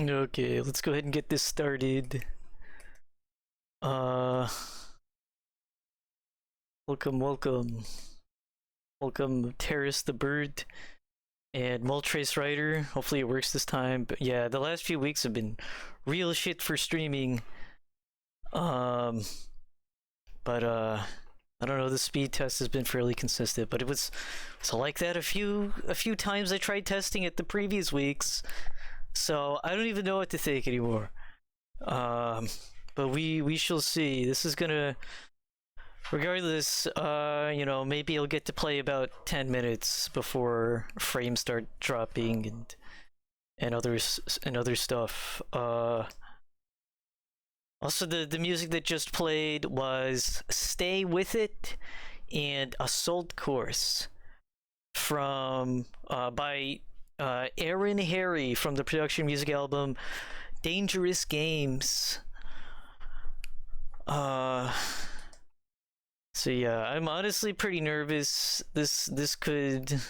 Okay, let's go ahead and get this started. Uh, welcome. Welcome, Terrace the Bird and Moltrace Rider. Hopefully it works this time. But yeah, the last few weeks have been real shit for streaming. Um, but I don't know, the speed test has been fairly consistent, but it was like that a few times I tried testing it the previous weeks. So I don't even know what to think anymore. But we shall see. This is gonna, regardless, you know, maybe I'll get to play about 10 minutes before frames start dropping and other stuff. Also, the music that just played was "Stay With It" and "Assault Course" from by Aaron Harry from the production music album Dangerous Games. So yeah, I'm honestly pretty nervous. This could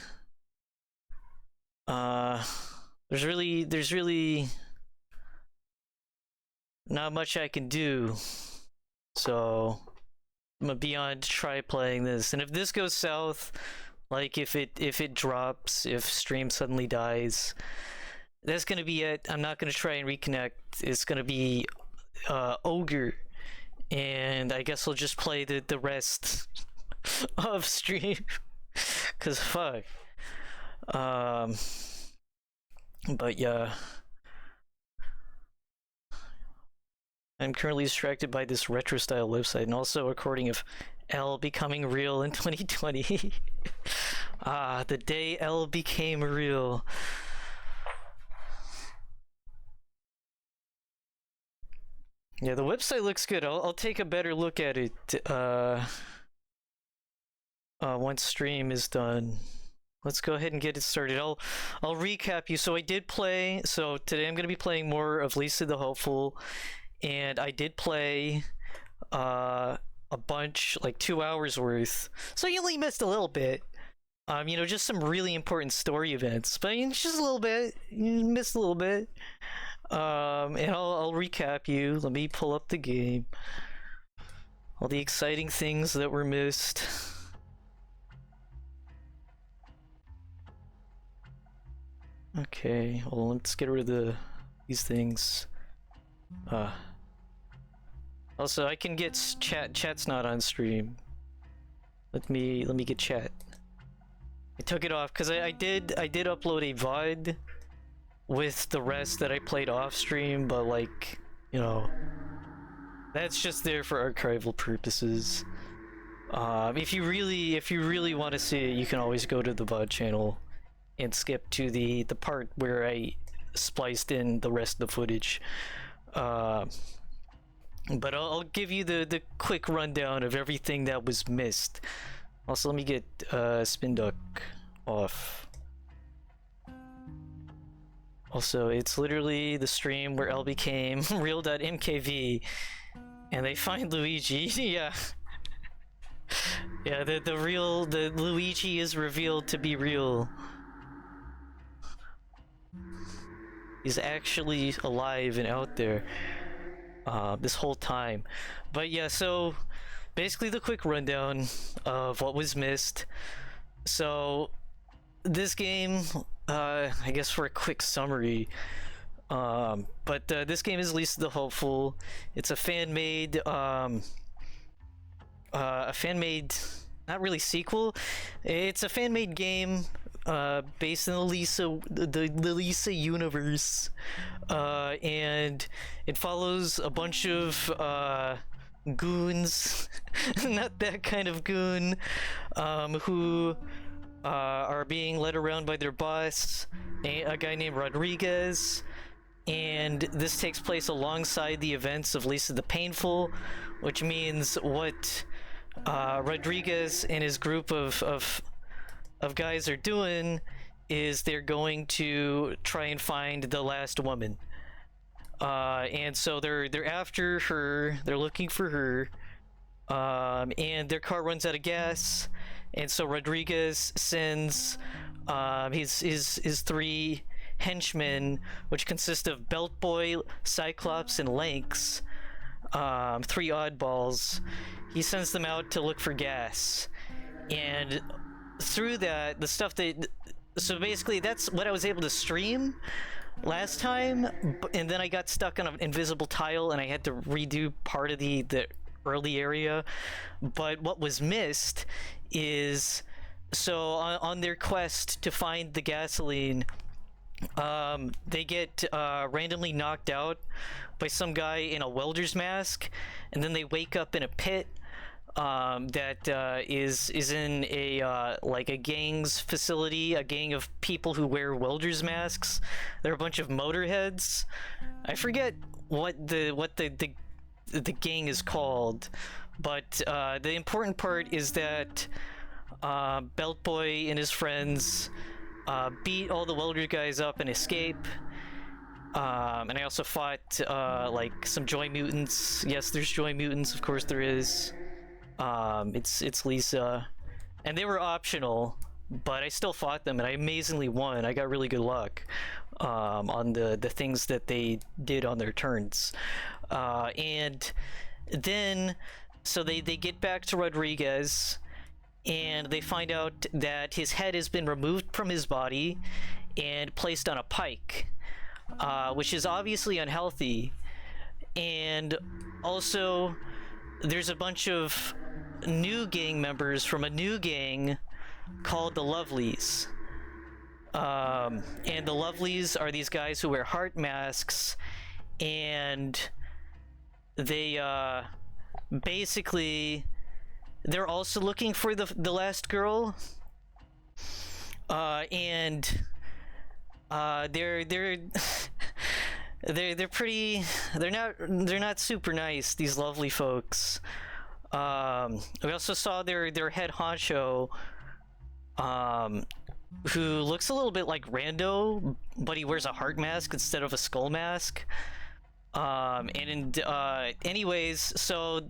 there's really not much I can do. So I'm gonna be on to try playing this. And if this goes south, like if it drops, if stream suddenly dies, that's gonna be it. I'm not gonna try and reconnect. It's gonna be Ogre. And I guess I'll just play the rest of stream. Cause fuck. But yeah. I'm currently distracted by this retro style website and also a recording of L becoming real in 2020. The day L became real. Yeah, the website looks good. I'll take a better look at it once stream is done. Let's go ahead and get it started. I'll recap you. So I did play. So today I'm gonna be playing more of Lisa the Hopeful, and I did play a bunch, like 2 hours worth. So you only missed a little bit. You know, just some really important story events, but just a little bit. You missed a little bit. And I'll recap you. Let me pull up the game. All the exciting things that were missed. Okay, well, let's get rid of these things. Also, I can get chat. Chat's not on stream. Let me get chat. I took it off because I did upload a VOD with the rest that I played off stream, but like, you know, that's just there for archival purposes. If you really want to see it, you can always go to the VOD channel and skip to the part where I spliced in the rest of the footage. But I'll give you the quick rundown of everything that was missed. Also, let me get Spin Duck off. Also, it's literally the stream where L became real.mkv and they find Luigi. Yeah. Yeah, the Luigi is revealed to be real. He's actually alive and out there this whole time. But yeah, so basically the quick rundown of what was missed. So this game, I guess for a quick summary, but this game is Lisa the Hopeful. It's a fan-made, not really sequel. It's a fan-made game based in the Lisa universe, and it follows a bunch of goons, not that kind of goon, who are being led around by their boss, a guy named Rodriguez. And this takes place alongside the events of Lisa the Painful, which means what Rodriguez and his group of guys are doing is they're going to try and find the last woman. And so they're after her, they're looking for her, and their car runs out of gas, and so Rodriguez sends his three henchmen, which consist of Beltboy, Cyclops, and Lynx, 3 oddballs. He sends them out to look for gas, and through that, the stuff that... So basically, that's what I was able to stream last time, and then I got stuck on an invisible tile, and I had to redo part of the early area. But what was missed is... So on their quest to find the gasoline, they get randomly knocked out by some guy in a welder's mask, and then they wake up in a pit that is in a like a gang's facility, a gang of people who wear welder's masks. They're a bunch of motorheads. I forget what the gang is called, but the important part is that Beltboy and his friends beat all the welder guys up and escape. And I also fought like some joy mutants. Yes, there's joy mutants, of course there is. It's Lisa, and they were optional, but I still fought them, and I amazingly won. I got really good luck on the things that they did on their turns. And then, so they get back to Rodriguez, and they find out that his head has been removed from his body and placed on a pike, which is obviously unhealthy. And also, there's a bunch of new gang members from a new gang called the Lovelies. And the Lovelies are these guys who wear heart masks, and they basically, they're also looking for the last girl, and they're they're pretty, they're not super nice, these lovely folks. We also saw their head honcho, who looks a little bit like Rando, but he wears a heart mask instead of a skull mask. Anyways, so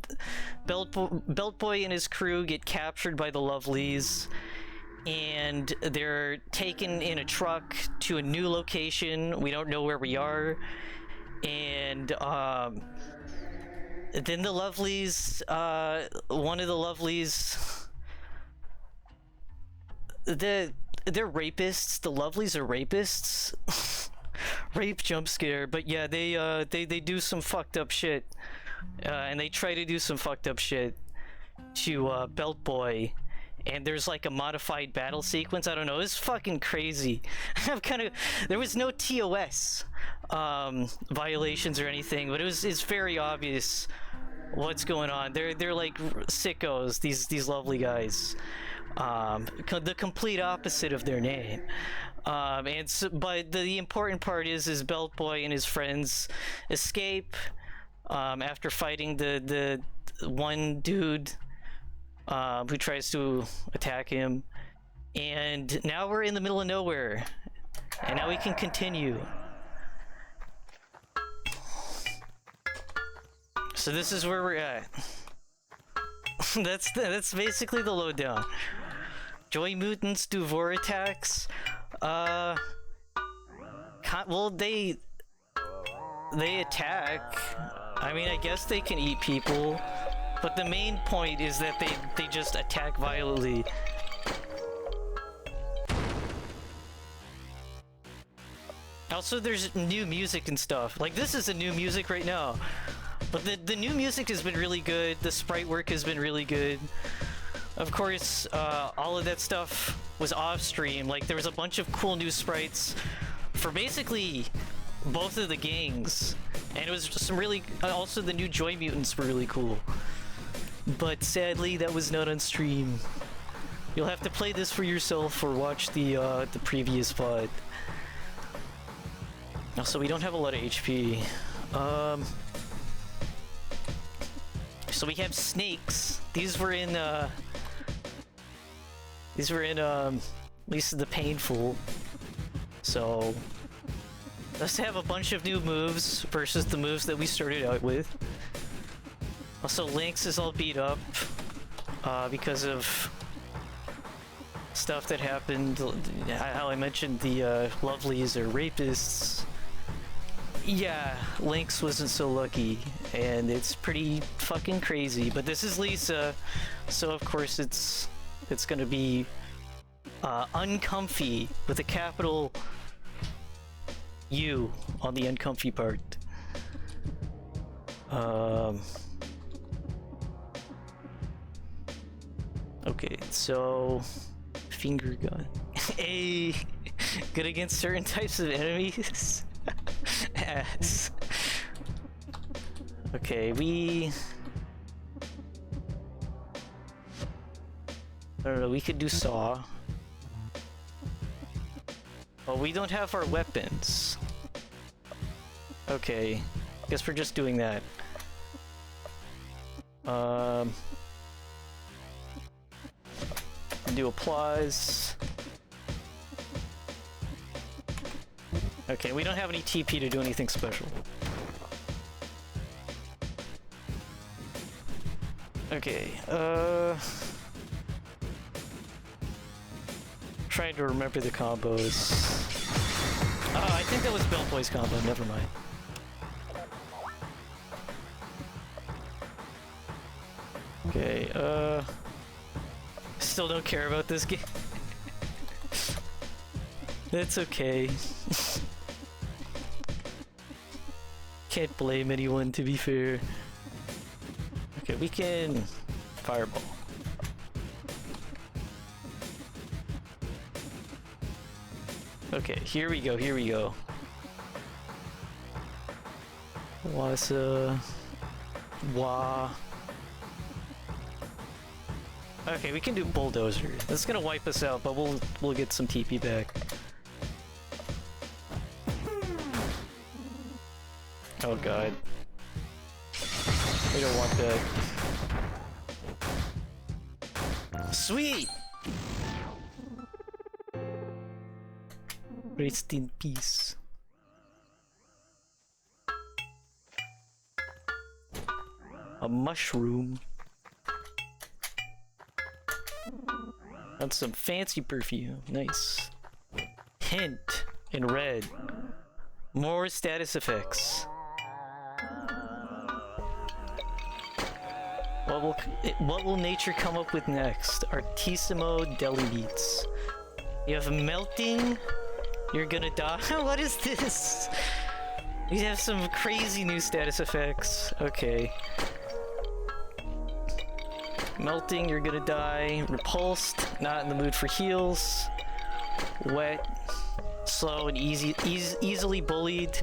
Beltboy and his crew get captured by the Lovelies, and they're taken in a truck to a new location. We don't know where we are. And then the Lovelies, one of the Lovelies, they're rapists. The Lovelies are rapists. Rape jump scare. But yeah, they do some fucked up shit, and they try to do some fucked up shit to Beltboy. And there's like a modified battle sequence. I don't know. It's fucking crazy. There was no TOS violations or anything, but it's very obvious what's going on. They're like sickos. These lovely guys. The complete opposite of their name. But the important part is Beltboy and his friends escape after fighting the one dude who tries to attack him. And now we're in the middle of nowhere, and now we can continue. So this is where we're at. That's basically the lowdown. Joy mutants do vor attacks. Well, they attack. I mean, I guess they can eat people, but the main point is that they just attack violently. Also, there's new music and stuff. Like, this is a new music right now. But the new music has been really good. The sprite work has been really good. Of course, all of that stuff was off stream. Like, there was a bunch of cool new sprites for basically both of the gangs. And it was some really... also, the new Joy Mutants were really cool. But sadly, that was not on stream. You'll have to play this for yourself or watch the previous VOD. Also, we don't have a lot of HP. So we have snakes. These were in Lisa the Painful. So let's have a bunch of new moves versus the moves that we started out with. Also, Lynx is all beat up because of stuff that happened, how I mentioned the lovelies are rapists. Yeah, Lynx wasn't so lucky, and it's pretty fucking crazy. But this is Lisa, so of course it's gonna be uncomfy with a capital U on the uncomfy part. Okay, so finger gun. A good against certain types of enemies. Ass. Okay, I don't know, we could do saw. Well, we don't have our weapons. Okay, guess we're just doing that. Do applause. Okay, we don't have any TP to do anything special. Okay, trying to remember the combos. Oh, I think that was Beltboy's combo, never mind. Okay, still don't care about this game. That's okay. Can't blame anyone, to be fair. Okay, we can fireball. Okay, here we go, here we go. Wasa. Wah. Okay, we can do bulldozer. That's gonna wipe us out, but we'll get some TP back. Oh god. We don't want that. Sweet! Rest in peace. A mushroom. And some fancy perfume. Nice. Hint in red. More status effects. What will nature come up with next? Artissimo deli beats. You have melting. You're gonna die. What is this? You have some crazy new status effects. Okay. Melting, you're gonna die. Repulsed, not in the mood for heals. Wet, slow and easily bullied.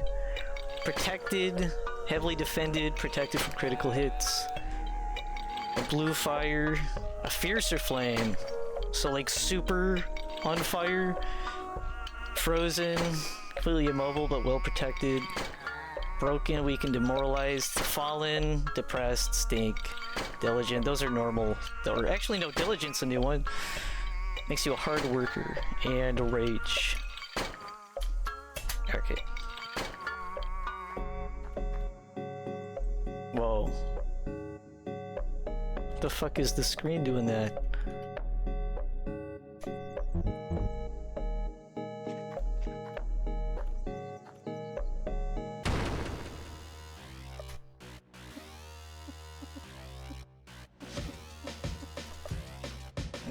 Protected, heavily defended, protected from critical hits. A blue fire, a fiercer flame. So like super on fire. Frozen, completely immobile but well protected. Broken, weakened, demoralized. Fallen, depressed, stink. Diligent, those are normal. Or actually no, diligent's a new one. Makes you a hard worker. And a rage. Okay. Whoa. What the fuck is the screen doing that?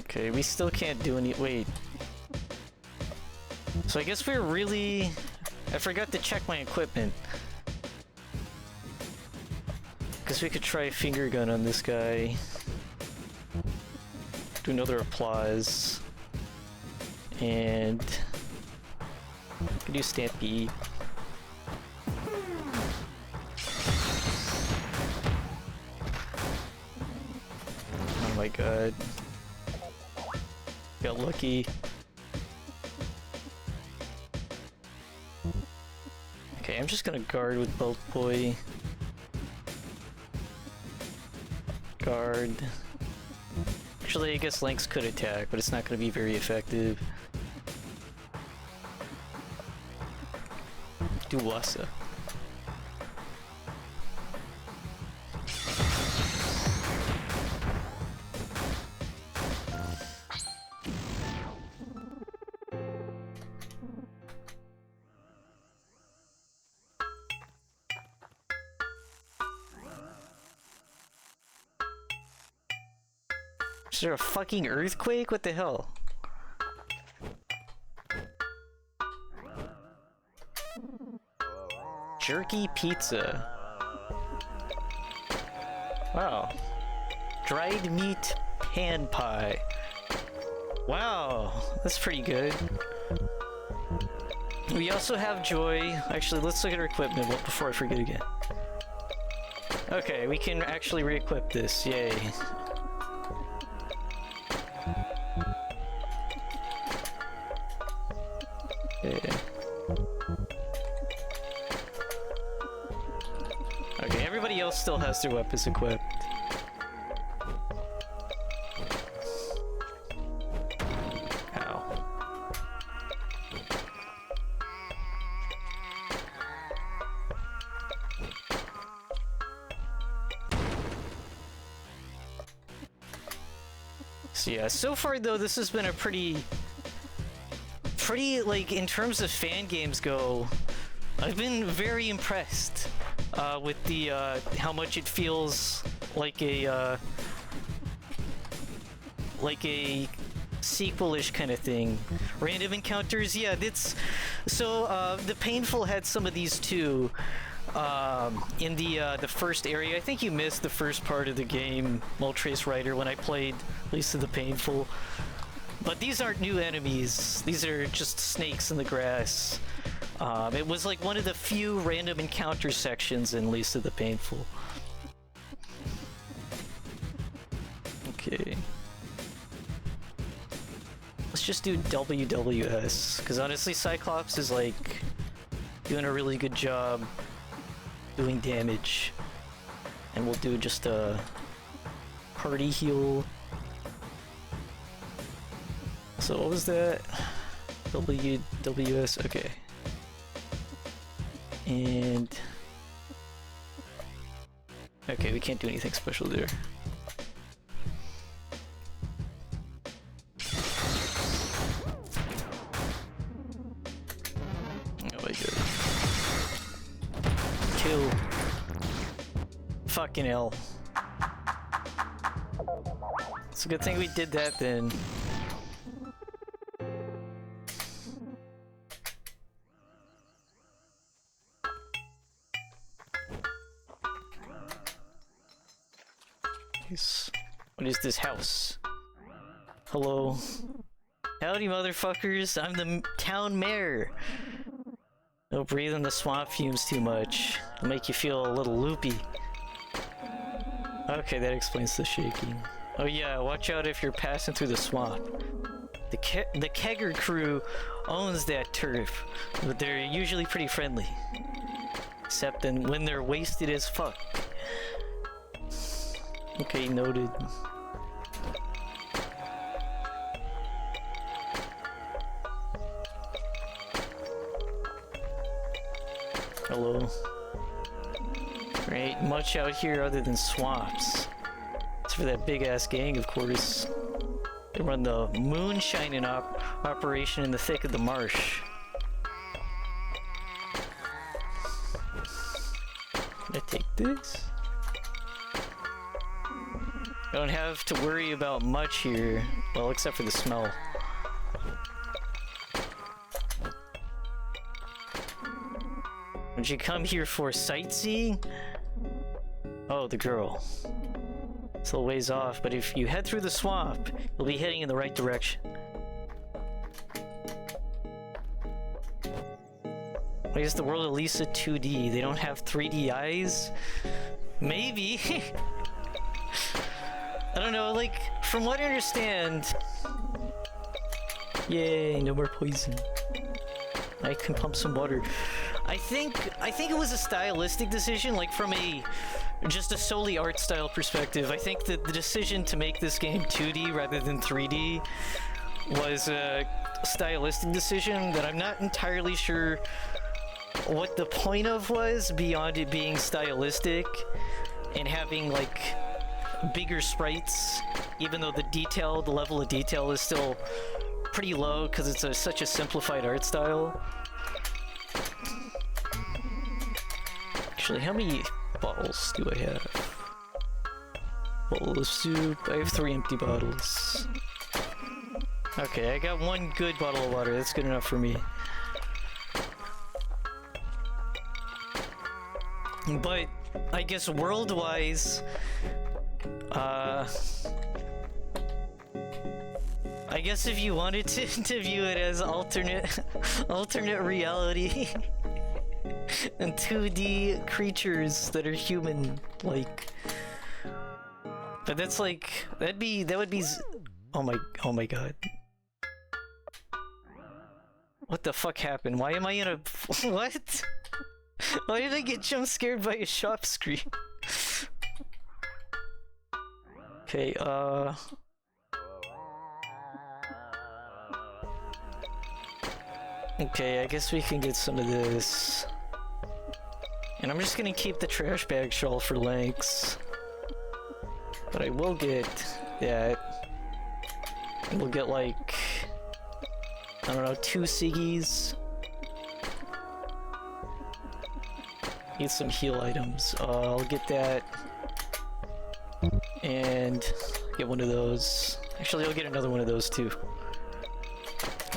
Okay, we still can't do any- wait. So I guess we're really... I forgot to check my equipment. Guess we could try finger gun on this guy. Do another applause. And... we can do Stampede. Oh my god. Got lucky. Okay, I'm just gonna guard with Beltboy. Guard. Actually, I guess Lynx could attack, but it's not gonna be very effective. Do Wasa. Is there a fucking earthquake? What the hell? Jerky pizza. Wow. Dried meat pan pie. Wow, that's pretty good. We also have Joy. Actually, let's look at our equipment before I forget again. Okay, we can actually re-equip this. Yay. Okay. Okay, everybody else still has their weapons equipped. Ow. So yeah, so far though, this has been a pretty, like, in terms of fan games go, I've been very impressed with the how much it feels like a sequel-ish kind of thing. Random encounters, yeah, that's so the Painful had some of these too. In the first area, I think you missed the first part of the game, Moltres Rider, when I played Lisa the Painful. But these aren't new enemies. These are just snakes in the grass. It was like one of the few random encounter sections in Lisa the Painful. Okay. Let's just do WWS, because honestly Cyclops is like doing a really good job doing damage. And we'll do just a party heal. So what was that? WWS, okay. And okay, we can't do anything special there. Oh my god. Kill. Fucking hell. It's a good thing we did that then. What is this house? Hello. Howdy, motherfuckers. I'm the town mayor. Don't breathe in the swamp fumes too much. It'll make you feel a little loopy. Okay, that explains the shaking. Oh yeah, watch out if you're passing through the swamp. The Kegger crew owns that turf, but they're usually pretty friendly. Except when they're wasted as fuck. Okay, noted. Hello. There ain't much out here other than swamps. It's for that big ass gang, of course. They run the moonshining operation in the thick of the marsh. Can I take this? I don't have to worry about much here, well, except for the smell. Would you come here for sightseeing? Oh, the girl. It's a little ways off, but if you head through the swamp, you'll be heading in the right direction. Why is the world of Lisa 2D? They don't have 3D eyes? Maybe. I don't know, like, from what I understand... Yay, no more poison. I can pump some water. I think it was a stylistic decision, like from just a solely art style perspective. I think that the decision to make this game 2D rather than 3D was a stylistic decision that I'm not entirely sure what the point of was beyond it being stylistic and having like bigger sprites, even though the level of detail is still pretty low because it's such a simplified art style. Actually, how many bottles do I have? Bowl of soup. I have 3 empty bottles. Okay, I got 1 good bottle of water. That's good enough for me. But I guess world-wise, I guess if you wanted to view it as alternate reality and 2D creatures that are human-like, but that's like that would be oh my god. What the fuck happened? Why am I in a what? Why did I get jump scared by a shop screen? Okay, okay, I guess we can get some of this. And I'm just gonna keep the trash bag shawl for lengths. But I will get that. And we'll get like, I don't know, 2 ciggies. Need some heal items. I'll get that. And get one of those. Actually, I'll get another one of those too.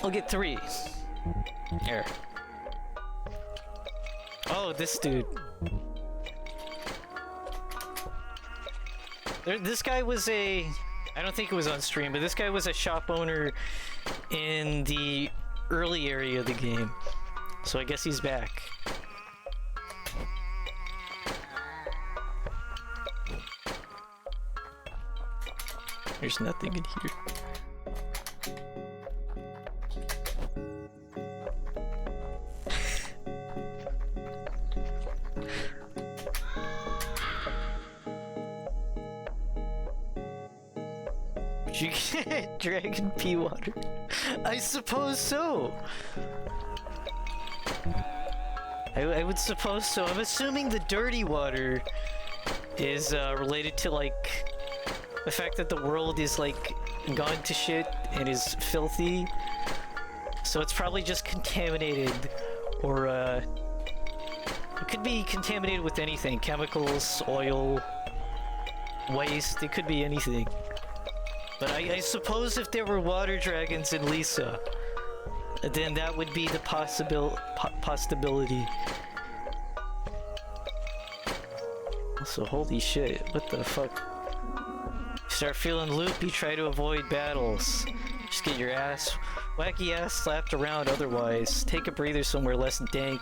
I'll get 3. Here. Oh, this dude. This guy was I don't think it was on stream, but this guy was a shop owner in the early area of the game. So I guess he's back. There's nothing in here. Did you get dragon pea water? I suppose so. I would suppose so. I'm assuming the dirty water is related to like the fact that the world is like gone to shit and is filthy. So it's probably just contaminated, or it could be contaminated with anything. Chemicals, oil, waste, it could be anything. But I suppose if there were water dragons in Lisa, then that would be the possibility. So holy shit, what the fuck? Start feeling loopy, try to avoid battles. Just get your wacky ass slapped around otherwise. Take a breather somewhere less dank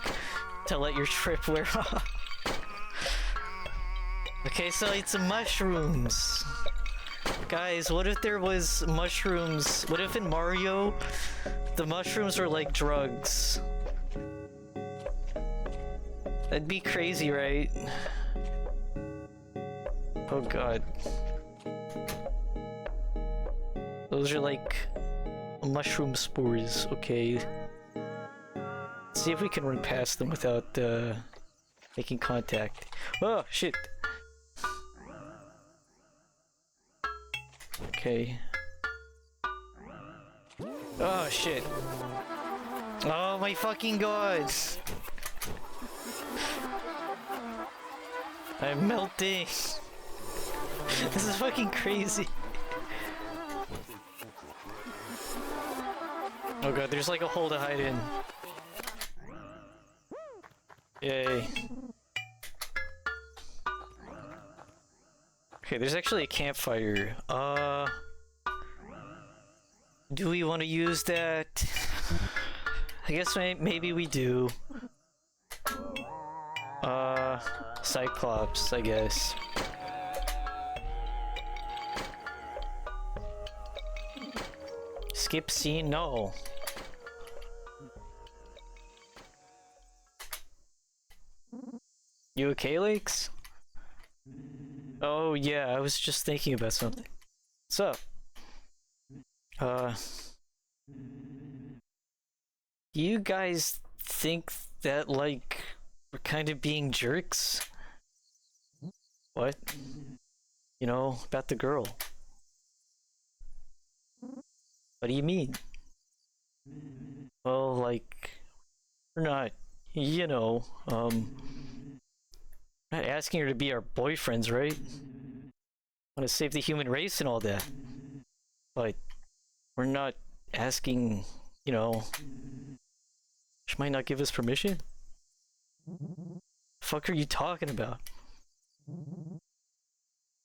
to let your trip wear off. Okay, so it's mushrooms. Guys, what if there was mushrooms? What if in Mario, the mushrooms were like drugs? That'd be crazy, right? Oh god. Those are like mushroom spores, okay. Let's see if we can run past them without making contact. Oh, shit! Okay. Oh, shit. Oh my fucking god! I'm melting! This is fucking crazy! Oh god, there's like a hole to hide in. Yay. Okay, there's actually a campfire. Do we want to use that? I guess maybe we do. Cyclops, I guess. Skip scene? No. You okay, Lakes? Oh yeah, I was just thinking about something. What's up? Do you guys think that, like, we're kind of being jerks? What? You know, about the girl. What do you mean? Well, like, we're not, you know, not asking her to be our boyfriends, right? want to save the human race and all that. But we're not asking, you know, she might not give us permission. Fuck are you talking about?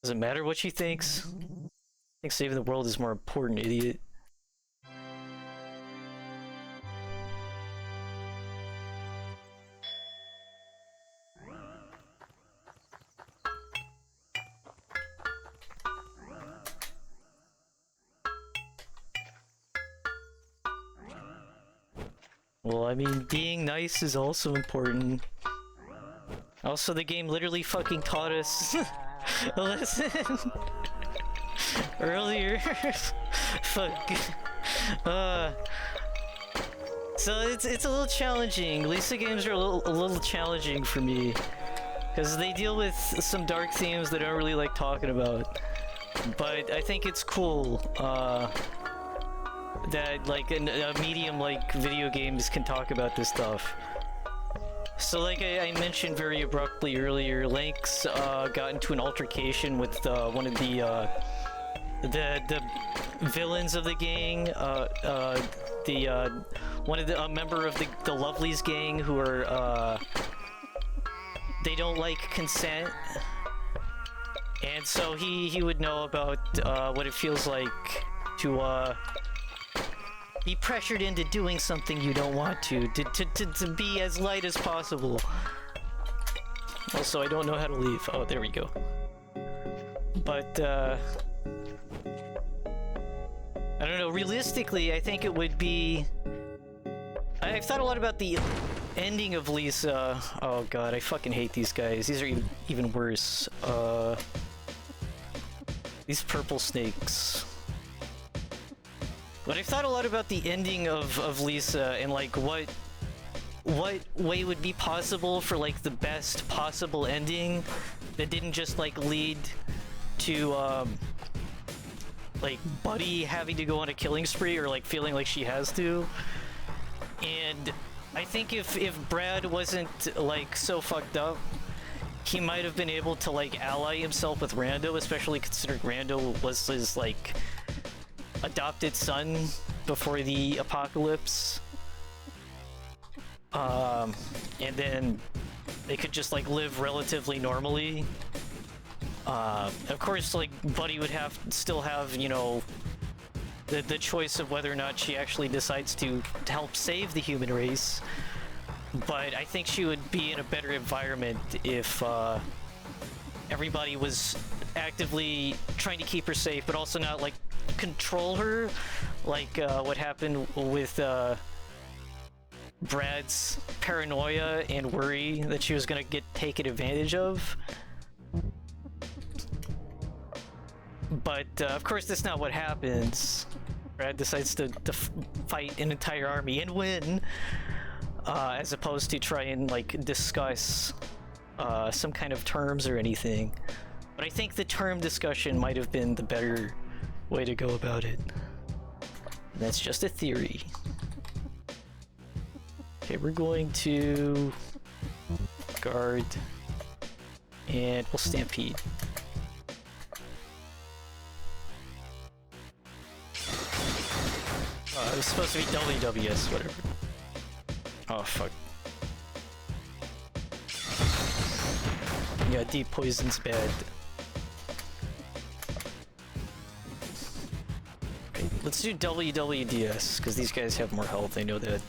Does it matter what she thinks? I think saving the world is more important, idiot. Well, I mean, being nice is also important. Also, the game literally fucking taught us a lesson earlier. Fuck. So it's a little challenging. Lisa games are a little challenging for me because they deal with some dark themes that I don't really like talking about. But I think it's cool. That like a medium like video games can talk about this stuff. So like I mentioned very abruptly earlier, Lynx got into an altercation with one of the villains of the gang, one of the member of the Lovelies gang who are they don't like consent, and so he would know about what it feels like to be pressured into doing something you don't want to be as light as possible. Also, I don't know how to leave. Oh, there we go. But, I don't know, realistically, I think it would be... I've thought a lot about the ending of Lisa. Oh god, I fucking hate these guys. These are even worse. These purple snakes. But I've thought a lot about the ending of Lisa and like what way would be possible for like the best possible ending that didn't just like lead to like Buddy having to go on a killing spree or like feeling like she has to. And I think if Brad wasn't like so fucked up, he might have been able to like ally himself with Rando, especially considering Rando was his like adopted son before the apocalypse. And then they could just like live relatively normally. Of course, like Buddy would still have, you know, the choice of whether or not she actually decides to help save the human race. But I think she would be in a better environment if everybody was actively trying to keep her safe, but also not like control her, like what happened with Brad's paranoia and worry that she was gonna get taken advantage of. But of course that's not what happens. Brad decides to fight an entire army and win, as opposed to try and like discuss some kind of terms or anything. But I think the term discussion might have been the better way to go about it. And that's just a theory. Okay, we're going to guard and we'll stampede. It was supposed to be WWS, whatever. Oh fuck. Yeah, deep poison's bad. Okay, let's do WWDS, because these guys have more health, I know that.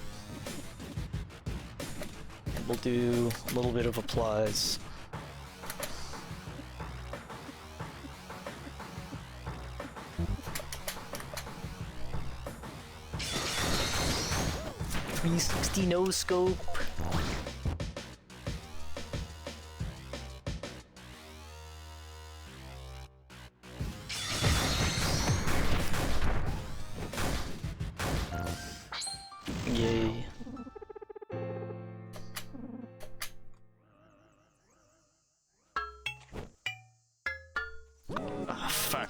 And we'll do a little bit of applause. .360 no scope. Yay. Ah, fuck.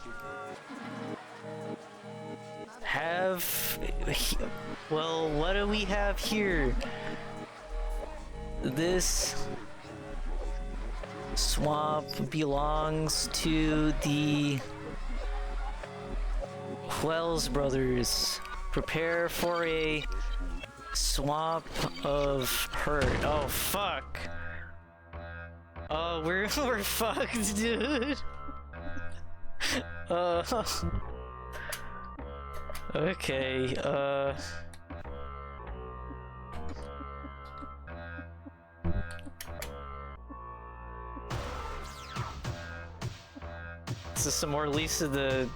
Well, what do we have here? This Swamp belongs to the Wells brothers. Prepare for a swamp of hurt. Oh fuck. Oh, we're fucked, dude. Okay, this is some more Lisa the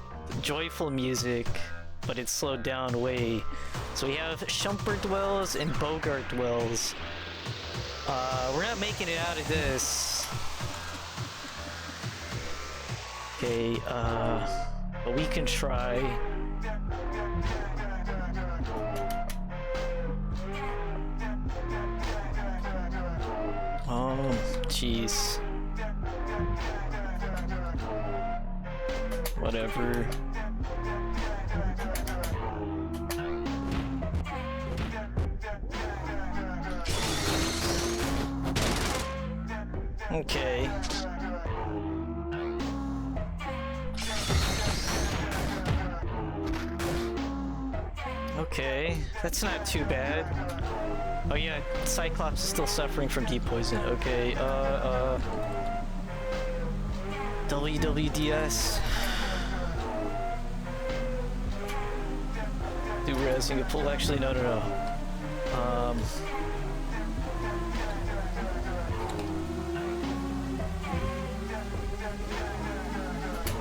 joyful music, but it's slowed down way. So we have Shumpert Wells and Bogart Wells. We're not making it out of this. Okay, but we can try. Oh, jeez. Whatever. Okay. Okay, that's not too bad. Oh yeah, Cyclops is still suffering from deep poison. Okay, WWDS. Do resing a pull. Actually, no.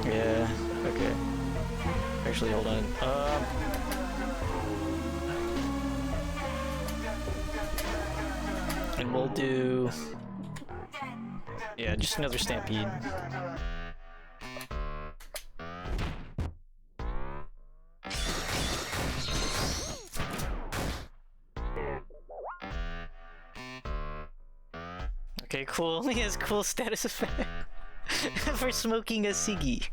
Yeah, okay. Actually, hold on. And we'll do... yeah, just another Stampede. Okay, cool. He has cool status effect for smoking a ciggy.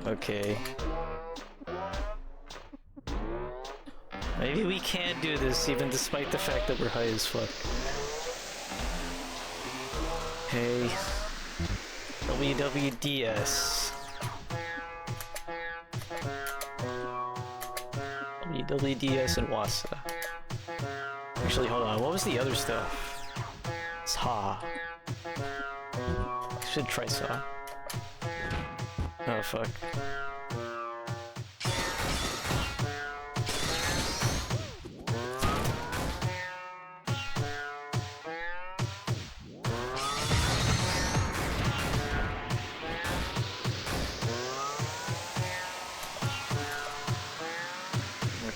Okay. Maybe we can do this even despite the fact that we're high as fuck. Hey. WWDS. WWDS and Wasa. Actually, hold on. What was the other stuff? It's Ha. Should try Saw. Oh, fuck.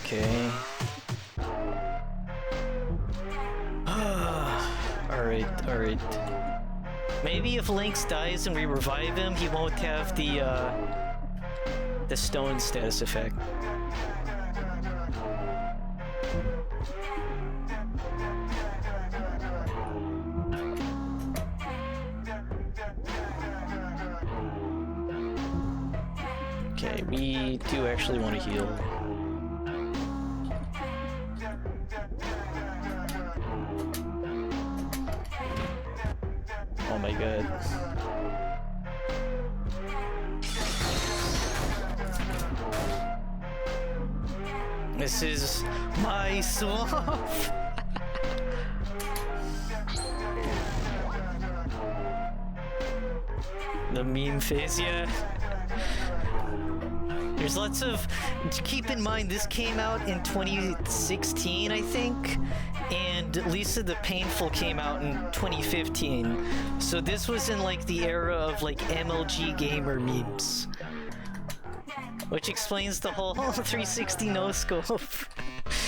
Okay. Alright. Maybe if Lynx dies and we revive him, he won't have the stone status effect. Okay, we do actually want to heal. Oh my god. This is my swamp! The meme phase, yeah. There's lots of... keep in mind, this came out in 2016, I think, and Lisa the Painful came out in 2015. So this was in like the era of like MLG gamer memes. Which explains the whole 360 no-scope,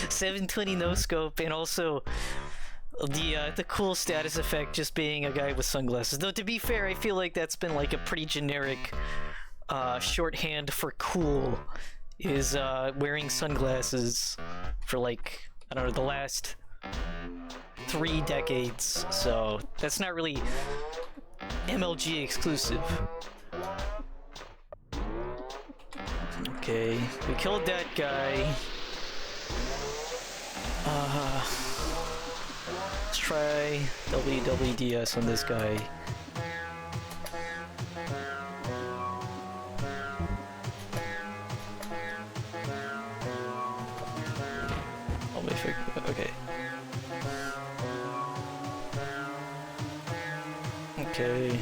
720 no-scope, and also the cool status effect just being a guy with sunglasses. Though to be fair, I feel like that's been like a pretty generic shorthand for cool, is wearing sunglasses for like, I don't know, the last 3 decades. So that's not really MLG exclusive. Okay, we killed that guy. Let's try WWDS on this guy. Okay. Okay.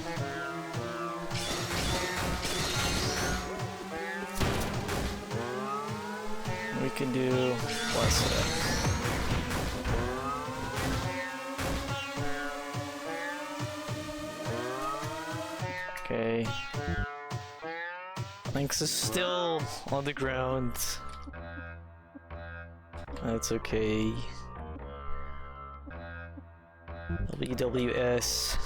We can do what's that? Okay. Lynx is still on the ground. That's okay. WWS.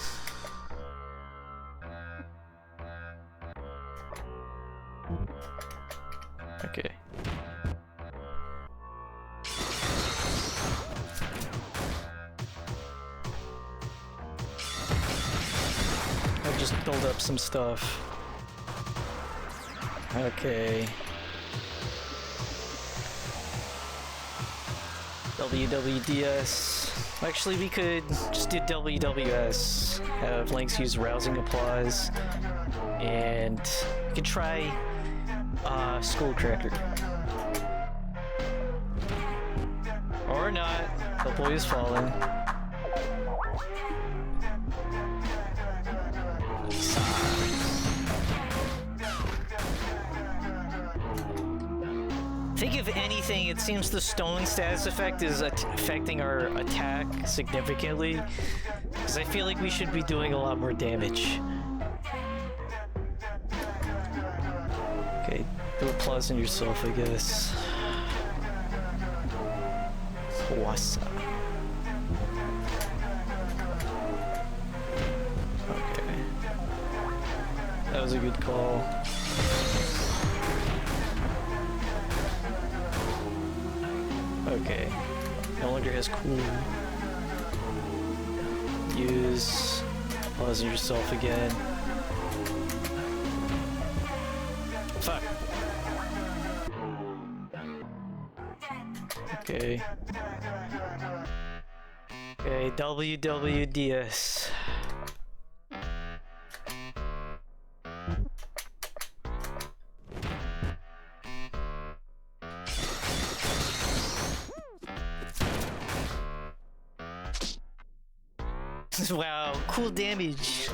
Okay. I'll just build up some stuff. Okay. WWDS. Actually, we could just do WWS. Have Lynx use Rousing Applause. And we could try Skullcracker. Or not. Beltboy is falling. I think if anything, it seems the stone status effect is affecting our attack significantly. Because I feel like we should be doing a lot more damage. Okay, do applause in yourself, I guess. What's up? Okay. That was a good call. Okay. No longer has cool. Use pause yourself again. Fuck. Okay. Okay, WWDS. Wow, cool damage.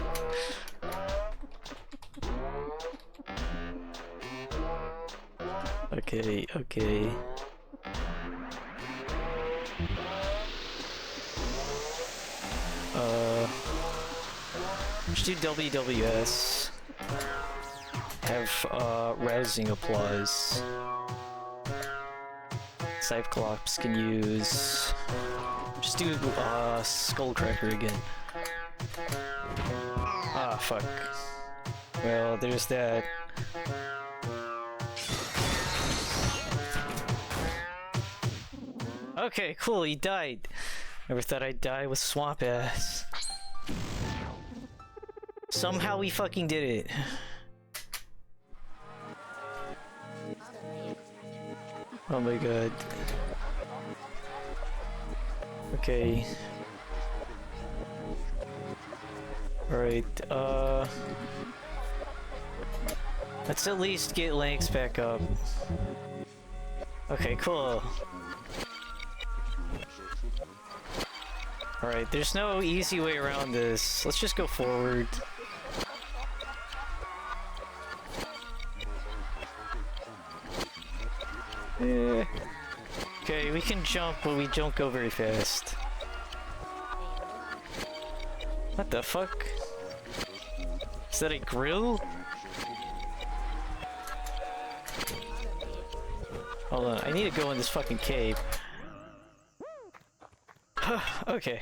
Okay, okay. Let's do WWS. Have, rousing applause. Cyclops can use... Just do, Skullcracker again. Ah, fuck. Well, there's that. Okay, cool, he died. Never thought I'd die with swamp ass. Somehow we fucking did it. Oh my god. Okay. Alright, let's at least get Lynx back up. Okay, cool. Alright, there's no easy way around this. Let's just go forward. Yeah. Okay, we can jump, but we don't go very fast. What the fuck? Is that a grill? Hold on, I need to go in this fucking cave. Okay.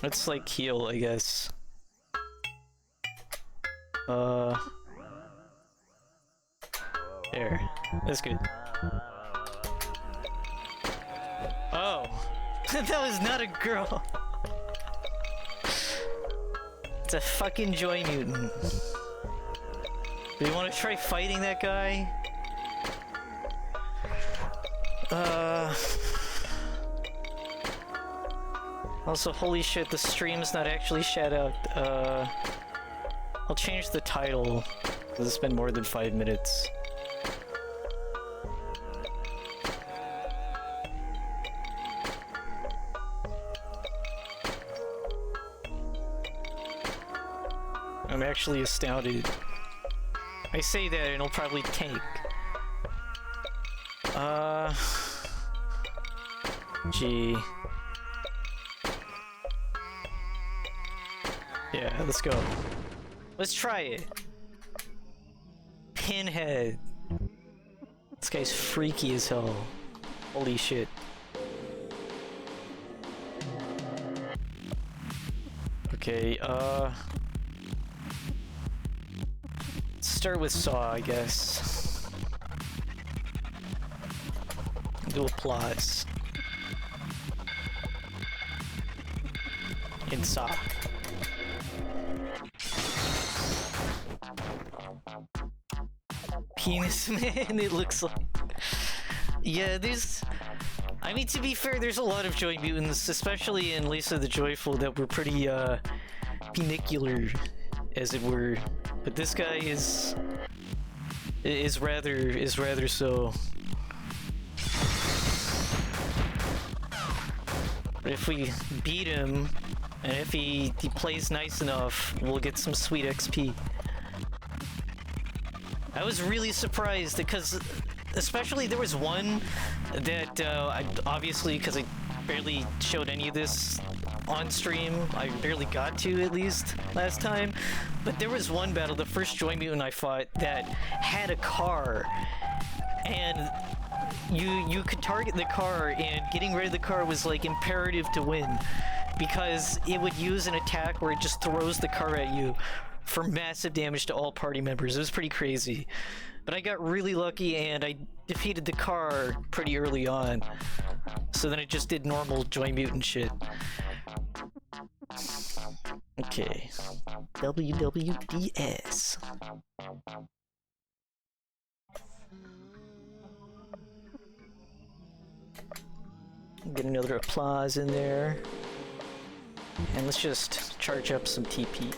Let's like heal, I guess. There. That's good. Oh! That was not a girl! It's a fucking joy mutant. Do you want to try fighting that guy? Also, holy shit, the stream's not actually shout out. I'll change the title. It's been more than 5 minutes. I'm actually astounded. I say that and it'll probably tank. Gee. Yeah, let's go. Let's try it. Pinhead. This guy's freaky as hell. Holy shit. Okay, let's start with Saw, I guess. Do applause. In Saw. Penis man, it looks like. Yeah, there's. I mean, to be fair, there's a lot of Joy Mutants, especially in Lisa the Joyful, that were pretty, penicular, as it were. But this guy is rather so. But if we beat him, and if he plays nice enough, we'll get some sweet XP. I was really surprised because, especially there was one that I obviously, because I barely showed any of this on stream, I barely got to at least last time. But there was one battle, the first Joy Mutant I fought, that had a car, and you could target the car, and getting rid of the car was like imperative to win, because it would use an attack where it just throws the car at you for massive damage to all party members. It was pretty crazy. But I got really lucky and I defeated the car pretty early on. So then it just did normal Joy Mutant shit. Okay. WWDS. Get another applause in there. And let's just charge up some TP.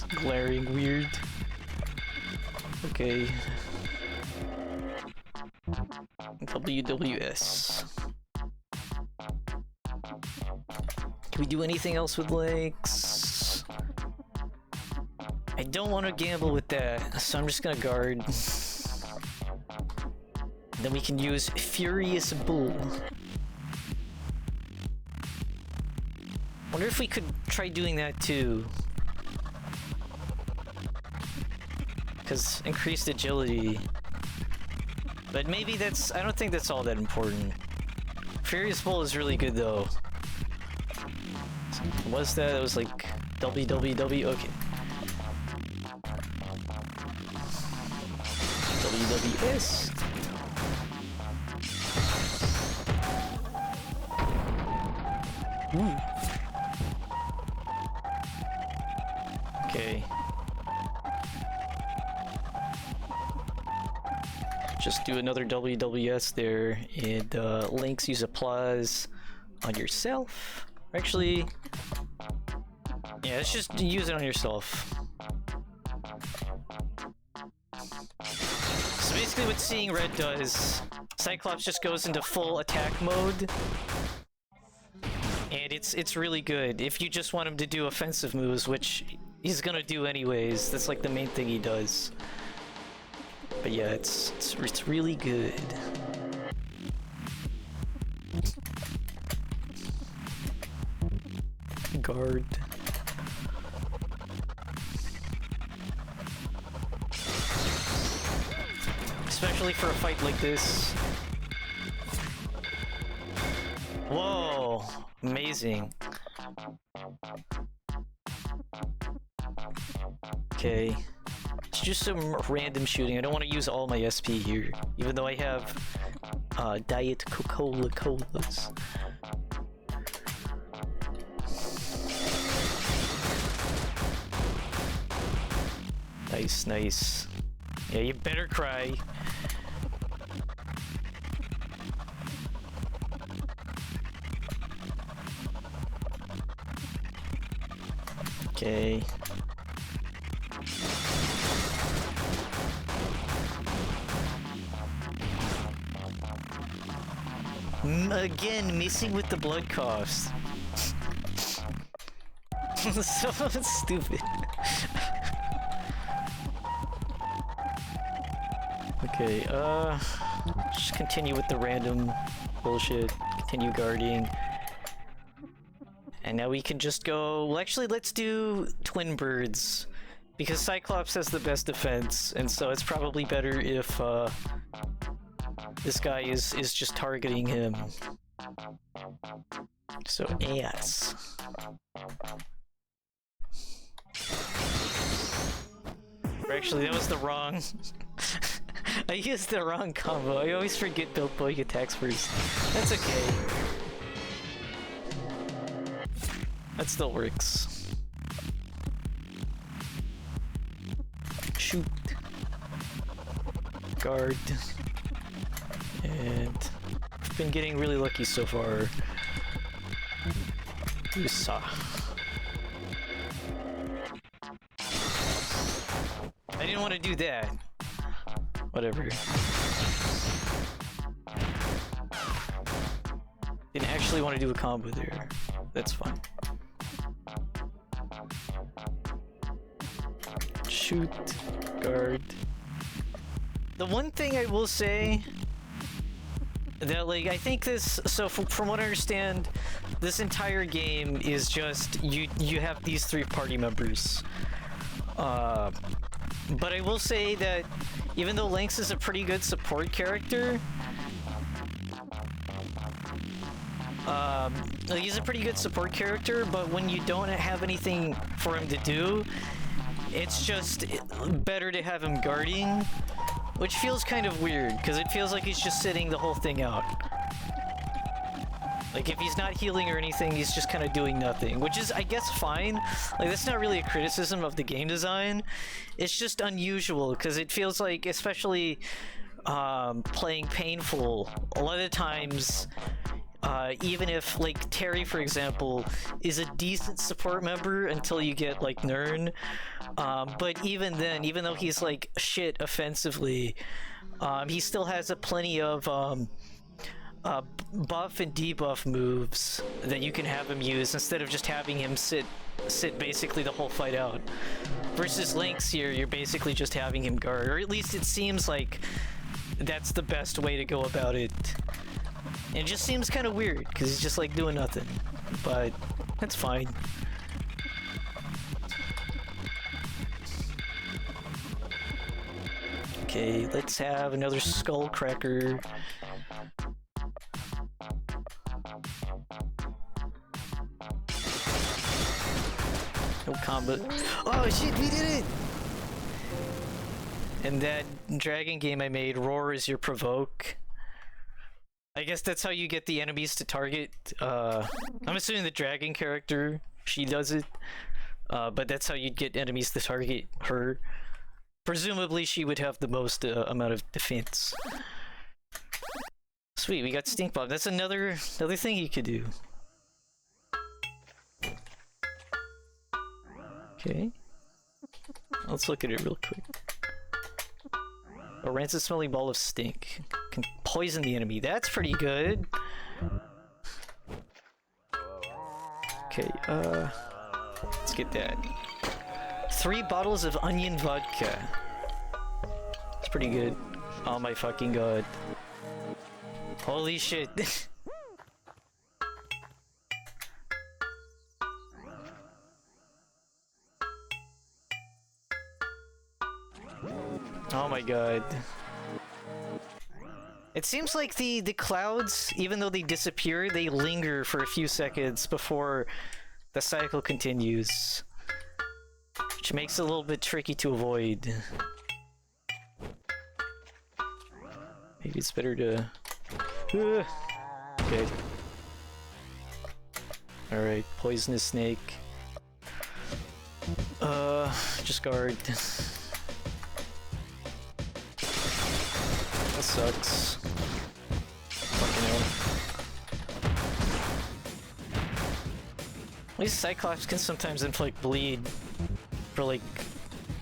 Glaring weird. Okay. WWS. Can we do anything else with legs? I don't want to gamble with that, so I'm just gonna guard. Then we can use Furious Bull. Wonder if we could try doing that too. Because increased agility. But maybe that's... I don't think that's all that important. Furious Bull is really good though. Was that? It was like WWW? Okay. WWS. Ooh. Okay. Just do another WWS there, and links use applause on yourself. Actually, yeah, let's just use it on yourself. So basically what Seeing Red does, Cyclops just goes into full attack mode, and it's really good. If you just want him to do offensive moves, which he's gonna do anyways, that's like the main thing he does. But yeah, it's really good. Guard. Especially for a fight like this. Whoa, amazing. Okay. Let's just some random shooting. I don't want to use all my SP here, even though I have Diet Coca-Cola Colas. Nice, nice. Yeah, you better cry. Okay. Again, missing with the blood coughs. So stupid. Okay, just continue with the random bullshit. Continue guarding. And now we can just go... Well, actually, let's do Twin Birds. Because Cyclops has the best defense, and so it's probably better if, this guy is just targeting him. So, yes. Or actually, that was the wrong... I used the wrong combo. I always forget Beltboy attacks first. That's okay. That still works. Shoot. Guard. And I've been getting really lucky so far. Usa. I didn't want to do that. Whatever. Didn't actually want to do a combo there. That's fine. Shoot. Guard. The one thing I will say that, like, I think this, so from what I understand, this entire game is just you have these three party members. But I will say that even though Lynx is a pretty good support character, he's a pretty good support character, but when you don't have anything for him to do, it's just better to have him guarding, which feels kind of weird, because it feels like he's just sitting the whole thing out. Like, if he's not healing or anything, he's just kind of doing nothing, which is, I guess, fine. Like, that's not really a criticism of the game design. It's just unusual, because it feels like, especially playing Painful, a lot of times, even if, like, Terry, for example, is a decent support member until you get, like, Nern, but even then, even though he's, like, shit offensively, he still has plenty of, buff and debuff moves that you can have him use instead of just having him sit basically the whole fight out. Versus Lynx here, you're basically just having him guard, or at least it seems like that's the best way to go about it. And it just seems kind of weird because he's just like doing nothing, but that's fine. Okay, let's have another skull cracker. No combat. Oh shit, we did it! And that dragon game I made, Roar is your provoke. I guess that's how you get the enemies to target. I'm assuming the dragon character, she does it. But that's how you'd get enemies to target her. Presumably she would have the most amount of defense. Sweet, we got Stink Bomb. That's another thing you could do. Okay. Let's look at it real quick. A rancid smelling ball of stink. Can poison the enemy. That's pretty good. Okay, let's get that. 3 bottles of onion vodka. It's pretty good. Oh my fucking god. Holy shit. Oh my god. It seems like the clouds, even though they disappear, they linger for a few seconds before the cycle continues. which makes it a little bit tricky to avoid. Maybe it's better to... Okay. Alright, poisonous snake. Just guard. That sucks. Fucking hell. At least Cyclops can sometimes inflict bleed for like,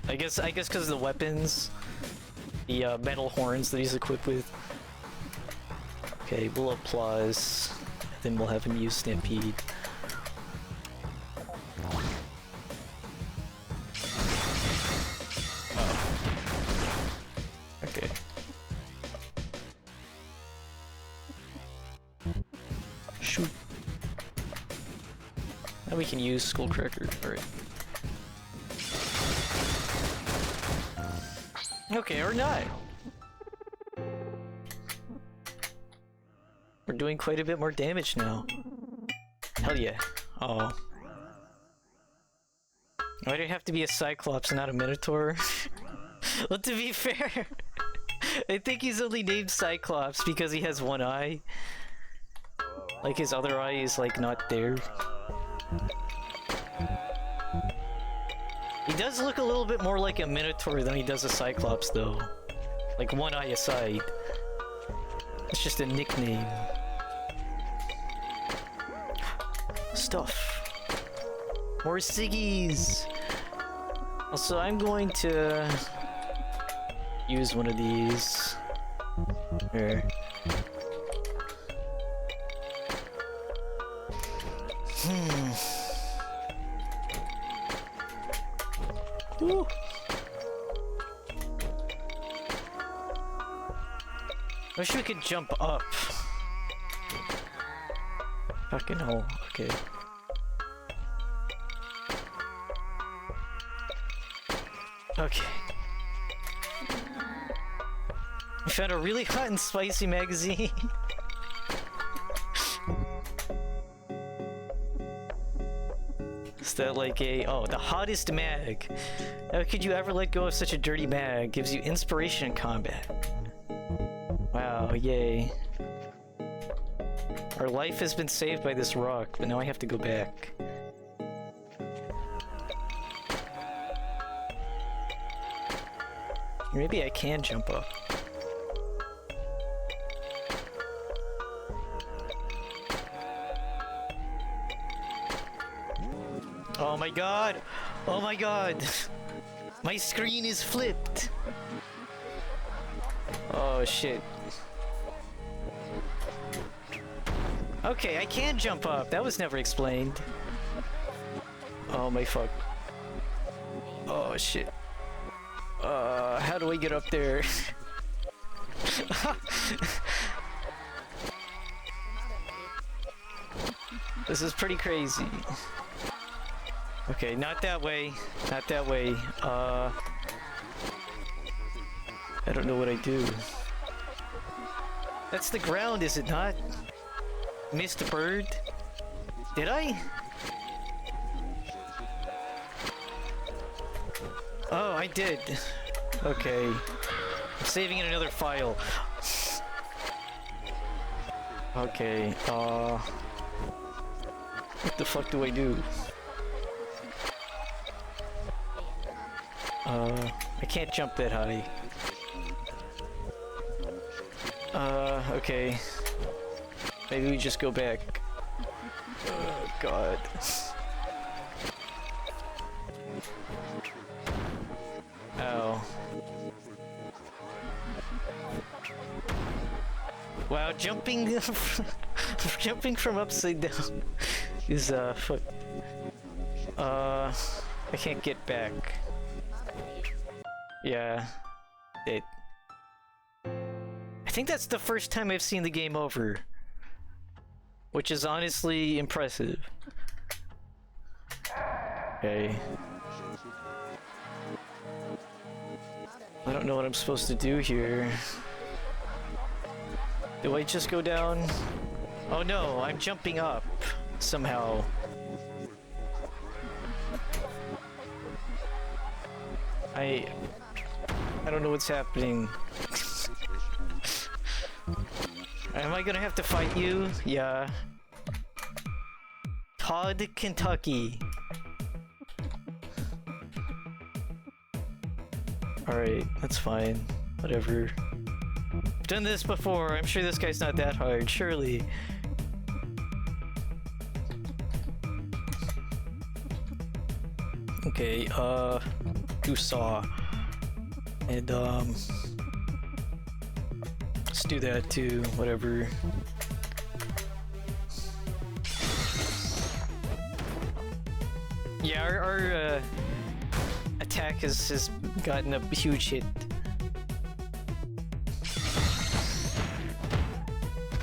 I guess because of the weapons, the metal horns that he's equipped with. Okay, we'll applause, then we'll have him use Stampede. Okay. Shoot. Now we can use Skullcracker. Alright. Okay, or not. We're doing quite a bit more damage now. Hell yeah. Oh. Why do you have to be a Cyclops and not a Minotaur? Well, to be fair, I think he's only named Cyclops because he has one eye. Like his other eye is like not there. He does look a little bit more like a Minotaur than he does a Cyclops though. Like one eye aside. It's just a nickname. Stuff. More Siggies! Also, I'm going to use one of these. Here. Woo. I wish we could jump up. Fucking hell, okay. Okay. I found a really hot and spicy magazine. Is that like a... oh, the hottest mag. How could you ever let go of such a dirty mag? Gives you inspiration in combat. Wow, yay. Our life has been saved by this rock, but now I have to go back. Maybe I can jump up. Oh my god! Oh my god! My screen is flipped! Oh shit. Okay, I can jump up. That was never explained. Oh my fuck. Oh shit. How do I get up there? This is pretty crazy. Okay, not that way. Not that way. I don't know what I do. That's the ground, is it not? Missed a bird? Did I? Oh, I did. Okay. I'm saving in another file. Okay, what the fuck do I do? I can't jump that high. Okay. Maybe we just go back. Oh, God. Ow. Wow, jumping jumping from upside down is fuck. I can't get back. Yeah. I think that's the first time I've seen the game over. Which is honestly impressive. Okay. I don't know what I'm supposed to do here. Do I just go down? Oh no, I'm jumping up somehow. I don't know what's happening. Am I gonna have to fight you? Yeah. Todd, Kentucky. Alright, that's fine. Whatever. I've done this before. I'm sure this guy's not that hard, surely. Okay, do saw. And, let's do that too, whatever. Yeah, our attack has gotten a huge hit.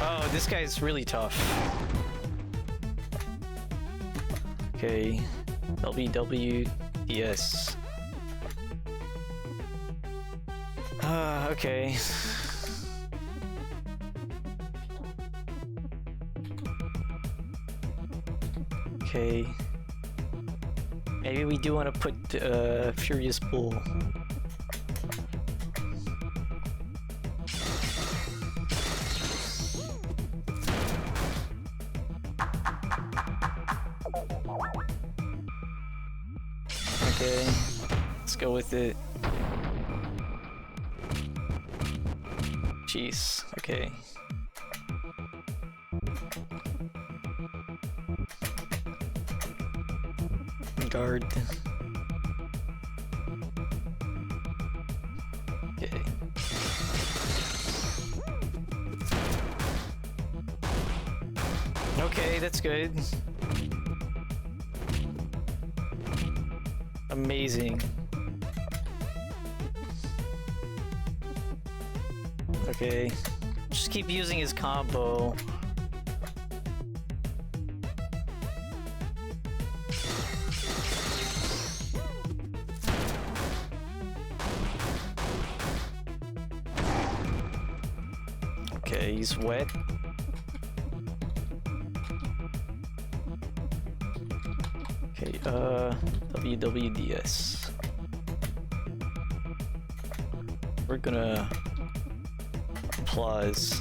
Oh, this guy's really tough. Okay, LBWDS. Okay. Okay. Maybe we do want to put Furious Bull. Okay, let's go with it. Jeez, okay. Guard. Okay. Okay, that's good. Amazing. Okay. Just keep using his combo. Okay, he's wet. Okay, WWDS. We're gonna applause.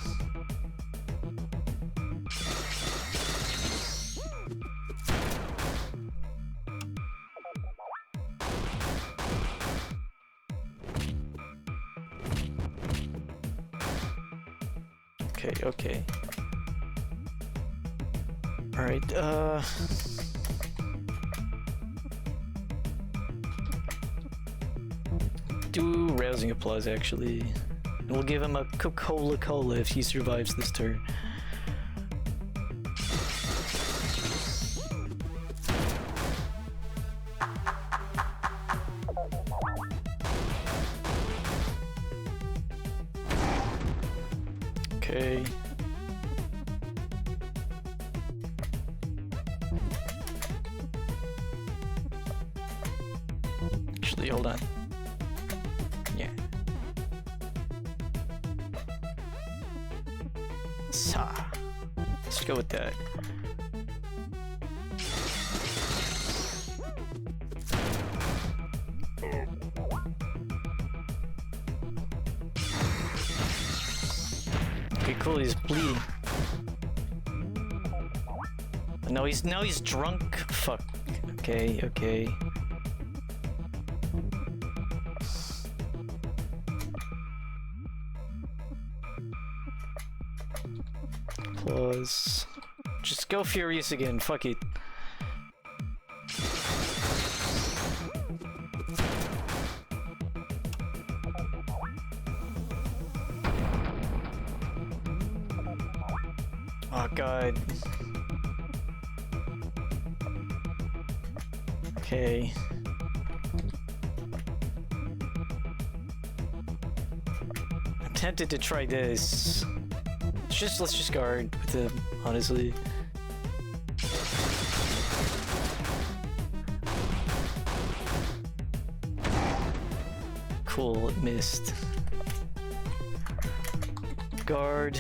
Okay, okay. Alright, do rousing applause actually. And we'll give him a Coca-Cola if he survives this turn. Okay. Actually, hold on. Yeah. Sa. Let's go with that. Okay, cool. He's bleeding. No, he's drunk. Fuck. Okay, okay. Applause. Just go Furious again. Fuck it. Oh god. Okay. I'm tempted to try this. Let's just guard with him, honestly. Cool, it missed. Guard.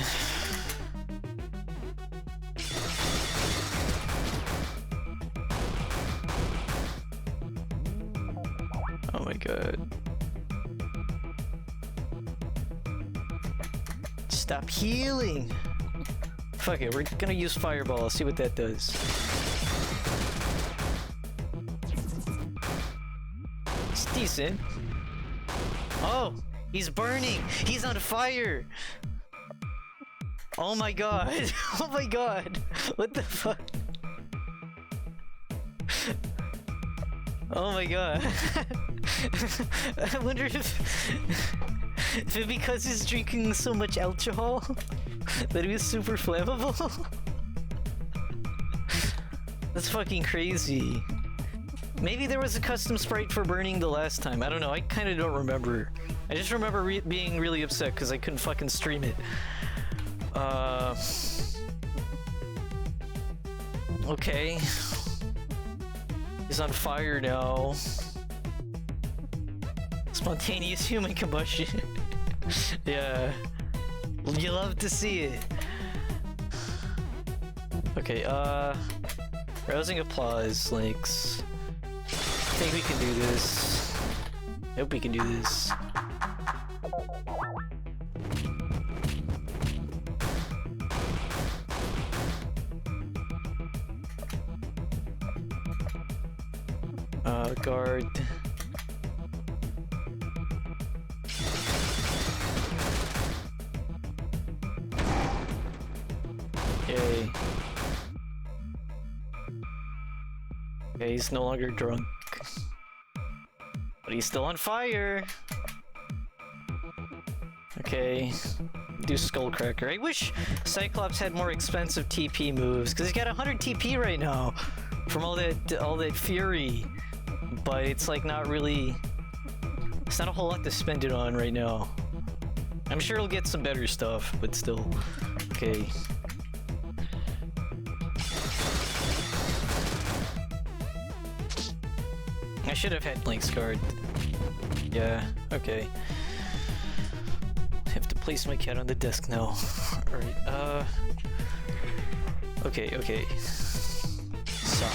Oh my god. Stop healing! Fuck it, we're gonna use Fireball, see what that does. It's decent. Oh! He's burning! He's on fire! Oh my god! Oh my god! What the fuck? Oh my god. I wonder if it because he's drinking so much alcohol that he was super flammable? That's fucking crazy. Maybe there was a custom sprite for burning the last time. I don't know, I kinda don't remember. I just remember being really upset because I couldn't fucking stream it. Okay. He's on fire now. Spontaneous human combustion. Yeah. You love to see it. Okay, rousing applause links. I think we can do this. I hope we can do this. Guard. Yay. Okay, he's no longer drunk. But he's still on fire! Okay. Do Skullcracker. I wish Cyclops had more expensive TP moves, because he's got 100 TP right now from all that fury. But it's like not really... It's not a whole lot to spend it on right now. I'm sure he'll get some better stuff, but still. Okay. I should have had Link's card. Yeah, okay. I have to place my cat on the desk now. Alright, okay. So.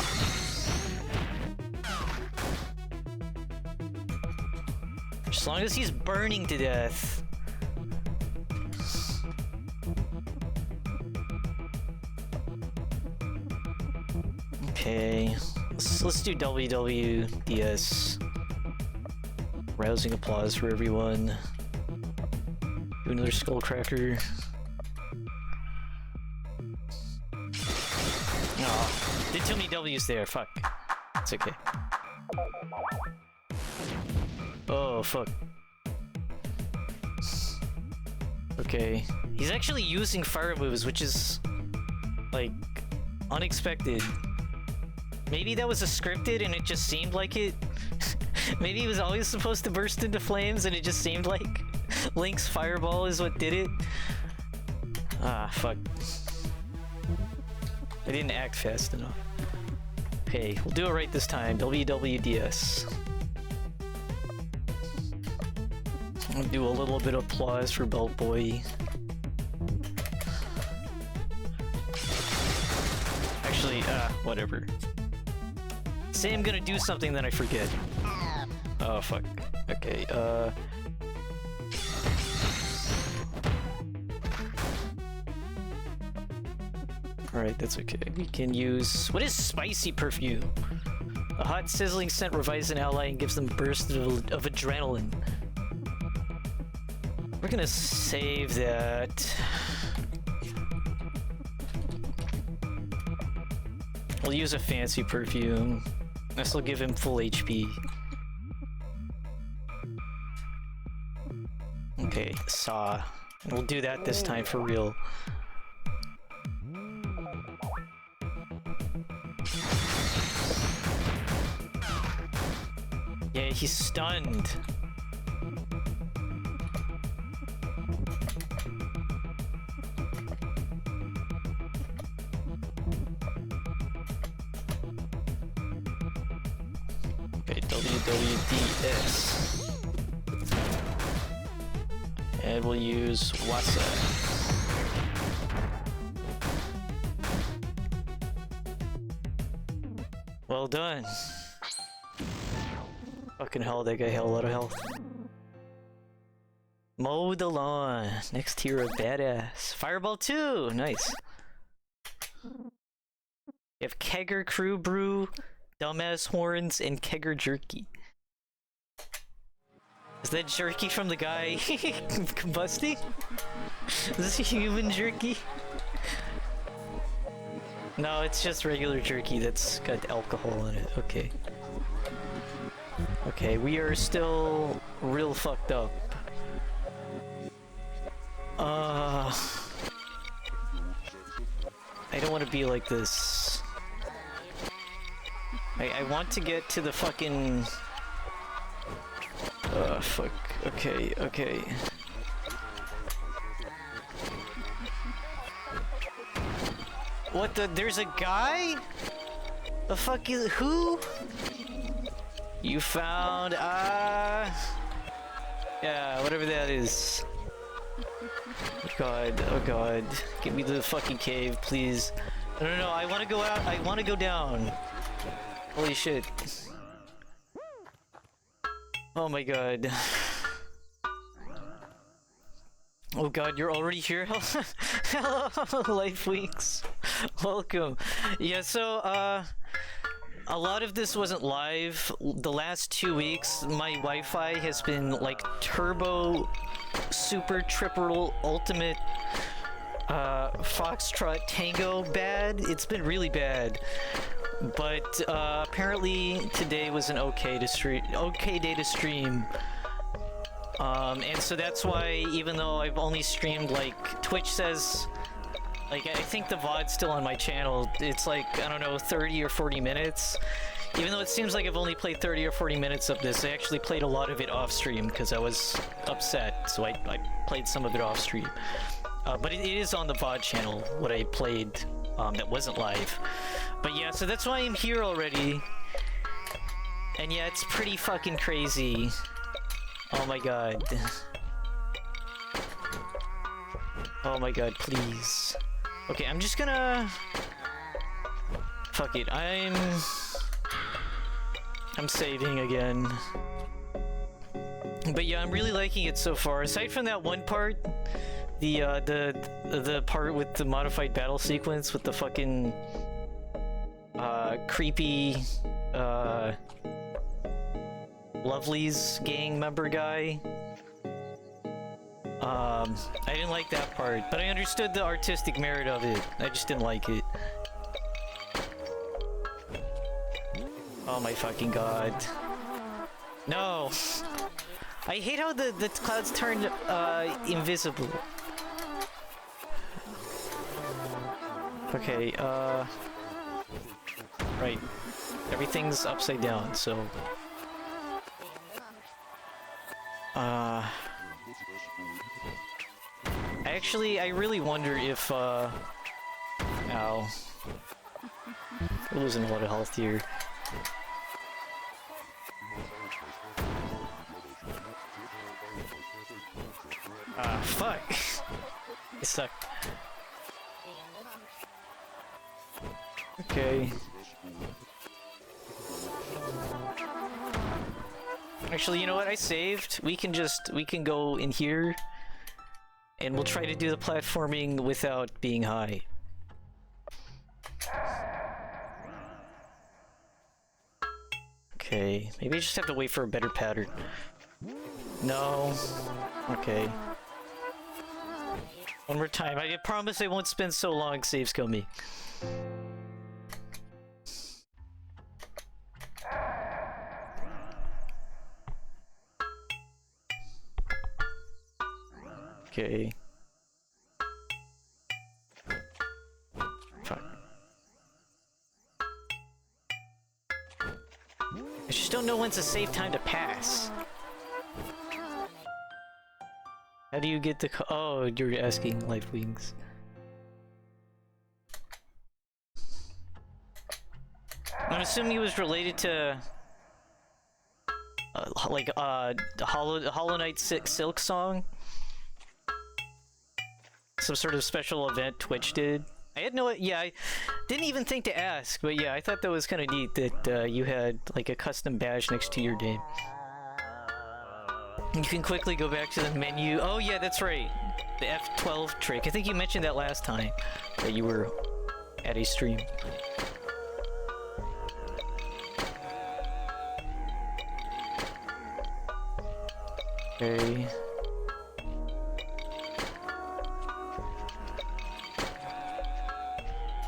As long as he's burning to death. Okay. Let's do WWDS. Rousing applause for everyone. Do another Skullcracker. Aw, did too many W's there, fuck. It's okay. Oh, fuck. Okay. He's actually using fire moves, which is, like, unexpected. Maybe that was a scripted and it just seemed like it. Maybe he was always supposed to burst into flames and it just seemed like Link's fireball is what did it. Ah, fuck. I didn't act fast enough. Okay, we'll do it right this time. WWDS. I'll do a little bit of applause for Beltboy. Actually, whatever. Say I'm gonna do something, then I forget. Oh, fuck. Okay, Alright, that's okay. We can use... What is spicy perfume? A hot, sizzling scent revives an ally and gives them a burst of adrenaline. We're gonna save that. We'll use a fancy perfume. This will give him full HP. Okay, Saw. And we'll do that this time for real. Yeah, he's stunned. Okay, WWDS. And we'll use Wasa. Well done. Fucking hell, that guy had a lot of health. Mow the lawn. Next tier of badass. Fireball 2! Nice. You have Kegger Crew Brew, Dumbass Horns, and Kegger Jerky. Is that jerky from the guy combusting? Is this human jerky? No, it's just regular jerky that's got alcohol in it. Okay. Okay, we are still real fucked up. I don't want to be like this. I want to get to the fucking... fuck. Okay, okay. What the? There's a guy? The fuck is... Who? You found... Yeah, whatever that is. Oh god, oh god. Get me to the fucking cave, please. No, I want to go out. I want to go down. Holy shit. Oh my god. Oh god, you're already here? Hello, Life Weeks. Welcome. Yeah, so, a lot of this wasn't live. The last 2 weeks, my Wi-Fi has been like turbo, super, triple, ultimate, Foxtrot Tango bad. It's been really bad. But, apparently today was an okay day to stream. And so that's why, even though I've only streamed, like, Twitch says, like, I think the VOD's still on my channel, it's like, I don't know, 30 or 40 minutes. Even though it seems like I've only played 30 or 40 minutes of this, I actually played a lot of it off stream because I was upset, so I played some of it off stream. But it is on the VOD channel, what I played, that wasn't live. But yeah, so that's why I'm here already. And yeah, it's pretty fucking crazy. Oh my god. Oh my god, please. Okay, I'm just gonna... Fuck it, I'm saving again. But yeah, I'm really liking it so far. Aside from that one part, the part with the modified battle sequence with the fucking creepy Lovely's gang member guy. I didn't like that part, but I understood the artistic merit of it. I just didn't like it. Oh my fucking god. No! I hate how the clouds turned invisible. Okay, right. Everything's upside down, so... Actually, I really wonder if, Ow. We're losing a lot of health here. Fuck! It sucked. Okay. Actually, you know what? I saved. We can go in here. And we'll try to do the platforming without being high. Okay, maybe I just have to wait for a better pattern. No. Okay. One more time. I promise I won't spend so long save scumming. Okay. Fuck. I just don't know when's a safe time to pass. How do you get the oh, you're asking Life Wings. I'm assuming he was related to Hollow Knight Silk song. Some sort of special event Twitch did. I had no... Yeah, I didn't even think to ask, but yeah, I thought that was kind of neat that you had like a custom badge next to your name. You can quickly go back to the menu. Oh yeah, that's right. The F12 trick. I think you mentioned that last time that you were at a stream. Okay.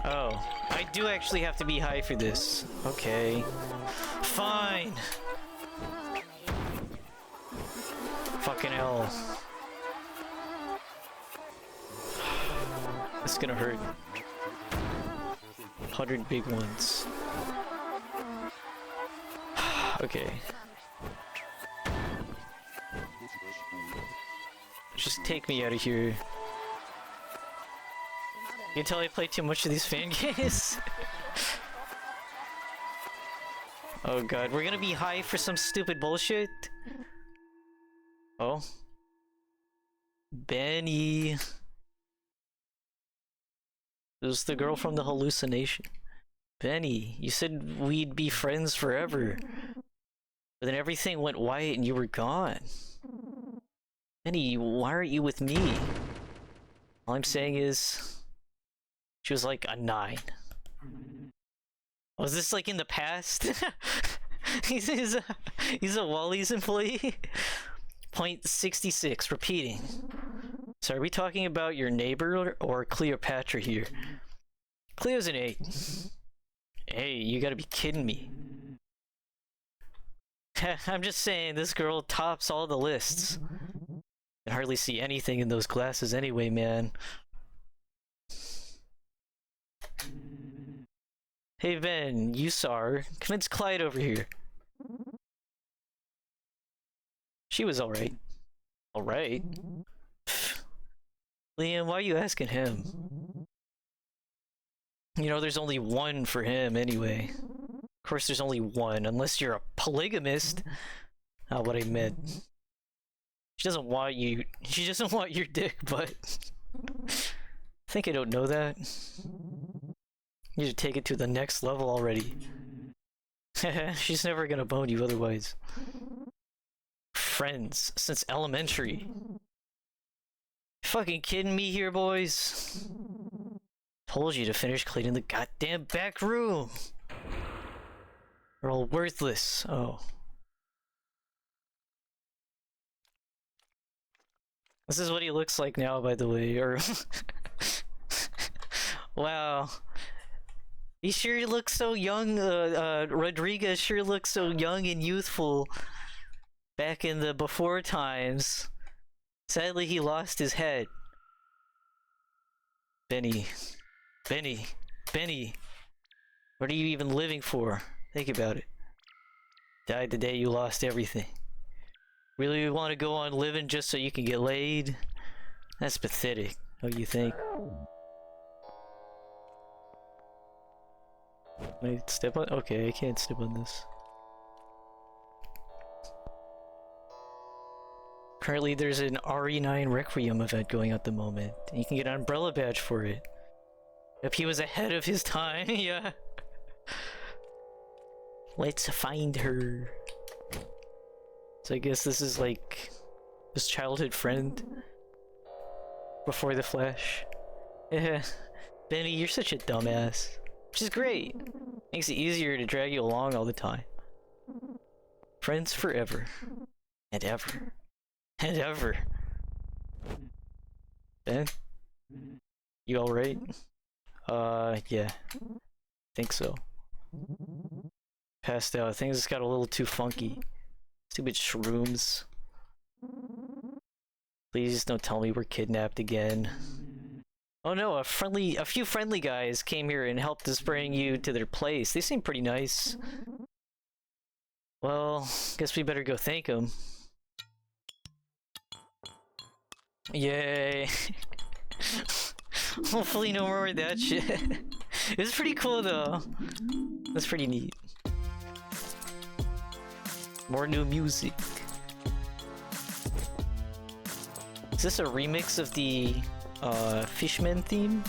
Oh, I do actually have to be high for this. Okay. Fine! Fucking hell. It's gonna hurt. 100 big ones. Okay. Just take me out of here. You can tell I play too much of these fan games. Oh god, we're gonna be high for some stupid bullshit? Oh. Benny. This is the girl from the hallucination. Benny, you said we'd be friends forever. But then everything went white and you were gone. Benny, why aren't you with me? All I'm saying is... she was like a 9. Was this like in the past? he's a Wally's employee? Point 66, repeating. So are we talking about your neighbor or Cleopatra here? Cleo's an 8. Hey, you gotta be kidding me. I'm just saying, this girl tops all the lists. I can hardly see anything in those glasses anyway, man. Hey Ben, you saw her. Convince Clyde over here. She was alright. Alright? Liam, why are you asking him? You know, there's only one for him anyway. Of course there's only one, unless you're a polygamist. Not what I meant. She doesn't want you. She doesn't want your dick, but... I think I don't know that. You should take it to the next level already. She's never gonna bone you otherwise. Friends since elementary. Fucking kidding me here, boys? Told you to finish cleaning the goddamn back room. You're all worthless. Oh. This is what he looks like now, by the way. Or wow. He sure looks so young. Rodriguez sure looks so young and youthful back in the before times. Sadly, he lost his head. Benny. Benny. Benny. What are you even living for? Think about it. Died the day you lost everything. Really want to go on living just so you can get laid? That's pathetic, don't you think? Can I step on? Okay, I can't step on this. Currently, there's an RE9 Requiem event going at the moment. You can get an umbrella badge for it. Yep, he was ahead of his time, yeah. Let's find her. So I guess this is like his childhood friend before the Flash. Yeah. Benny, you're such a dumbass. Which is great. Makes it easier to drag you along all the time. Friends forever. And ever. And ever. Ben? You alright? Yeah. Think so. Passed out. Things just got a little too funky. Stupid shrooms. Please don't tell me we're kidnapped again. Oh no, a few friendly guys came here and helped us bring you to their place. They seem pretty nice. Well, guess we better go thank them. Yay. Hopefully no more of that shit. It's pretty cool though. That's pretty neat. More new music. Is this a remix of the Fishman theme?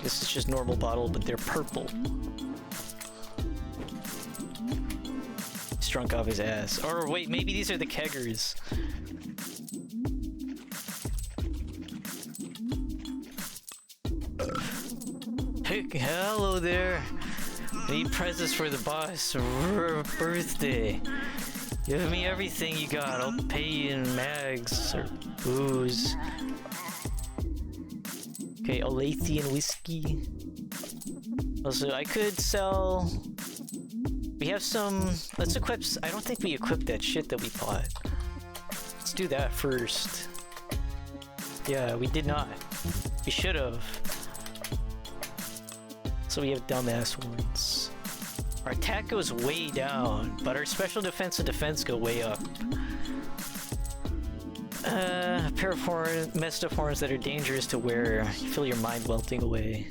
This is just normal bottle, but they're purple. drunk off his ass. Or wait, maybe these are the keggers. Hey, hello there. Need presents for the boss birthday. Give me everything you got. I'll pay you in mags or booze. Okay, Olathian whiskey. Also, I could sell... We have some... Let's equip... I don't think we equipped that shit that we bought. Let's do that first. Yeah, we did not. We should have. So we have dumbass ones. Our attack goes way down, but our special defense and defense go way up. A pair of messed up horns that are dangerous to wear. You feel your mind melting away.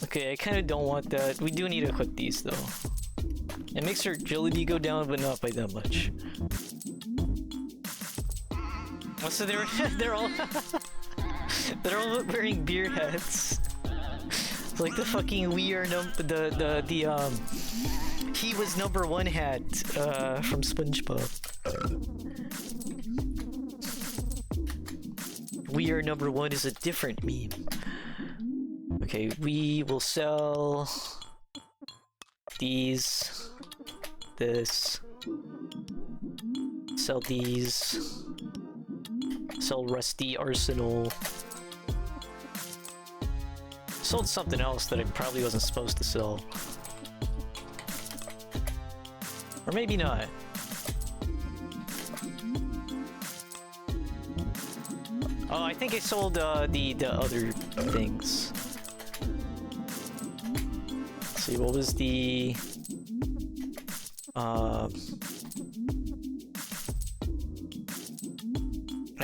Okay, I kind of don't want that. We do need to equip these though. It makes our agility go down, but not by that much. Oh, so they're all they're all wearing beer hats. Like the fucking we are he was number one hat from SpongeBob. We are number one is a different meme. Okay, we will sell these, this, sell these, sell Rusty Arsenal. Sold something else that I probably wasn't supposed to sell. Or maybe not. Oh, I think I sold the other things. Let's see, what was the... I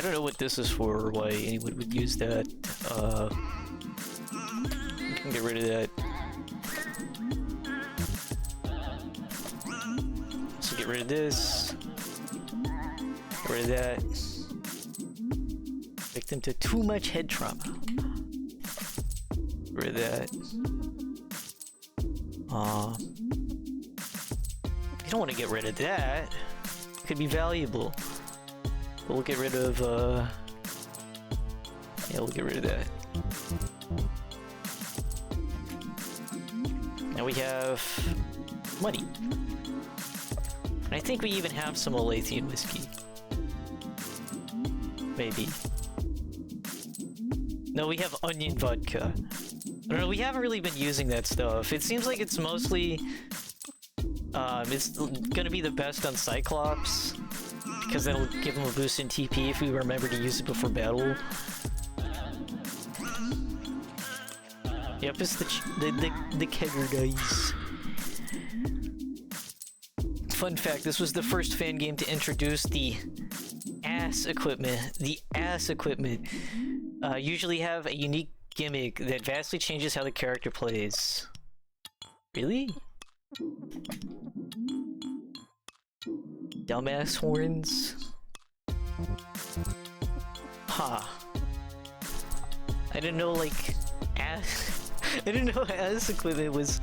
don't know what this is for, or why anyone would use that. We can get rid of that. So get rid of this. Get rid of that. Victim to too much head trauma. Get rid of that. You don't want to get rid of that. It could be valuable. But we'll get rid of, yeah, we'll get rid of that. Now we have money. And I think we even have some Olathian whiskey. Maybe. No, we have onion vodka. I don't know, we haven't really been using that stuff. It seems like it's mostly... it's gonna be the best on Cyclops. Because that'll give him a boost in TP if we remember to use it before battle. Yep, it's the kegger dice. Fun fact, this was the first fan game to introduce the ass equipment. The ass equipment usually have a unique gimmick that vastly changes how the character plays. Really? Dumbass horns? Huh. I didn't know, like, ass... I didn't know ass equipment was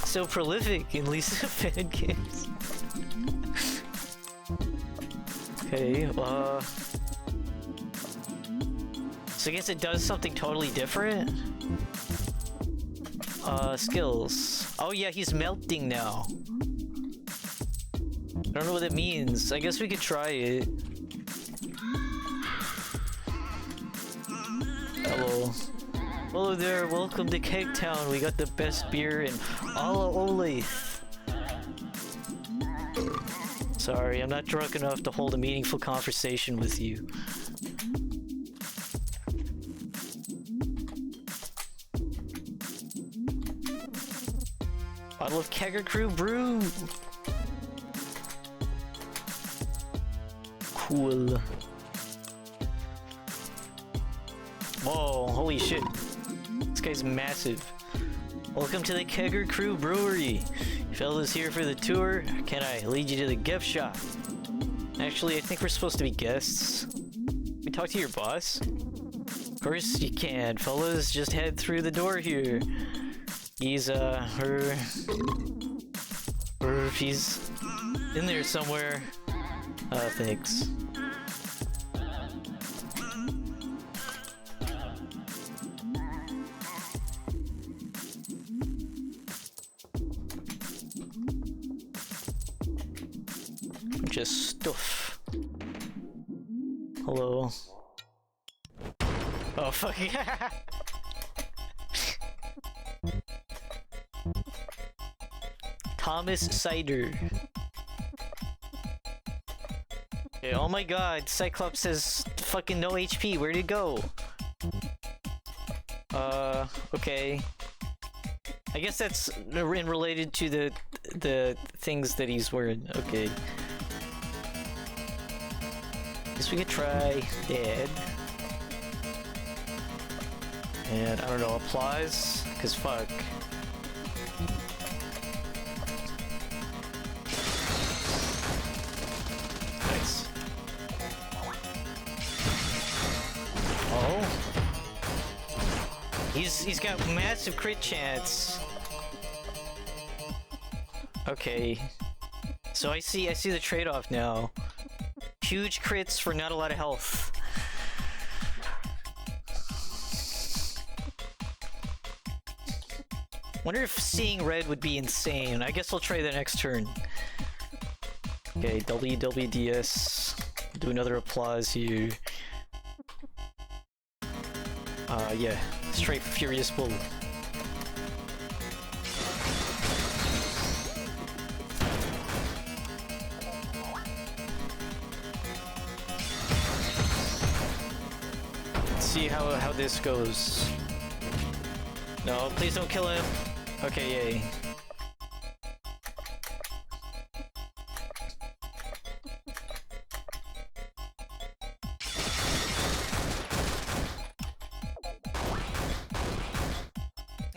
so prolific in Lisa fan games. Okay, so I guess it does something totally different? Skills. Oh yeah, he's melting now. I don't know what it means. I guess we could try it. Hello. Hello there, welcome to Keg Town. We got the best beer in all of Olathe. Sorry, I'm not drunk enough to hold a meaningful conversation with you. Bottle of Kegger Crew Brew! Cool. Whoa, holy shit. This guy's massive. Welcome to the Kegger Crew Brewery. Fellas here for the tour. Can I lead you to the gift shop? Actually, I think we're supposed to be guests. Can we talk to your boss? Of course you can. Fellas, just head through the door here. He's, he's In there somewhere. Thanks. Just stuff. Hello. Oh fuck yeah! Thomas Cider. Okay, oh my god, Cyclops has fucking no HP, where'd it go? Okay. I guess that's related to the things that he's wearing. Okay. Guess we could try dead. And I don't know, applause? Cause fuck. Nice. Oh. He's got massive crit chance. Okay. So I see the trade-off now. Huge crits for not a lot of health. Wonder if seeing red would be insane. I guess I'll try the next turn. Okay, WWDS. Do another applause here. Yeah. Straight Furious Bull. Let's see how this goes. No, please don't kill him. Okay, yay.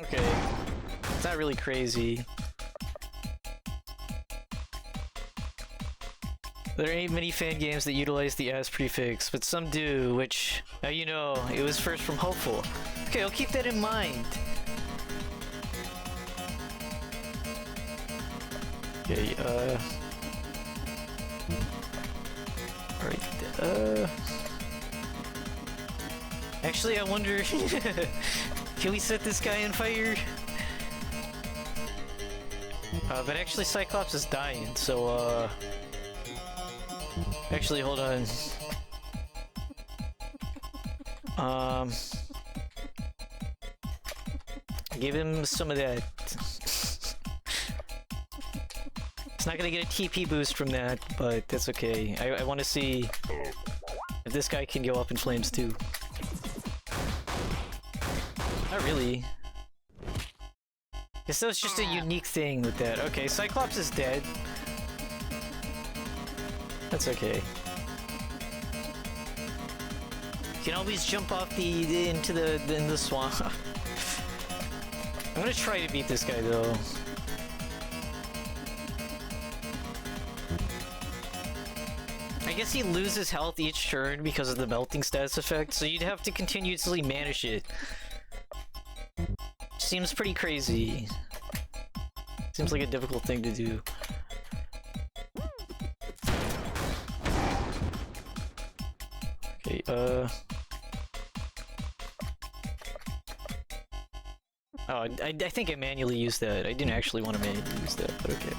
Okay. It's not really crazy. There ain't many fan games that utilize the as prefix, but some do, which, now you know, it was first from Hopeful. Okay, I'll keep that in mind. Okay, alright, actually, I wonder, can we set this guy on fire? But actually Cyclops is dying, so, actually, hold on. Give him some of that. It's not gonna get a TP boost from that, but that's okay. I want to see if this guy can go up in flames too. Not really. Guess that was just a unique thing with that. Okay, Cyclops is dead. That's okay. You can always jump off into the swamp. I'm gonna try to beat this guy though. I guess he loses health each turn because of the melting status effect, so you'd have to continuously manage it. Seems pretty crazy. Seems like a difficult thing to do. Okay, oh, I think I manually used that. I didn't actually want to manually use that, but okay.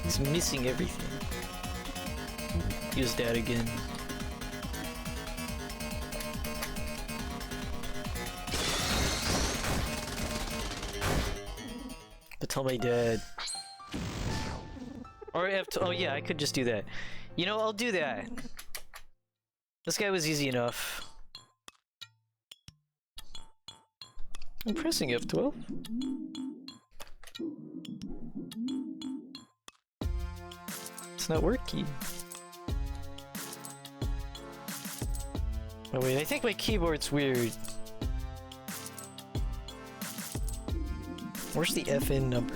It's missing everything. Use that again. But tell my dad. Or if oh yeah, I could just do that. You know, I'll do that. This guy was easy enough. I'm pressing F12. It's not working. Oh wait, I think my keyboard's weird. Where's the FN number?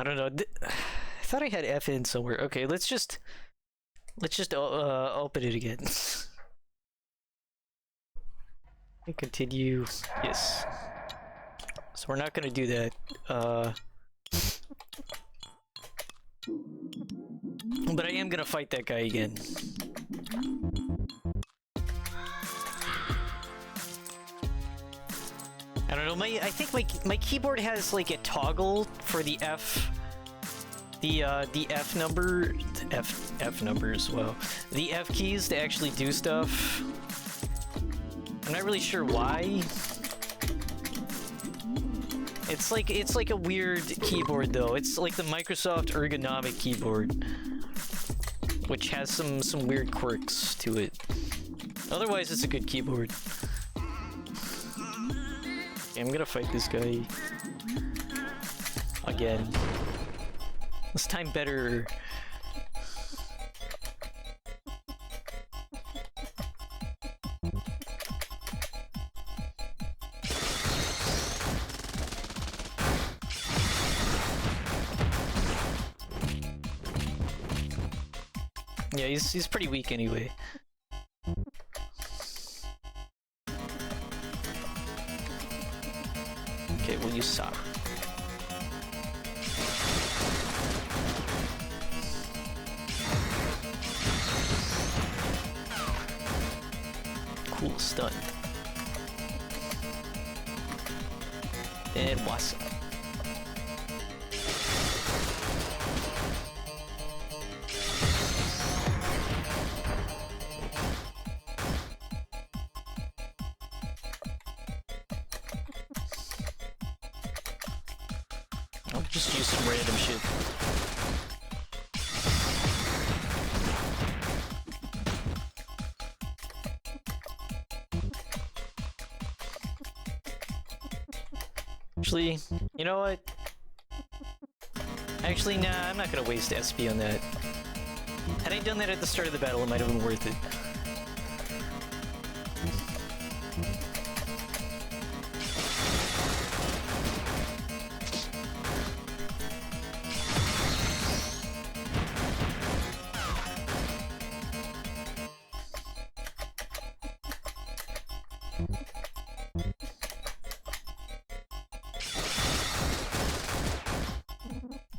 I don't know. I thought I had F in somewhere. Okay, let's just open it again. And continue. Yes. So we're not gonna do that. But I am gonna fight that guy again. I don't know. I think my keyboard has like a toggle for the F. The F number, F number as well. The F keys to actually do stuff. I'm not really sure why. It's like a weird keyboard though. It's like the Microsoft ergonomic keyboard, which has some weird quirks to it. Otherwise, it's a good keyboard. Okay, I'm gonna fight this guy again. This time better. Yeah, he's pretty weak anyway. Okay, we'll use Sop. Cool stun. And Wasa. I'll just use some random shit. Actually, you know what? Actually, nah, I'm not gonna waste SP on that. Had I done that at the start of the battle, it might have been worth it.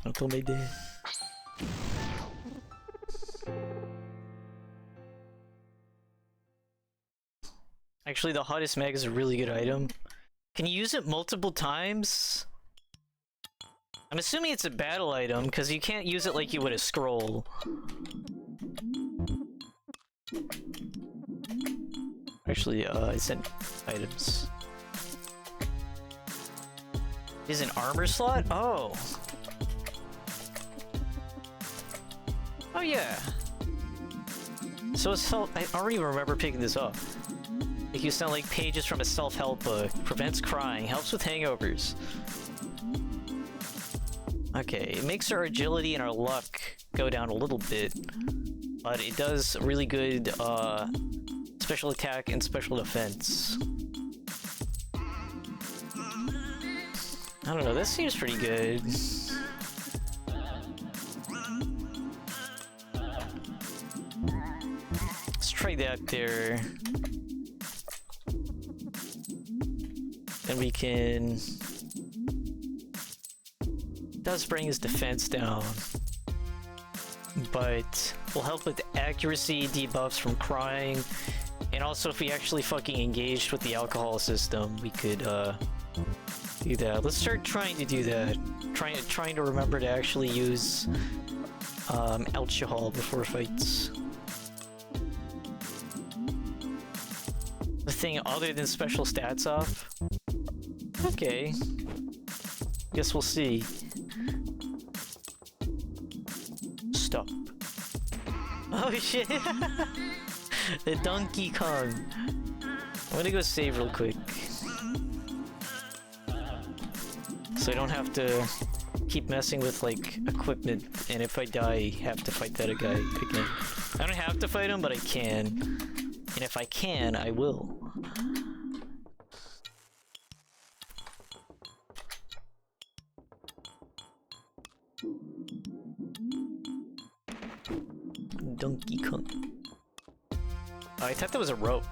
Until they did. Actually, the hottest mag is a really good item. Can you use it multiple times? I'm assuming it's a battle item, because you can't use it like you would a scroll. Actually, I sent items. Is an armor slot? Oh. Oh yeah. So it's I already remember picking this up. Make you sound like pages from a self-help book. Prevents crying. Helps with hangovers. Okay, it makes our agility and our luck go down a little bit. But it does really good special attack and special defense. I don't know, this seems pretty good. Let's try that there. And we can... does bring his defense down. But will help with accuracy, debuffs from crying. And also if we actually fucking engaged with the alcohol system, we could do that. Let's start trying to do that. Trying to remember to actually use alcohol before fights. The thing other than special stats off? Okay. Guess we'll see. Stop. Oh shit! The Donkey Kong. I'm gonna go save real quick. So I don't have to keep messing with, like, equipment, and if I die, have to fight that guy again. I don't have to fight him, but I can. And if I can, I will. Oh, I thought that was a rope.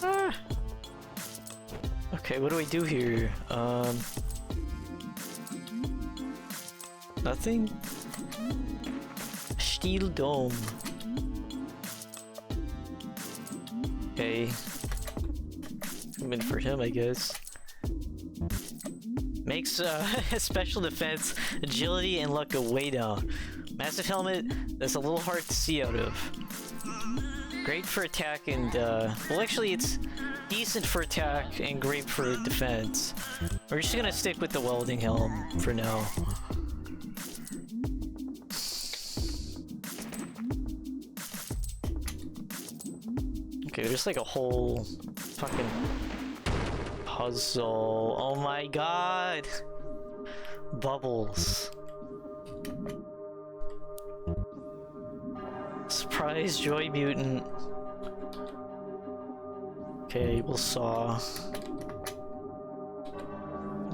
Ah. Okay, what do we do here? Nothing? Steel dome. Okay. I'm in for him, I guess. Makes special defense, agility, and luck go way down. Massive helmet that's a little hard to see out of. Great for attack and, well, actually, it's decent for attack and great for defense. We're just gonna stick with the welding helm for now. Okay, there's like a whole fucking puzzle. Oh my god! Bubbles. Surprise Joy Mutant. Okay, we'll saw.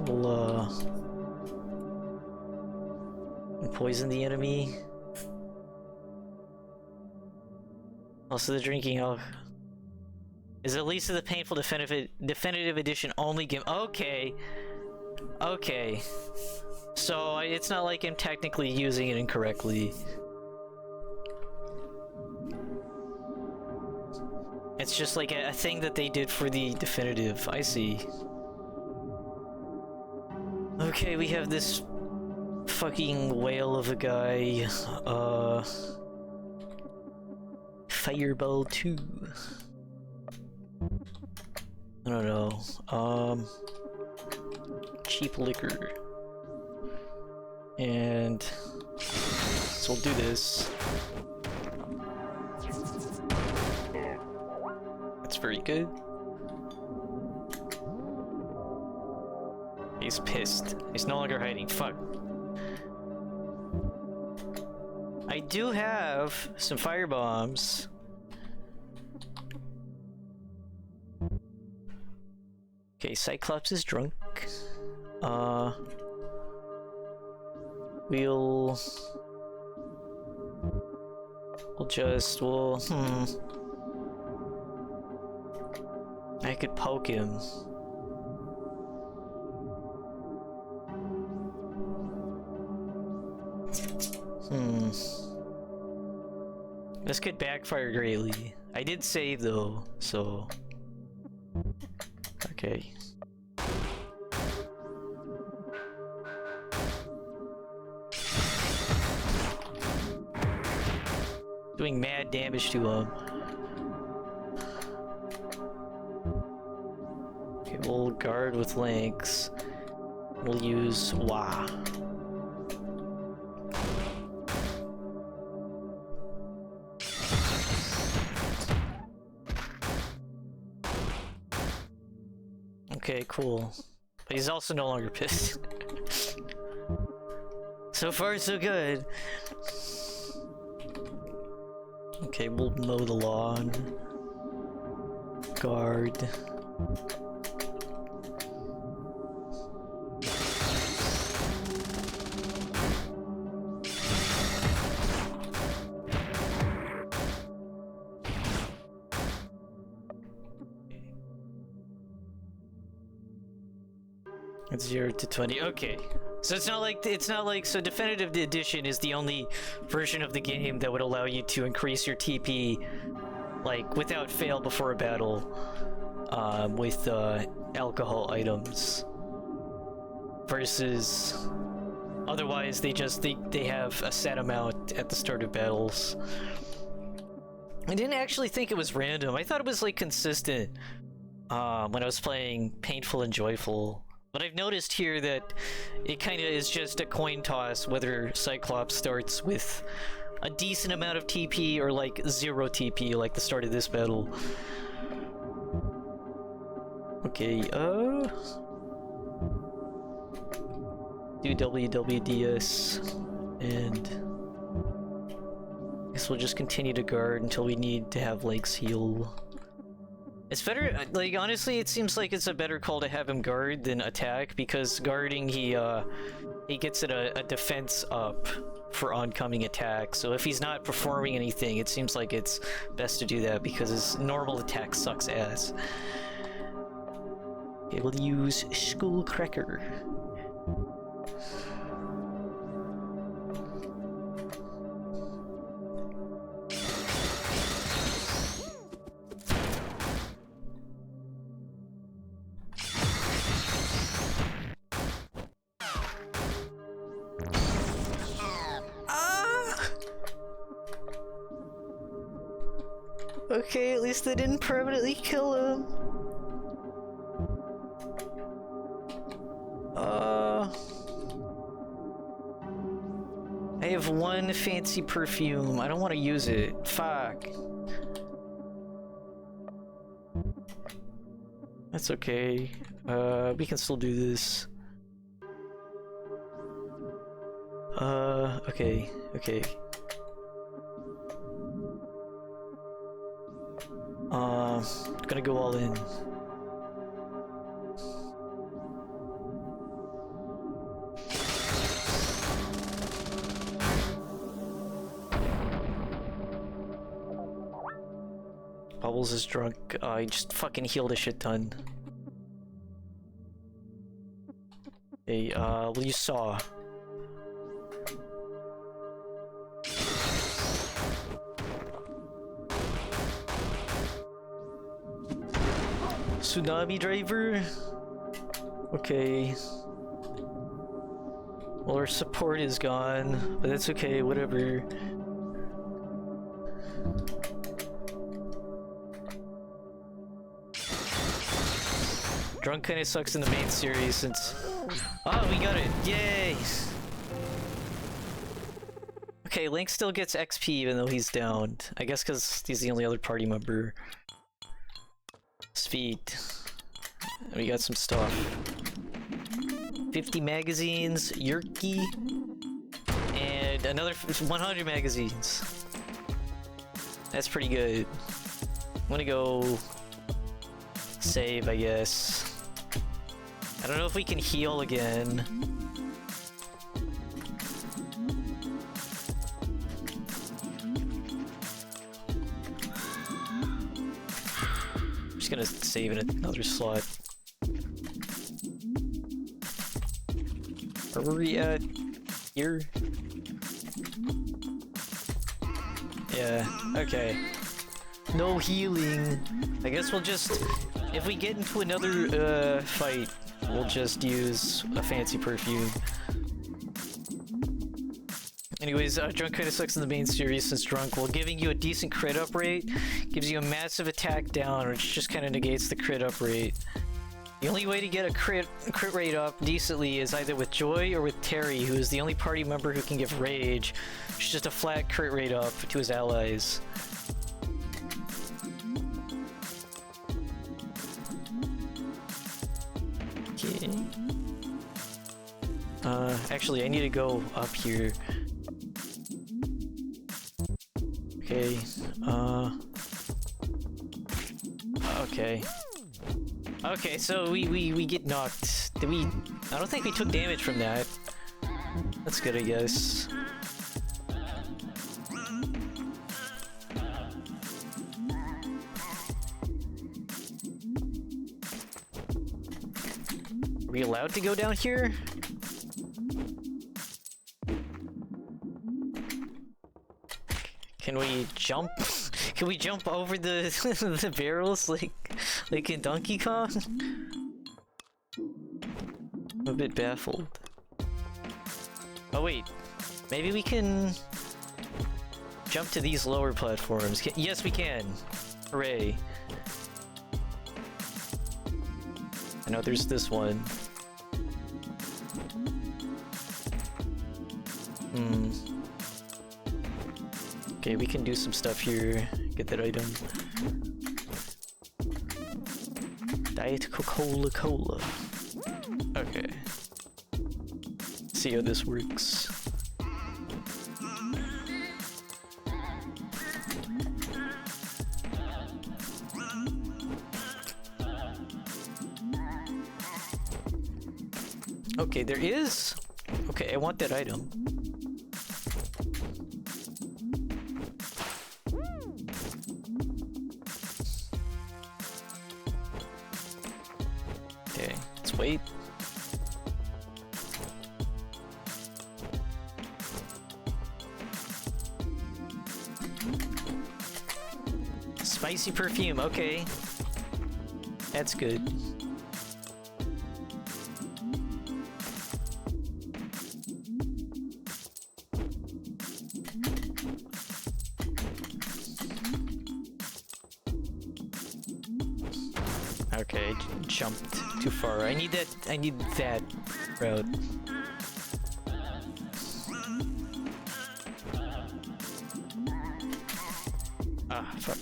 We'll poison the enemy. Also, the drinking alcohol is at least the painful definitive edition only game. Okay. Okay. So it's not like I'm technically using it incorrectly. It's just like a thing that they did for the definitive. I see. Okay, we have this fucking whale of a guy. Fireball 2. I don't know. Cheap liquor. And so we'll do this. That's very good. He's pissed. He's no longer hiding. Fuck. I do have some fire bombs. Okay, Cyclops is drunk. We'll I could poke him. This could backfire greatly. I did save though, so... Okay. Doing mad damage to him. Okay, we'll guard with Lynx. We'll use Wah. Okay, cool. But he's also no longer pissed. So far, so good. Okay, we'll mow the lawn. Guard. It's 0 to 20. Okay. So it's not like so definitive edition is the only version of the game that would allow you to increase your TP like without fail before a battle with alcohol items versus otherwise they have a set amount at the start of battles. I didn't actually think it was random. I thought it was like consistent when I was playing Painful and Joyful. But I've noticed here that it kind of is just a coin toss whether Cyclops starts with a decent amount of TP or like 0 TP like the start of this battle. Okay, do WWDS and I guess we'll just continue to guard until we need to have Lynx heal. It's better, like, honestly, it seems like it's a better call to have him guard than attack, because guarding, he gets a defense up for oncoming attack, so if he's not performing anything, it seems like it's best to do that, because his normal attack sucks ass. Okay, we'll use Skullcracker. Okay, at least they didn't permanently kill him. I have one fancy perfume. I don't want to use it. Fuck. That's okay. We can still do this. Okay. Gonna go all in. Bubbles is drunk. I just fucking healed a shit ton. Okay, we'll use Saw. Tsunami driver? Okay. Well, our support is gone, but that's okay, whatever. Drunk kinda sucks in the main series since... Oh, we got it! Yay! Okay, Link still gets XP even though he's downed. I guess because he's the only other party member. Sweet. We got some stuff. 50 magazines, Yerky, and another 100 magazines. That's pretty good. I'm gonna go save, I guess. I don't know if we can heal again. I'm just gonna save in another slot. Where were we at? Here? Yeah, okay. No healing. I guess we'll just... If we get into another fight, we'll just use a fancy perfume. Anyways, Drunk kinda sucks in the main series since Drunk, while giving you a decent crit up rate, gives you a massive attack down, which just kinda negates the crit up rate. The only way to get a crit rate up decently is either with Joy or with Terry, who is the only party member who can give Rage, which is just a flat crit rate up to his allies. Okay. Actually, I need to go up here. Okay, okay. Okay, so we get knocked. Did we... I don't think we took damage from that. That's good, I guess. Are we allowed to go down here? Can we jump? Can we jump over the the barrels like in Donkey Kong? I'm a bit baffled. Oh wait, maybe we can jump to these lower platforms. Yes, we can. Hooray! I know there's this one. Okay, we can do some stuff here. Get that item. Diet Coca-Cola. Okay. See how this works. Okay, there is. Okay, I want that item. Okay, let's wait. Spicy perfume, okay. That's good. Okay, I jumped too far. I need that route. Ah, fuck.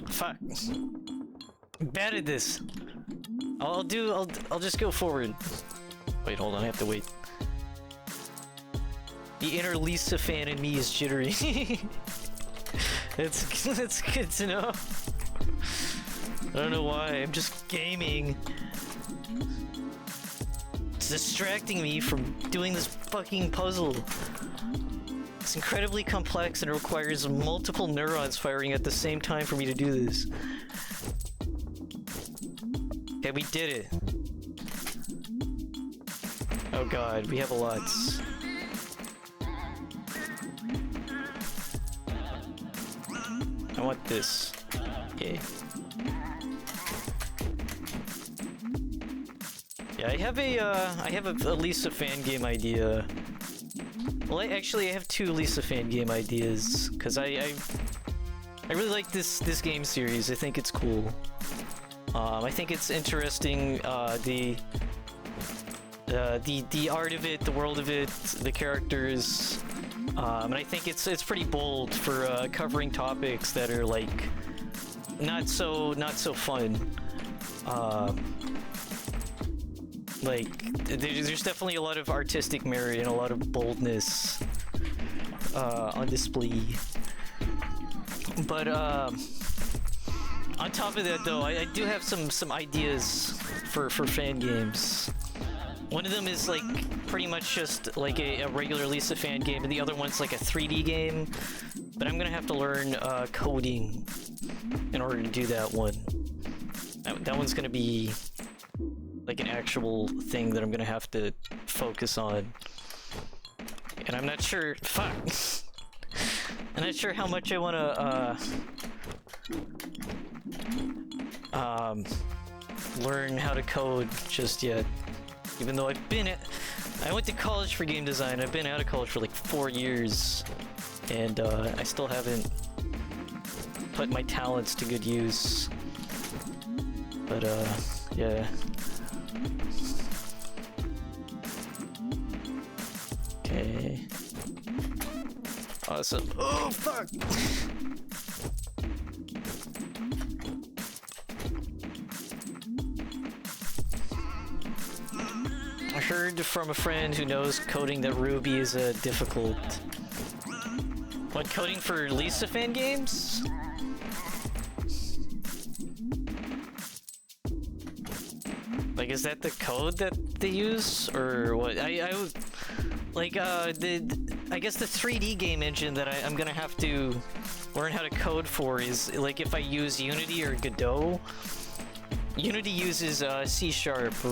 Fuck. I'm bad at this. I'll just go forward. Wait, hold on, I have to wait. The inner Lisa fan in me is jittery. It's good to know. I don't know why, I'm just gaming. It's distracting me from doing this fucking puzzle. It's incredibly complex and it requires multiple neurons firing at the same time for me to do this. Okay, we did it. Oh god, we have a lot. I want this. Okay. Yeah, I have a Lisa fan game idea. Well, actually, I have two Lisa fan game ideas because I really like this game series. I think it's cool. I think it's interesting. The art of it, the world of it, the characters, and I think it's pretty bold for covering topics that are like not so fun. Like there's definitely a lot of artistic merit and a lot of boldness on display. But on top of that, though, I do have some ideas for fan games. One of them is like pretty much just like a regular Lisa fan game, and the other one's like a 3D game. But I'm gonna have to learn coding in order to do that one. That one's gonna be like an actual thing that I'm gonna have to focus on. And I'm not sure. Fuck. I'm not sure how much I wanna learn how to code just yet. Even though I went to college for game design. I've been out of college for like 4 years, and I still haven't put my talents to good use. But yeah. Okay. Awesome. Oh fuck! I heard from a friend who knows coding that Ruby is difficult. What, coding for Lisa fan games? Like, is that the code that they use, or what? I would like I guess the 3D game engine that I'm gonna have to learn how to code for is like if I use Unity or Godot. Unity uses C#,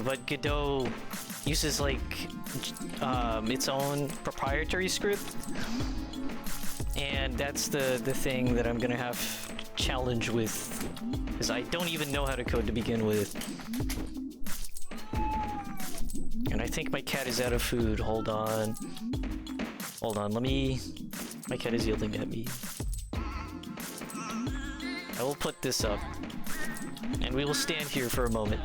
but Godot uses like its own proprietary script, and that's the thing that I'm gonna have challenge with, because I don't even know how to code to begin with. And I think my cat is out of food. Hold on, my cat is yelling at me. I will put this up and we will stand here for a moment.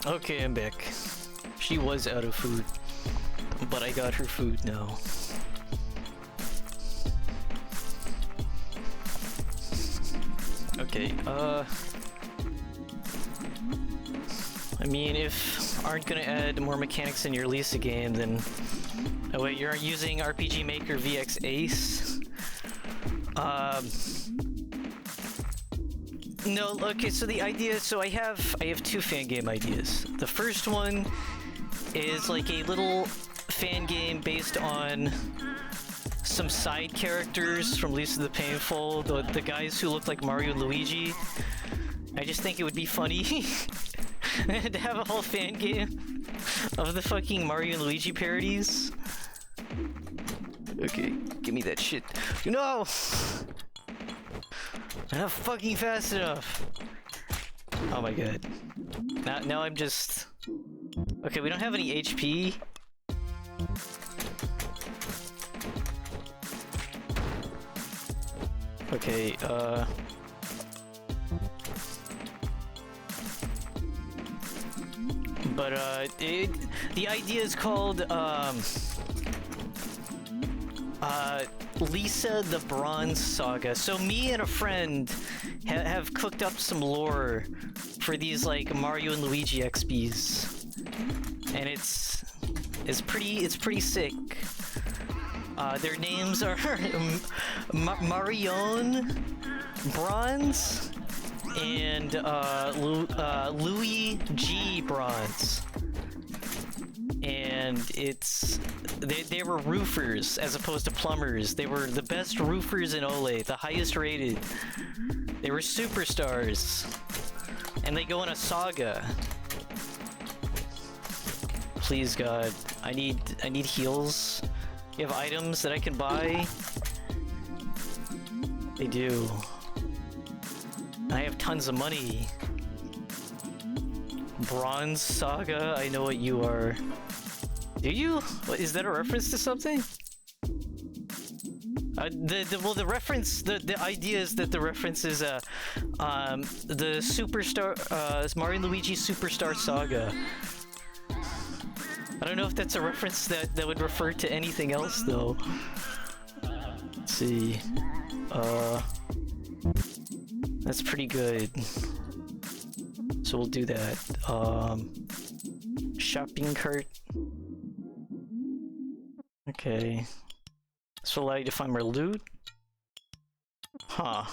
Okay, I'm back. She was out of food, but I got her food now. Okay, I mean, if aren't gonna add more mechanics in your Lisa game, then... Oh wait, you're using RPG Maker VX Ace? No, okay, so the idea, so I have two fan game ideas. The first one is like a little fan game based on some side characters from Lisa the Painful, the guys who look like Mario and Luigi. I just think it would be funny to have a whole fan game of the fucking Mario and Luigi parodies. Okay, give me that shit. No! Not fucking fast enough. Oh my god. Now I'm just... Okay, we don't have any HP. Okay, but, the idea is called, Lisa the Bronze Saga. So me and a friend have cooked up some lore for these, like, Mario and Luigi XPs. And it's pretty sick. Their names are Marion Bronze and Louis G Bronze. And they were roofers as opposed to plumbers. They were the best roofers in Ole, the highest rated. They were superstars. And they go on a saga. Please God, I need heals. You have items that I can buy? They do. I have tons of money. Bronze Saga, I know what you are. Do you? What, is that a reference to something? The reference, the idea is that the reference is the Superstar, Mario and Luigi Superstar Saga. I don't know if that's a reference that would refer to anything else though. Let's see. That's pretty good. So we'll do that. Shopping cart. Okay. This will allow you to find more loot? Huh.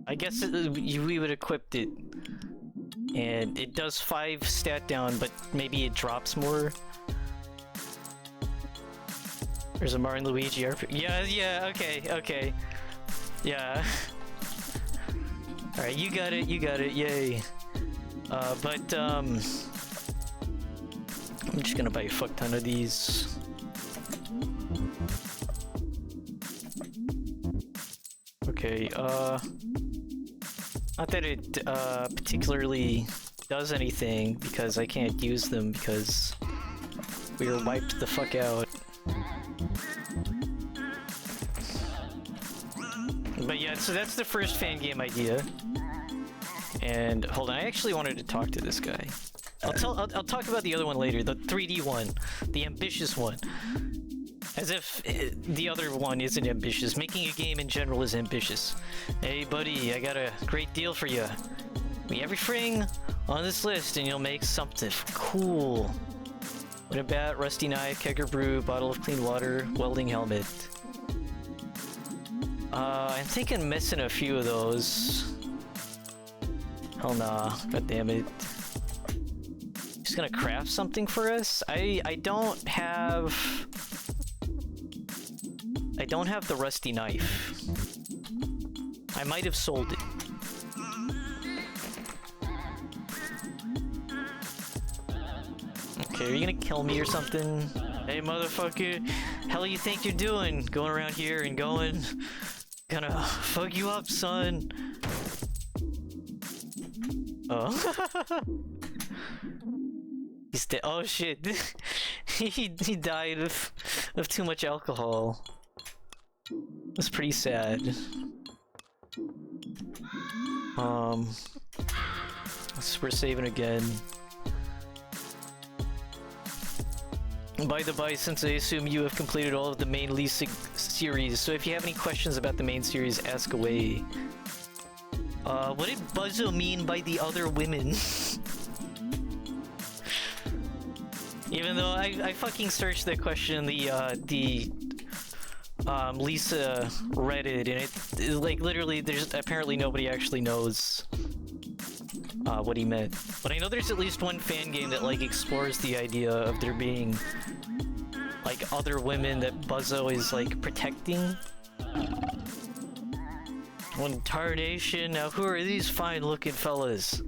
I guess we would equip it. And it does 5 stat down, but maybe it drops more. There's a Mario and Luigi RPG. Yeah, okay. Yeah. Alright, you got it, yay. I'm just gonna buy a fuck ton of these. Okay, not that it, particularly does anything, because I can't use them because we were wiped the fuck out. But yeah, so that's the first fan game idea. And hold on, I actually wanted to talk to this guy. I'll talk about the other one later, the 3D one, the ambitious one. As if the other one isn't ambitious. Making a game in general is ambitious. Hey buddy, I got a great deal for you. Give me everything on this list and you'll make something cool. What about rusty knife, kegger brew, bottle of clean water, welding helmet? I'm thinking I'm missing a few of those. Hell nah, god damn it. He's gonna craft something for us? I don't have the rusty knife. I might have sold it. Okay, are you gonna kill me or something? Hey motherfucker, hell you think you're doing? Going around here and going... Gonna fuck you up, son. Oh. He's dead. Oh shit. he died of too much alcohol. That's pretty sad. We're saving again. By the by, since I assume you have completed all of the main leasing series, so if you have any questions about the main series, ask away. What did Buzzo mean by the other women? Even though I fucking searched that question in the Lisa Reddit, and it like literally there's apparently nobody actually knows what he meant. But I know there's at least one fan game that like explores the idea of there being like other women that Buzzo is like protecting. One tarnation. Now who are these fine looking fellas?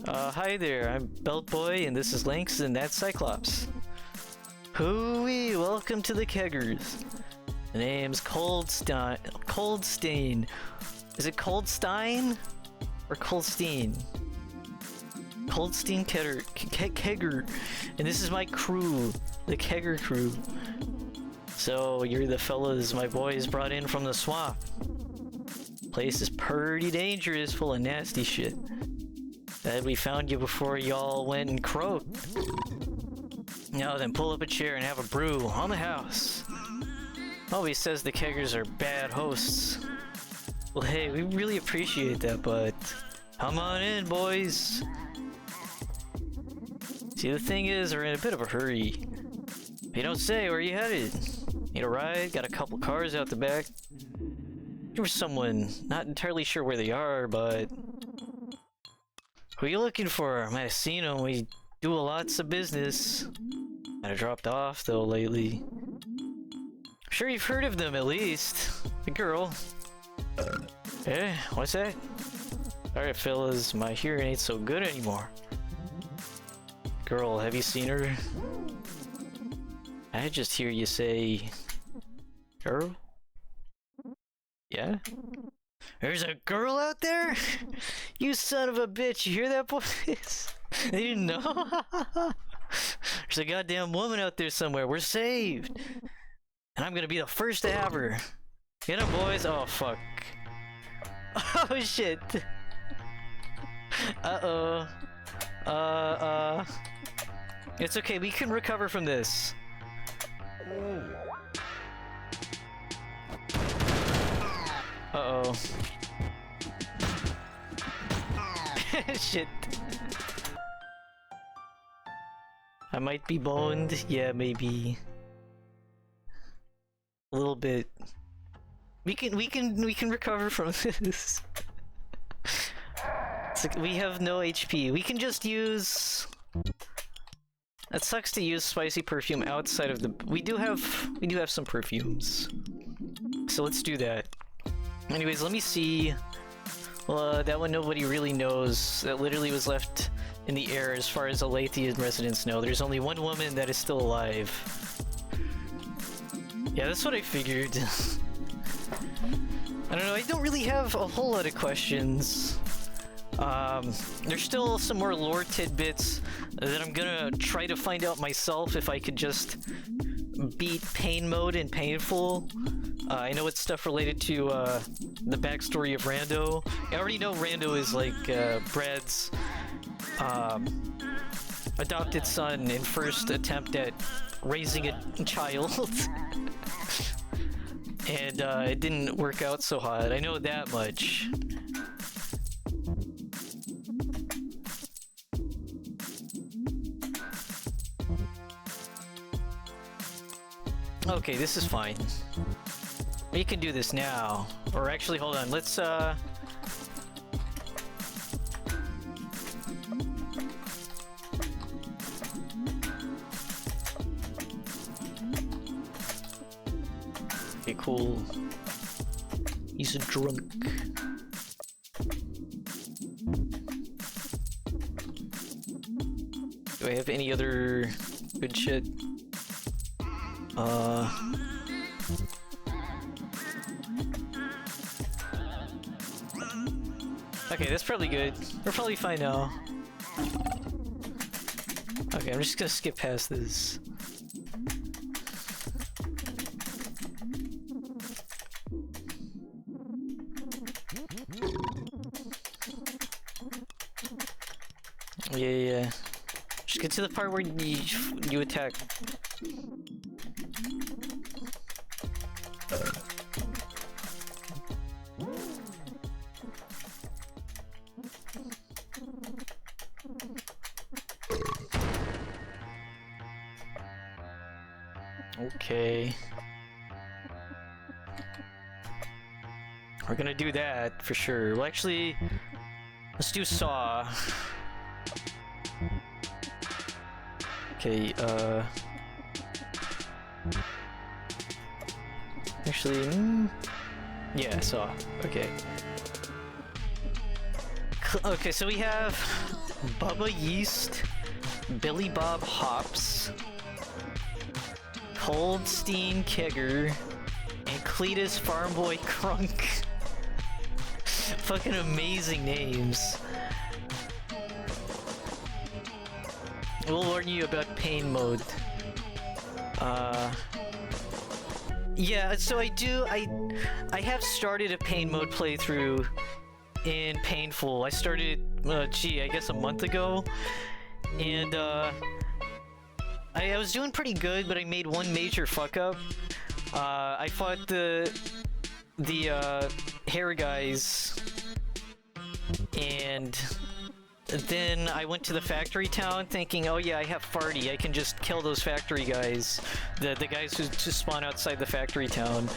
Hi there, I'm Beltboy and this is Lynx and that's Cyclops. Hooey, welcome to the Keggers. The name's Coldstein. Is it Coldstein? Or Coldstein? Coldstein Kegger. And this is my crew, the Kegger crew. So, you're the fellas my boys brought in from the swamp. Place is pretty dangerous, full of nasty shit. Glad we found you before y'all went and croaked. Now then, pull up a chair and have a brew on the house. Always says the Keggers are bad hosts. Well, hey, we really appreciate that, but come on in, boys. See, the thing is, we're in a bit of a hurry. You don't say, where are you headed? Need a ride? Got a couple cars out the back. There was someone, not entirely sure where they are, but... Who are you looking for? I might have seen them. We do lots of business. Might have dropped off, though, lately. I'm sure you've heard of them, at least. The girl. Eh? What's that? Alright, fellas, my hearing ain't so good anymore. Girl, have you seen her? I just hear you say... Girl? Yeah? There's a girl out there? You son of a bitch, you hear that, boys? You didn't know? There's a goddamn woman out there somewhere, we're saved! And I'm gonna be the first to have her. Get him, boys! Oh, fuck. Oh, shit! Uh-oh. It's okay, we can recover from this. Uh-oh. Shit. I might be boned. Yeah, maybe. A little bit. We can recover from this. It's like we have no HP. We can just use... That sucks to use spicy perfume outside of the... We do have some perfumes. So let's do that. Anyways, let me see. Well, that one nobody really knows. That literally was left in the air as far as Alathian residents know. There's only one woman that is still alive. Yeah, that's what I figured. I don't know, I don't really have a whole lot of questions. There's still some more lore tidbits that I'm gonna try to find out myself if I could just beat pain mode in painful. I know it's stuff related to the backstory of Rando. I already know Rando is like Brad's adopted son in first attempt at raising a child. And it didn't work out so hot. I know that much. Okay, this is fine. We can do this now. Or actually, hold on, let's okay, cool. He's a drunk. Do I have any other good shit? Okay, that's probably good. We're probably fine now. Okay, I'm just gonna skip past this. Yeah. Just get to the part where you attack. Okay. We're gonna do that for sure. Well, actually, let's do Saw. Okay, actually, yeah, Saw. Okay. Okay, so we have Bubba Yeast, Billy Bob Hops, Coldstein Kegger, and Cletus Farmboy Crunk. Fucking amazing names. We'll warn you about pain mode. Yeah, so I have started a pain mode playthrough in Painful. I started, I guess a month ago. And, I was doing pretty good, but I made one major fuck up. I fought the hair guys, and then I went to the factory town thinking, oh yeah, I have Farty, I can just kill those factory guys, the guys who just spawn outside the factory town.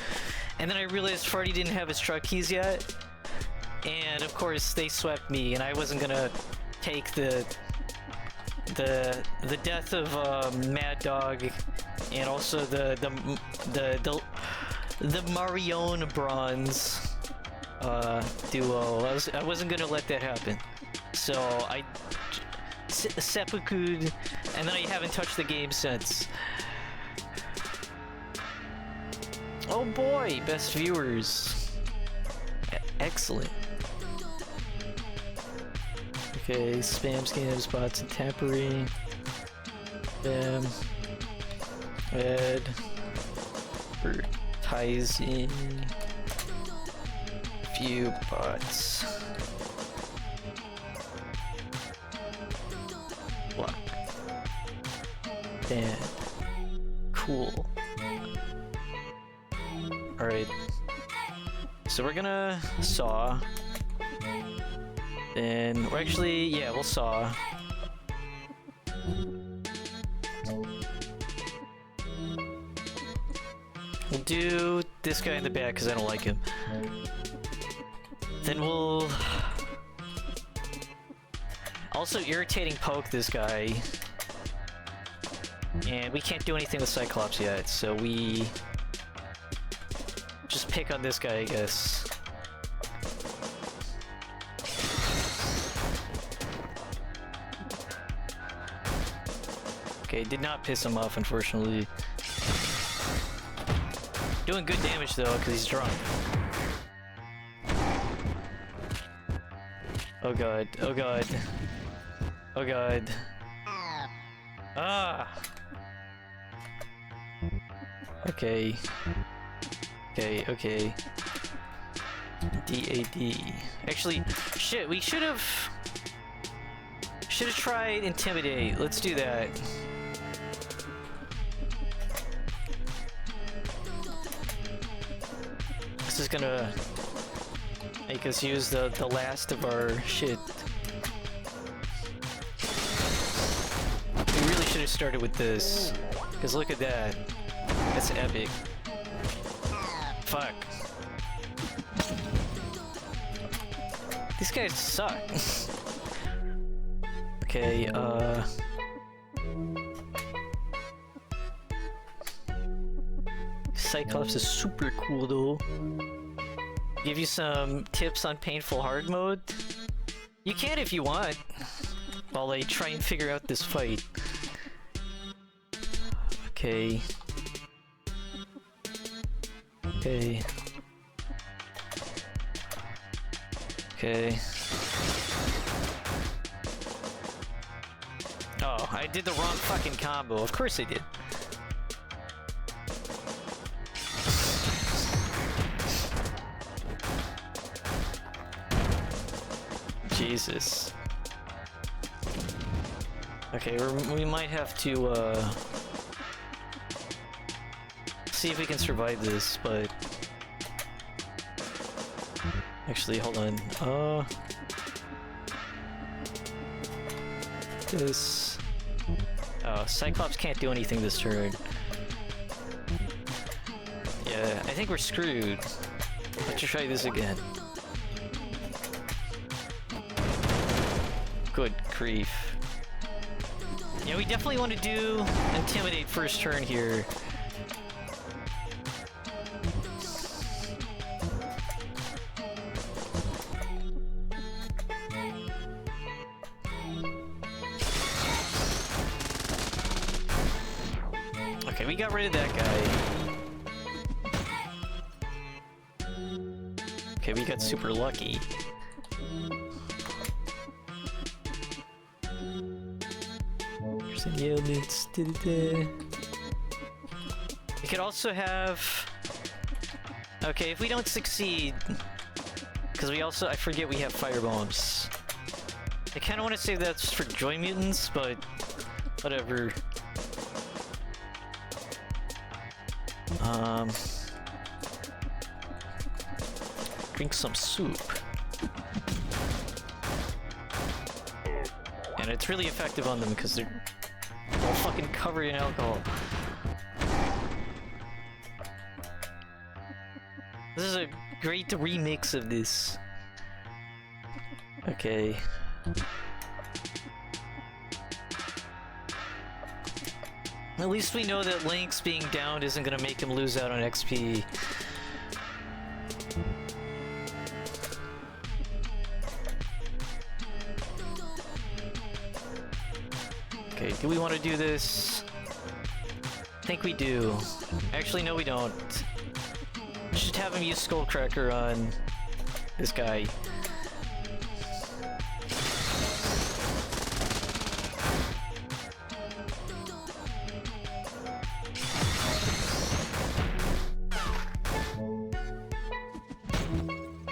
And then I realized Farty didn't have his truck keys yet, and of course they swept me, and I wasn't gonna take the death of Mad Dog, and also the Marion Bronze duo. I wasn't gonna let that happen. So I seppuku'd, and then I haven't touched the game since. Oh boy, best viewers. Excellent. Okay, spam, scams, bots, and tampering. Spam. Advertising. Few bots. Block. Bad. Cool. Alright. So we're gonna saw. Then we're actually, yeah, we'll saw. We'll do this guy in the back because I don't like him. Then we'll also irritating poke this guy. And we can't do anything with Cyclops yet, so we just pick on this guy, I guess. Okay, did not piss him off, unfortunately. Doing good damage though, because he's drunk. Oh god, oh god. Oh god. Ah! Okay. Okay. DAD. Actually, shit, we should've tried Intimidate. Let's do that. This is gonna make us use the last of our shit. We really should have started with this, because look at that. That's epic. Fuck. These guys suck. Okay, Cyclops is super cool though. Give you some tips on painful hard mode? You can if you want, while I try and figure out this fight. Okay. Okay. Oh, I did the wrong fucking combo. Of course I did. Jesus. Okay, we might have to, see if we can survive this, but... Actually, hold on. This... Oh, Cyclops can't do anything this turn. Yeah, I think we're screwed. Let's try this again. Good grief. Yeah, we definitely want to do Intimidate first turn here. Okay, we got rid of that guy. Okay, we got super lucky. There's any elements. We could also have... Okay, if we don't succeed... Because we also... I forget we have fire bombs. I kind of want to save that just for Joy Mutants, but... Whatever. Drink some soup. And it's really effective on them because they're all fucking covered in alcohol. This is a great remix of this. Okay. At least we know that Link's being downed isn't gonna make him lose out on XP. Okay, do we want to do this? I think we do. Actually, no we don't. Just have him use Skullcracker on this guy.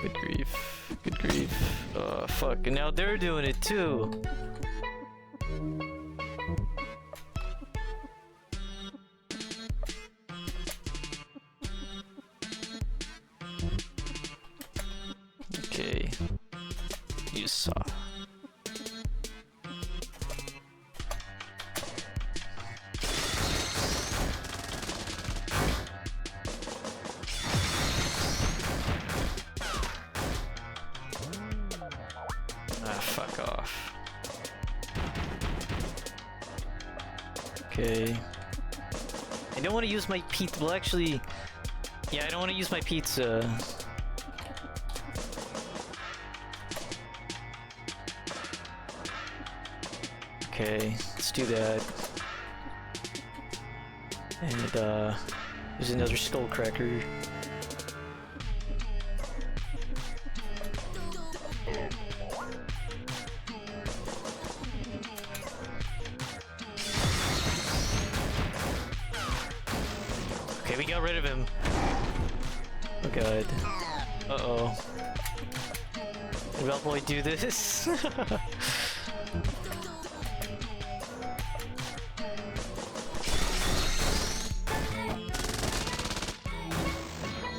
Good grief. Good grief. Oh, fuck. And now they're doing it too. Okay. You saw. Ah, fuck off. Okay. I don't want to use my pizza. Well, actually, yeah, I don't want to use my pizza. Okay, let's do that. And, there's another Skullcracker. Okay, we got rid of him. Oh god. Uh-oh. Did Beltboy do this?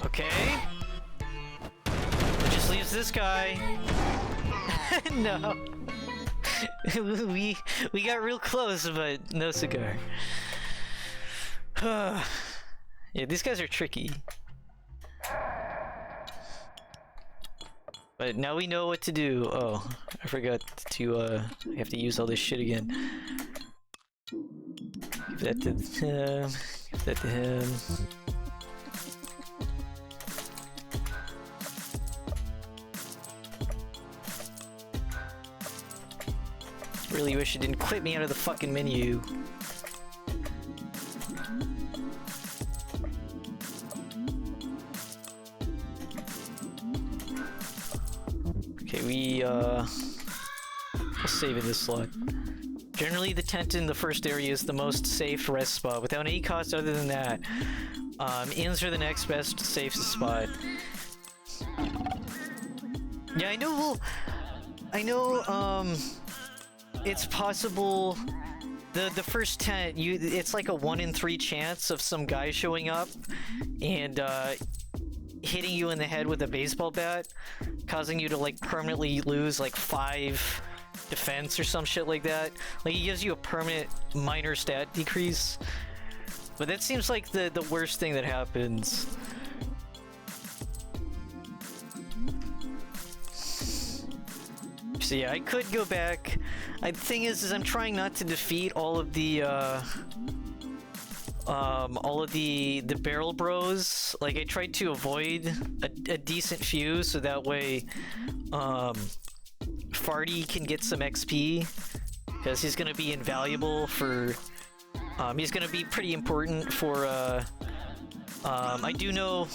Okay. It just leaves this guy. No. we got real close, but no cigar. Yeah, these guys are tricky. But now we know what to do. Oh, I forgot to, I have to use all this shit again. Give that to him. Give that to him. Really wish it didn't quit me out of the fucking menu. Okay, we'll save in this slot. Generally, the tent in the first area is the most safe rest spot, without any cost other than that. Inns are the next best safest spot. Yeah, I know, it's possible the first tent, it's like a 1 in 3 chance of some guy showing up and hitting you in the head with a baseball bat, causing you to like permanently lose like 5 defense or some shit like that. Like, he gives you a permanent minor stat decrease. But that seems like the worst thing that happens. So yeah, I could go back. The thing is I'm trying not to defeat all of the barrel bros. Like, I tried to avoid a decent few so that way Farty can get some XP, because he's gonna be invaluable for he's gonna be pretty important for I do know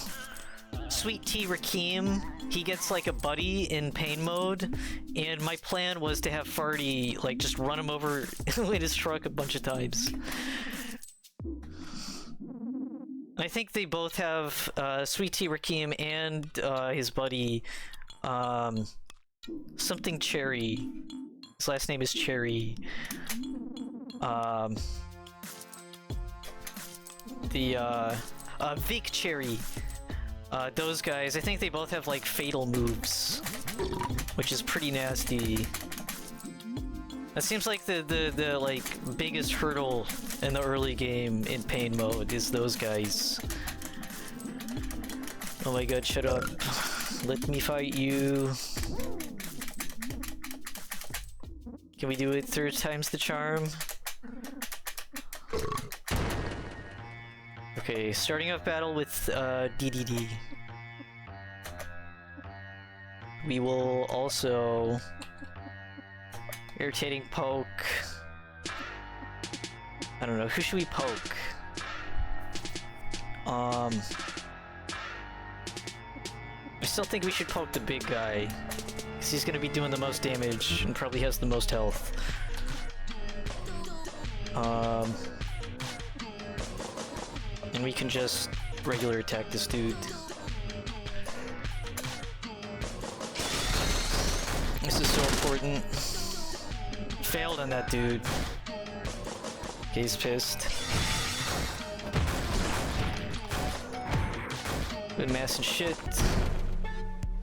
Sweet Tea Rakim, he gets like a buddy in pain mode, and my plan was to have Farty like just run him over in his truck a bunch of times. I think they both have Sweet Tea Rakim and his buddy something Cherry. His last name is Cherry. Vic Cherry. Those guys, I think they both have like fatal moves, which is pretty nasty. That seems like the like biggest hurdle in the early game in pain mode is those guys. Oh my god, shut up. Let me fight you. Can we do it 3 times the charm? Okay, starting off battle with DDD. We will also irritating poke. I don't know, who should we poke? I still think we should poke the big guy, because he's gonna be doing the most damage and probably has the most health. And we can just regular attack this dude. This is so important. Failed on that dude. Okay, he's pissed. Good mass and shit.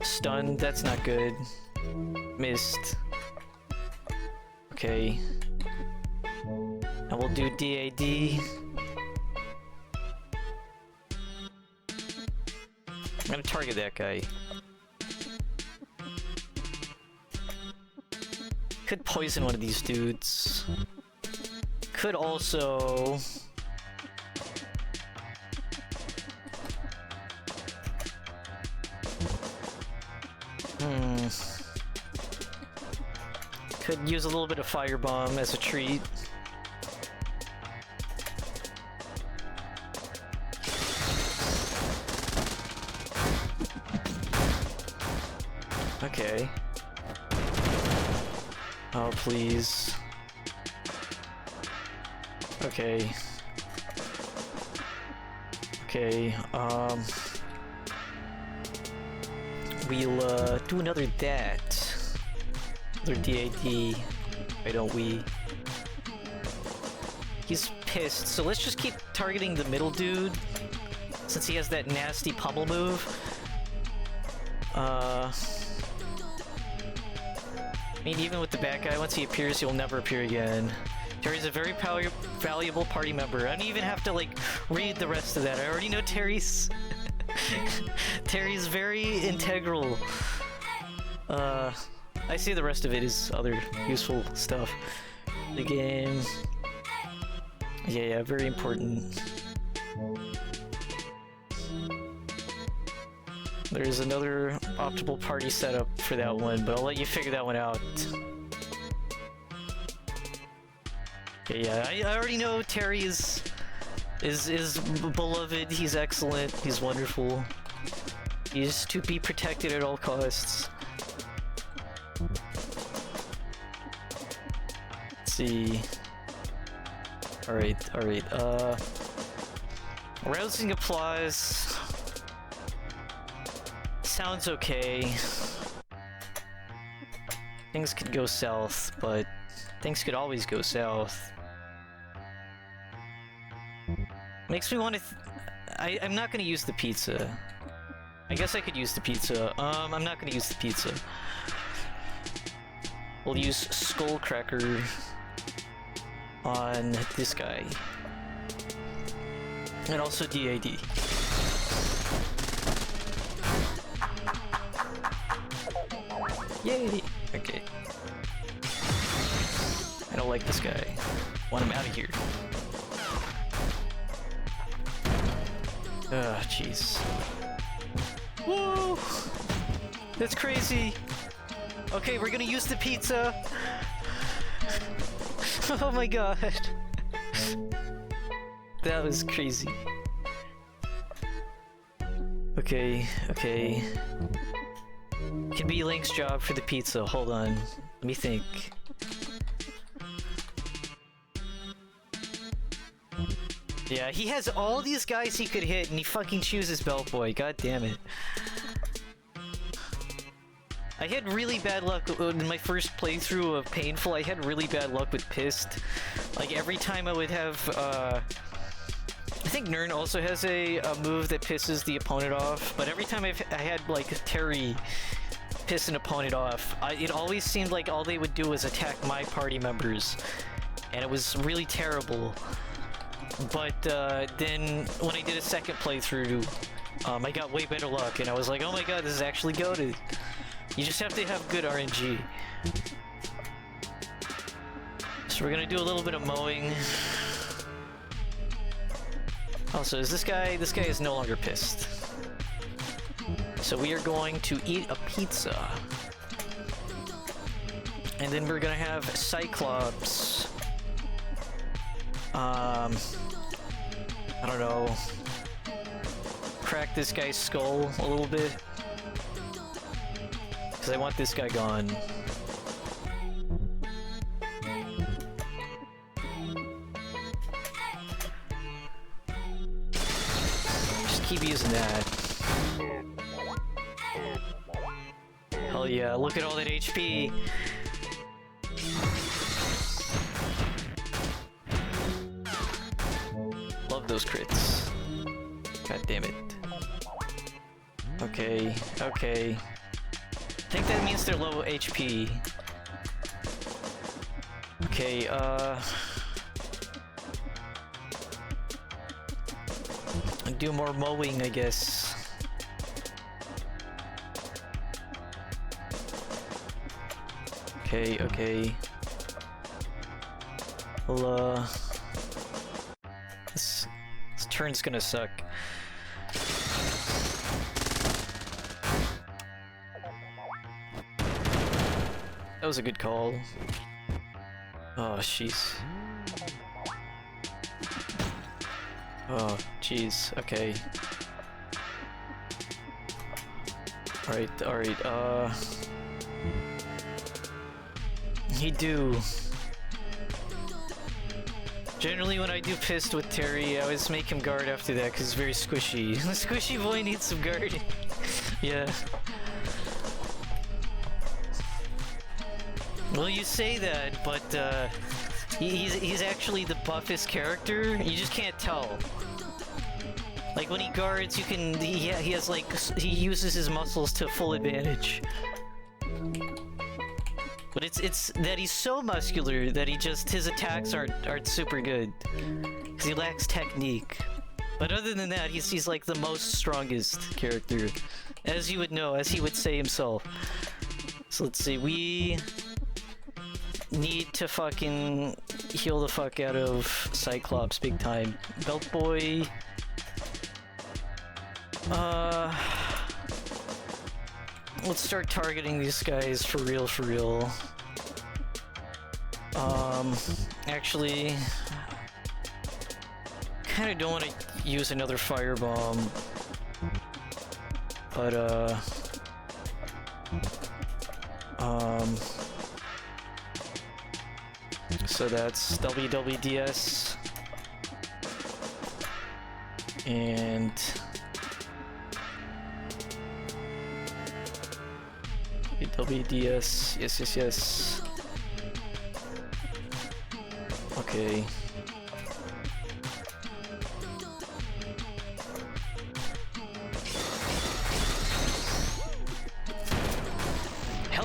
Stunned, that's not good. Missed. Okay. Now we'll do DAD. I'm gonna target that guy. Could poison one of these dudes. Could also... Could use a little bit of firebomb as a treat. Okay. Oh, please. Okay. Okay, we'll, do another that. Another DAD. Why don't we? He's pissed, so let's just keep targeting the middle dude, since he has that nasty pummel move. I mean, even with the bad guy, once he appears, he'll never appear again. Terry's a very valuable party member. I don't even have to, like, read the rest of that. I already know Terry's... Terry's very integral. I see the rest of it is other useful stuff. The game... Yeah, very important. There's another optimal party setup for that one, but I'll let you figure that one out. Okay, yeah, I already know Terry is beloved, he's excellent, he's wonderful. He's to be protected at all costs. Let's see. Alright, rousing applause. Sounds okay. Things could go south, but things could always go south. Makes me want to. I'm not gonna use the pizza. I guess I could use the pizza. I'm not gonna use the pizza. We'll use Skullcracker on this guy. And also DAD. Yay! Okay. I don't like this guy. Want him out of here. Ugh, jeez. Whoa! That's crazy! Okay, we're gonna use the pizza! Oh my god! That was crazy. Okay, okay. Can be Link's job for the pizza, hold on. Let me think. Yeah, he has all these guys he could hit and he fucking chooses Beltboy, god damn it. I had really bad luck in my first playthrough of Painful. I had really bad luck with Pissed. Like every time I would have, I think Nern also has a move that pisses the opponent off, but every time I had like Terry piss an opponent off, it always seemed like all they would do was attack my party members, and it was really terrible. But then when I did a second playthrough, I got way better luck, and I was like, oh my god, this is actually goated. You just have to have good RNG. So we're gonna do a little bit of mowing. Also, is this guy is no longer pissed. So we are going to eat a pizza. And then we're gonna have Cyclops. I don't know. Crack this guy's skull a little bit. Because I want this guy gone. Just keep using that. Hell yeah, look at all that HP. Love those crits. God damn it. Okay, okay. I think that means they're low HP. Okay, do more mowing, I guess. Okay, okay. Well, this turn's gonna suck. That was a good call. Oh, jeez. Oh, jeez. Okay. Alright, alright, he do. Generally, when I do Pissed with Terry, I always make him guard after that because he's very squishy. The squishy boy needs some guarding. Yeah. Well, you say that, but he's actually the buffest character. You just can't tell. Like when he guards, you can he has like he uses his muscles to full advantage. But it's that he's so muscular that his attacks aren't super good because he lacks technique. But other than that, he's like the most strongest character, as you would know, as he would say himself. So let's see, we need to fucking heal the fuck out of Cyclops big time. Beltboy. Let's start targeting these guys for real, for real. Actually, kind of don't want to use another firebomb, but so that's WWDS and WDS, yes, yes, yes. Okay.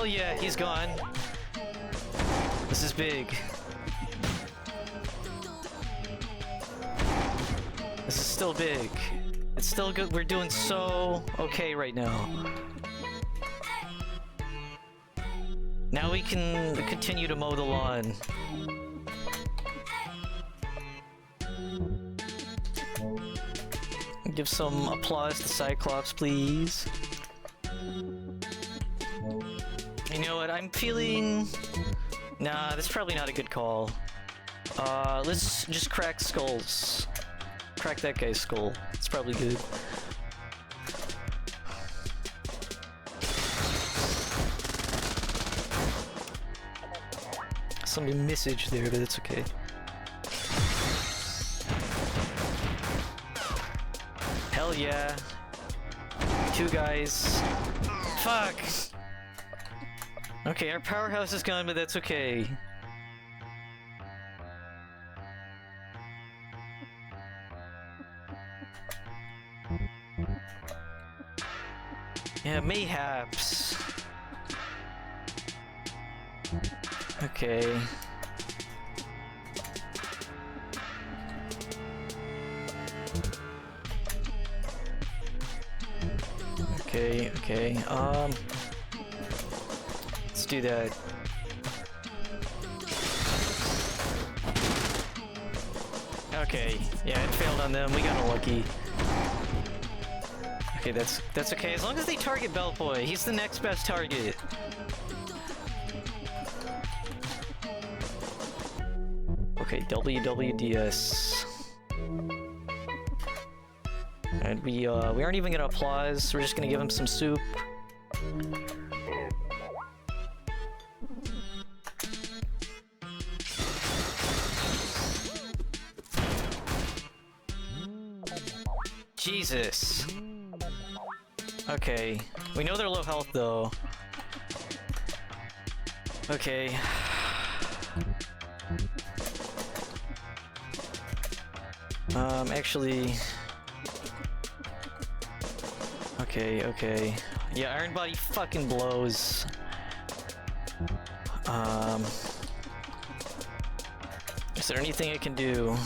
Hell yeah, he's gone. This is big. This is still big. It's still good. We're doing so okay right now. Now we can continue to mow the lawn. Give some applause to Cyclops, please. You know what? I'm feeling... Nah, that's probably not a good call. Let's just crack skulls. Crack that guy's skull. It's probably good. Some message there, but it's okay. Hell yeah. 2 guys. Fuck! Okay, our powerhouse is gone, but that's okay. Yeah, mayhaps. Okay. Okay, let's do that. Okay, yeah, it failed on them. We got unlucky. Okay, that's okay. As long as they target Beltboy, he's the next best target. Okay, WWDS. And we aren't even gonna applause. We're just gonna give him some soup. Jesus. Okay, we know they're low health though. Okay. Actually... Okay. Yeah, Iron Body fucking blows. Is there anything I can do?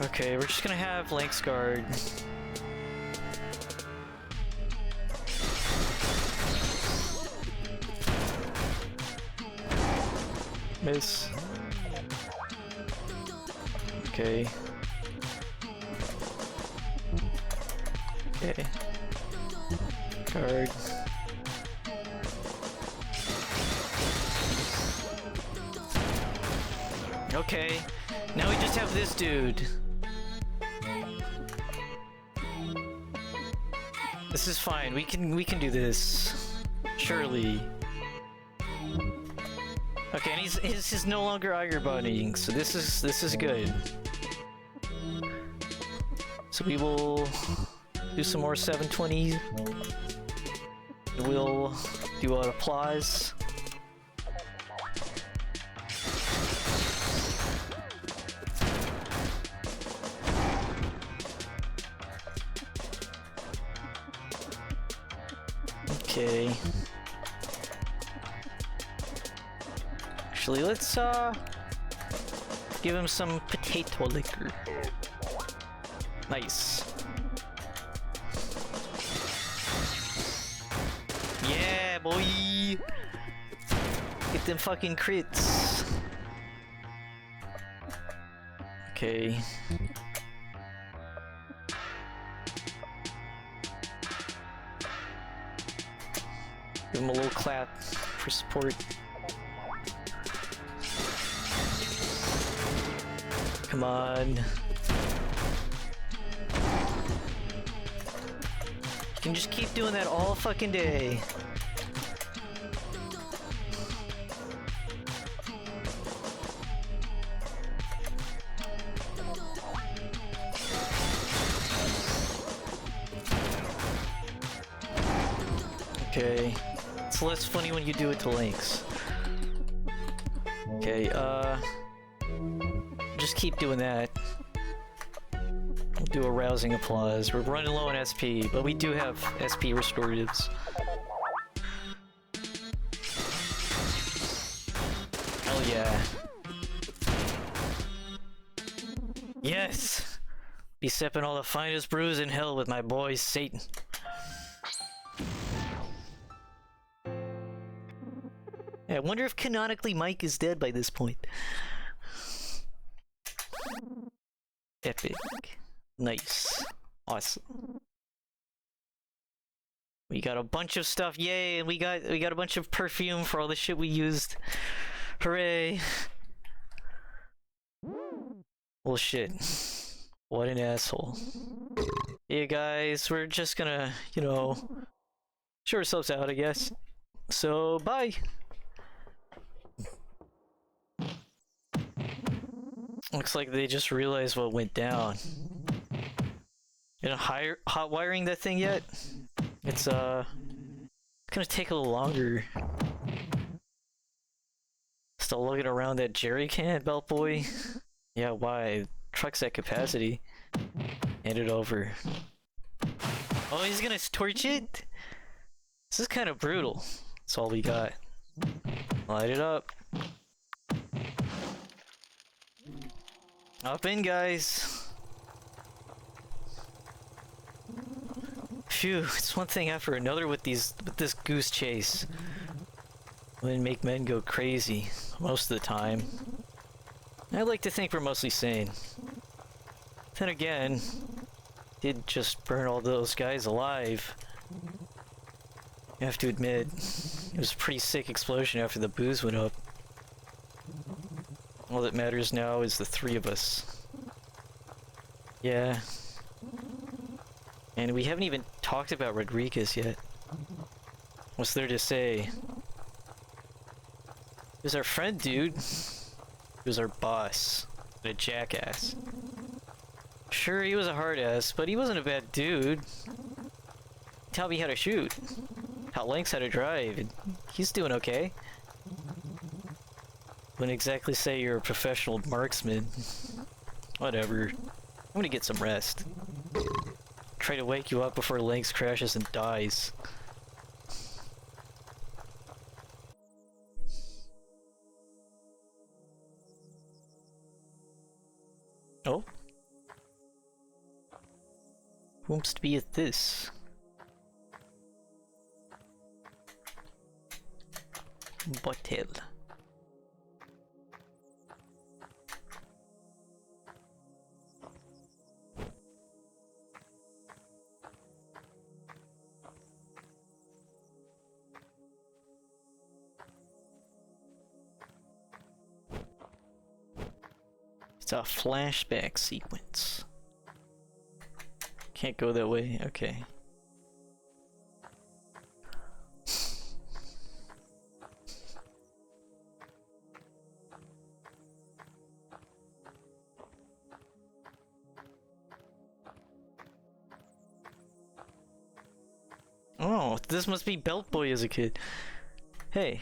Okay, we're just gonna have Lynx Guard. Miss. Okay. Okay. Guard. Okay. Now we just have this dude. This is fine. We can do this. Surely. Okay, and he's no longer Iron Bodying, so this is good. So we will do some more 720. We'll do an applause. Okay. Actually, let's give him some potato liquor. Nice. Yeah, boy! Get them fucking crits. Okay. Give him a little clap for support. Come on. You can just keep doing that all fucking day. Okay. It's less funny when you do it to Lynx. Okay, just keep doing that. We'll do a rousing applause. We're running low on SP, but we do have SP restoratives. Hell yeah. Yes! Be sipping all the finest brews in hell with my boy Satan. Yeah, I wonder if canonically Mike is dead by this point. Epic. Nice. Awesome. We got a bunch of stuff, yay, and we got a bunch of perfume for all the shit we used. Hooray. Well shit. What an asshole. Hey guys, we're just gonna, you know, show ourselves out, I guess. So, bye! Looks like they just realized what went down. You know, hot wiring that thing yet? It's gonna take a little longer. Still looking around that jerry can, Beltboy? Yeah, why? Truck's at capacity. Hand it over. Oh, he's gonna torch it? This is kind of brutal. That's all we got. Light it up. Up in, guys. Phew, it's one thing after another with this goose chase. Wouldn't make men go crazy most of the time. I like to think we're mostly sane. Then again, did just burn all those guys alive. I have to admit, it was a pretty sick explosion after the booze went up. All that matters now is the three of us. Yeah. And we haven't even talked about Rodriguez yet. What's there to say? He was our friend, dude. He was our boss. And a jackass. Sure, he was a hard ass, but he wasn't a bad dude. He taught me how to shoot. Taught Lynx how to drive, and he's doing okay. Wouldn't exactly say you're a professional marksman. Whatever. I'm gonna get some rest. Try to wake you up before Lynx crashes and dies. Oh? Whomst be at this? Bottle. It's a flashback sequence. Can't go that way, okay. Oh, this must be Beltboy as a kid. Hey,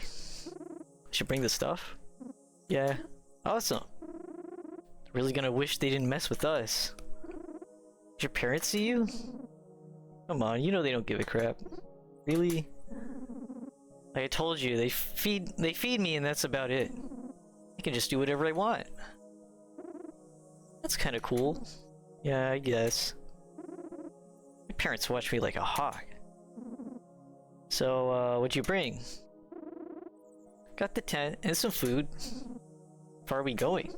should bring the stuff? Yeah, awesome. Really gonna wish they didn't mess with us. Did your parents see you? Come on, you know they don't give a crap. Really? Like I told you, they feed me and that's about it. I can just do whatever I want. That's kinda cool. Yeah, I guess. My parents watch me like a hawk. So, what'd you bring? Got the tent and some food. How far are we going?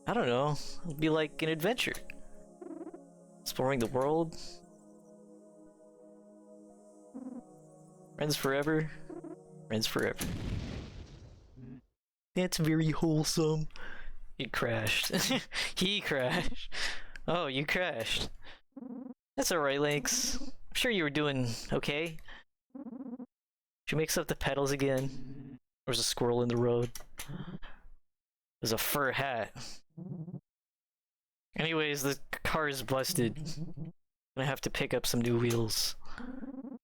I don't know. It'll be like an adventure. Exploring the world. Friends forever. Friends forever. That's very wholesome. He crashed. He crashed. Oh, you crashed. That's alright, Lynx. I'm sure you were doing okay. Did you mix up the pedals again? There was a squirrel in the road. There's a fur hat. Anyways, the car is busted. Gonna have to pick up some new wheels. You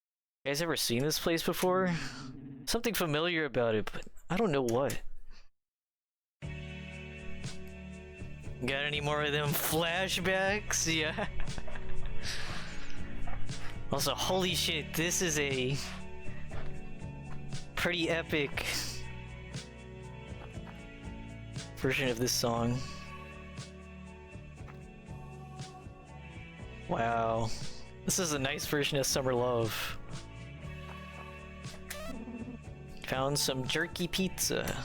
guys ever seen this place before? Something familiar about it, but I don't know what. Got any more of them flashbacks? Yeah. Also, holy shit, this is a pretty epic version of this song. Wow. This is a nice version of Summer Love. Found some jerky pizza.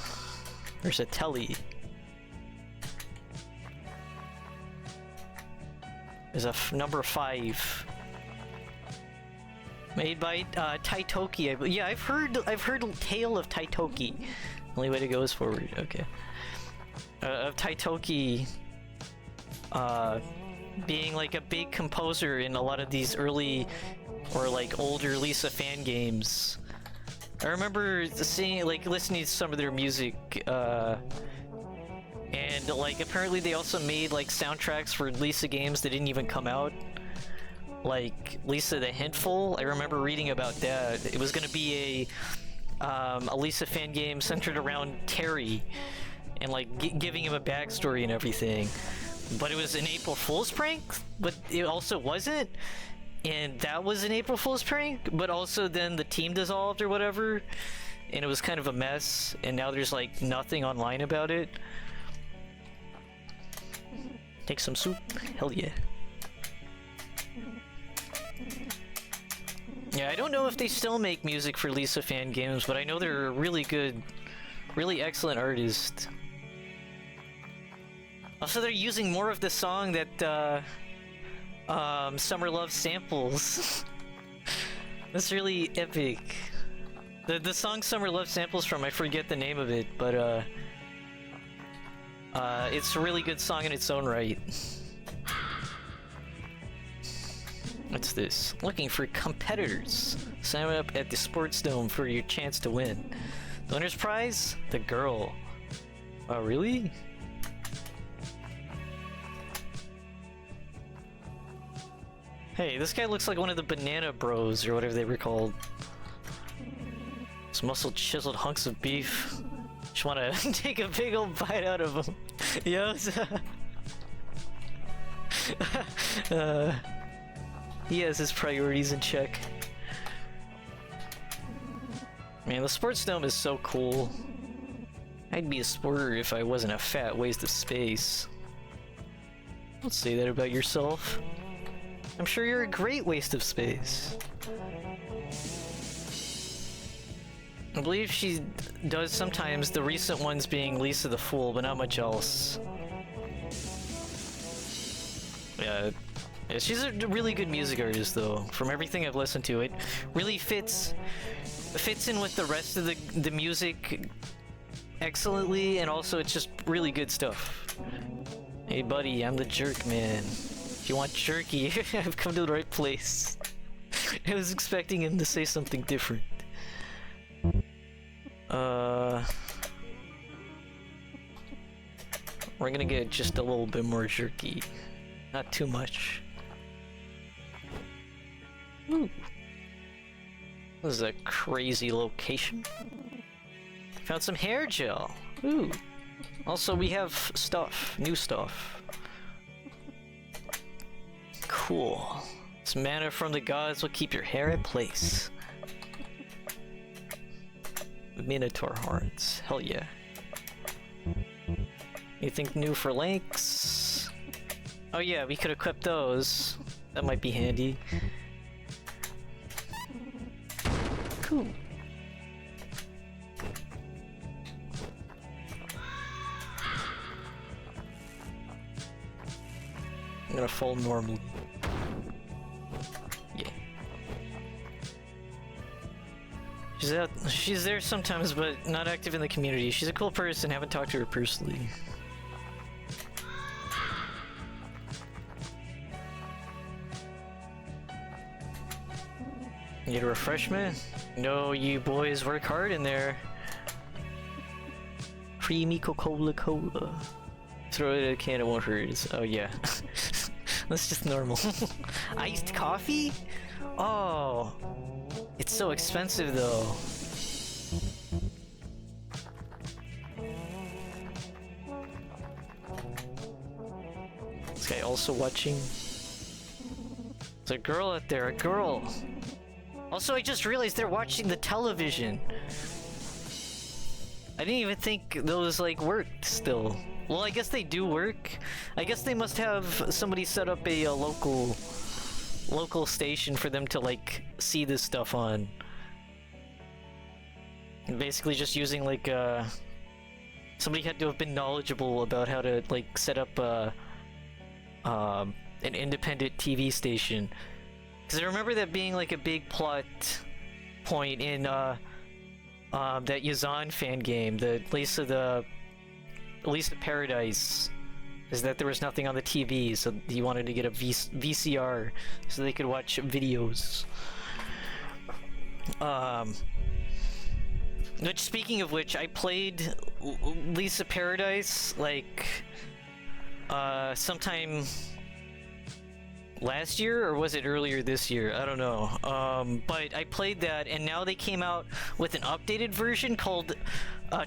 There's a telly. There's a number 5. Made by Taitoki. Yeah, I've heard Tale of Taitoki. Only way to go is forward. Okay. Of Taitoki being like a big composer in a lot of these early or like older Lisa fan games. I remember seeing, like, listening to some of their music, and like apparently they also made like soundtracks for Lisa games that didn't even come out. Like Lisa the Hintful, I remember reading about that. It was gonna be a Lisa fan game centered around Terry, and like giving him a backstory and everything. But it was an April Fool's prank, but it also wasn't. And that was an April Fool's prank, but also then the team dissolved or whatever, and it was kind of a mess, and now there's like nothing online about it. Take some soup? Hell yeah. Yeah, I don't know if they still make music for Lisa fan games, but I know they're a really good, really excellent artist. Also, they're using more of the song that Summer Love samples. That's really epic. The song Summer Love samples from, I forget the name of it, but it's a really good song in its own right. What's this? Looking for competitors. Sign up at the Sports Dome for your chance to win. The winner's prize? The girl. Oh, really? Hey, this guy looks like one of the Banana Bros, or whatever they were called. Some muscle chiseled hunks of beef. Just wanna take a big old bite out of them. Yes. He has his priorities in check. Man, the Sports Dome is so cool. I'd be a sporter if I wasn't a fat waste of space. Don't say that about yourself. I'm sure you're a great waste of space. I believe she does sometimes, the recent ones being Lisa the Fool, but not much else. Yeah, she's a really good music artist though. From everything I've listened to, it really fits in with the rest of the music excellently, and also it's just really good stuff. Hey buddy, I'm the jerk man. If you want jerky, I've come to the right place. I was expecting him to say something different. We're gonna get just a little bit more jerky. Not too much. Ooh. This is a crazy location. Found some hair gel. Ooh. Also, we have stuff. New stuff. Cool. This mana from the gods will keep your hair in place. Minotaur horns. Hell yeah. Anything new for links? Oh yeah, we could equip those. That might be handy. Cool. I'm gonna fall normally. Yeah. She's there sometimes, but not active in the community. She's a cool person, haven't talked to her personally. Need a refreshment? No, you boys work hard in there. Creamy Coca-Cola. Throw it in a can, it won't hurt. Oh yeah. That's just normal. Iced coffee? Oh. It's so expensive though. Okay, also watching. There's a girl out there, a girl! Also, I just realized they're watching the television. I didn't even think those, like, worked still. Well, I guess they do work. I guess they must have somebody set up a local station for them to, like, see this stuff on. And basically just using, like, somebody had to have been knowledgeable about how to, like, set up, an independent TV station. Because I remember that being, like, a big plot point in, that Yazan fan game, the Lisa Paradise, is that there was nothing on the TV, so he wanted to get a VCR so they could watch videos. Which, speaking of which, I played Lisa Paradise, like, sometime last year, or was it earlier this year? I don't know. But I played that, and now they came out with an updated version called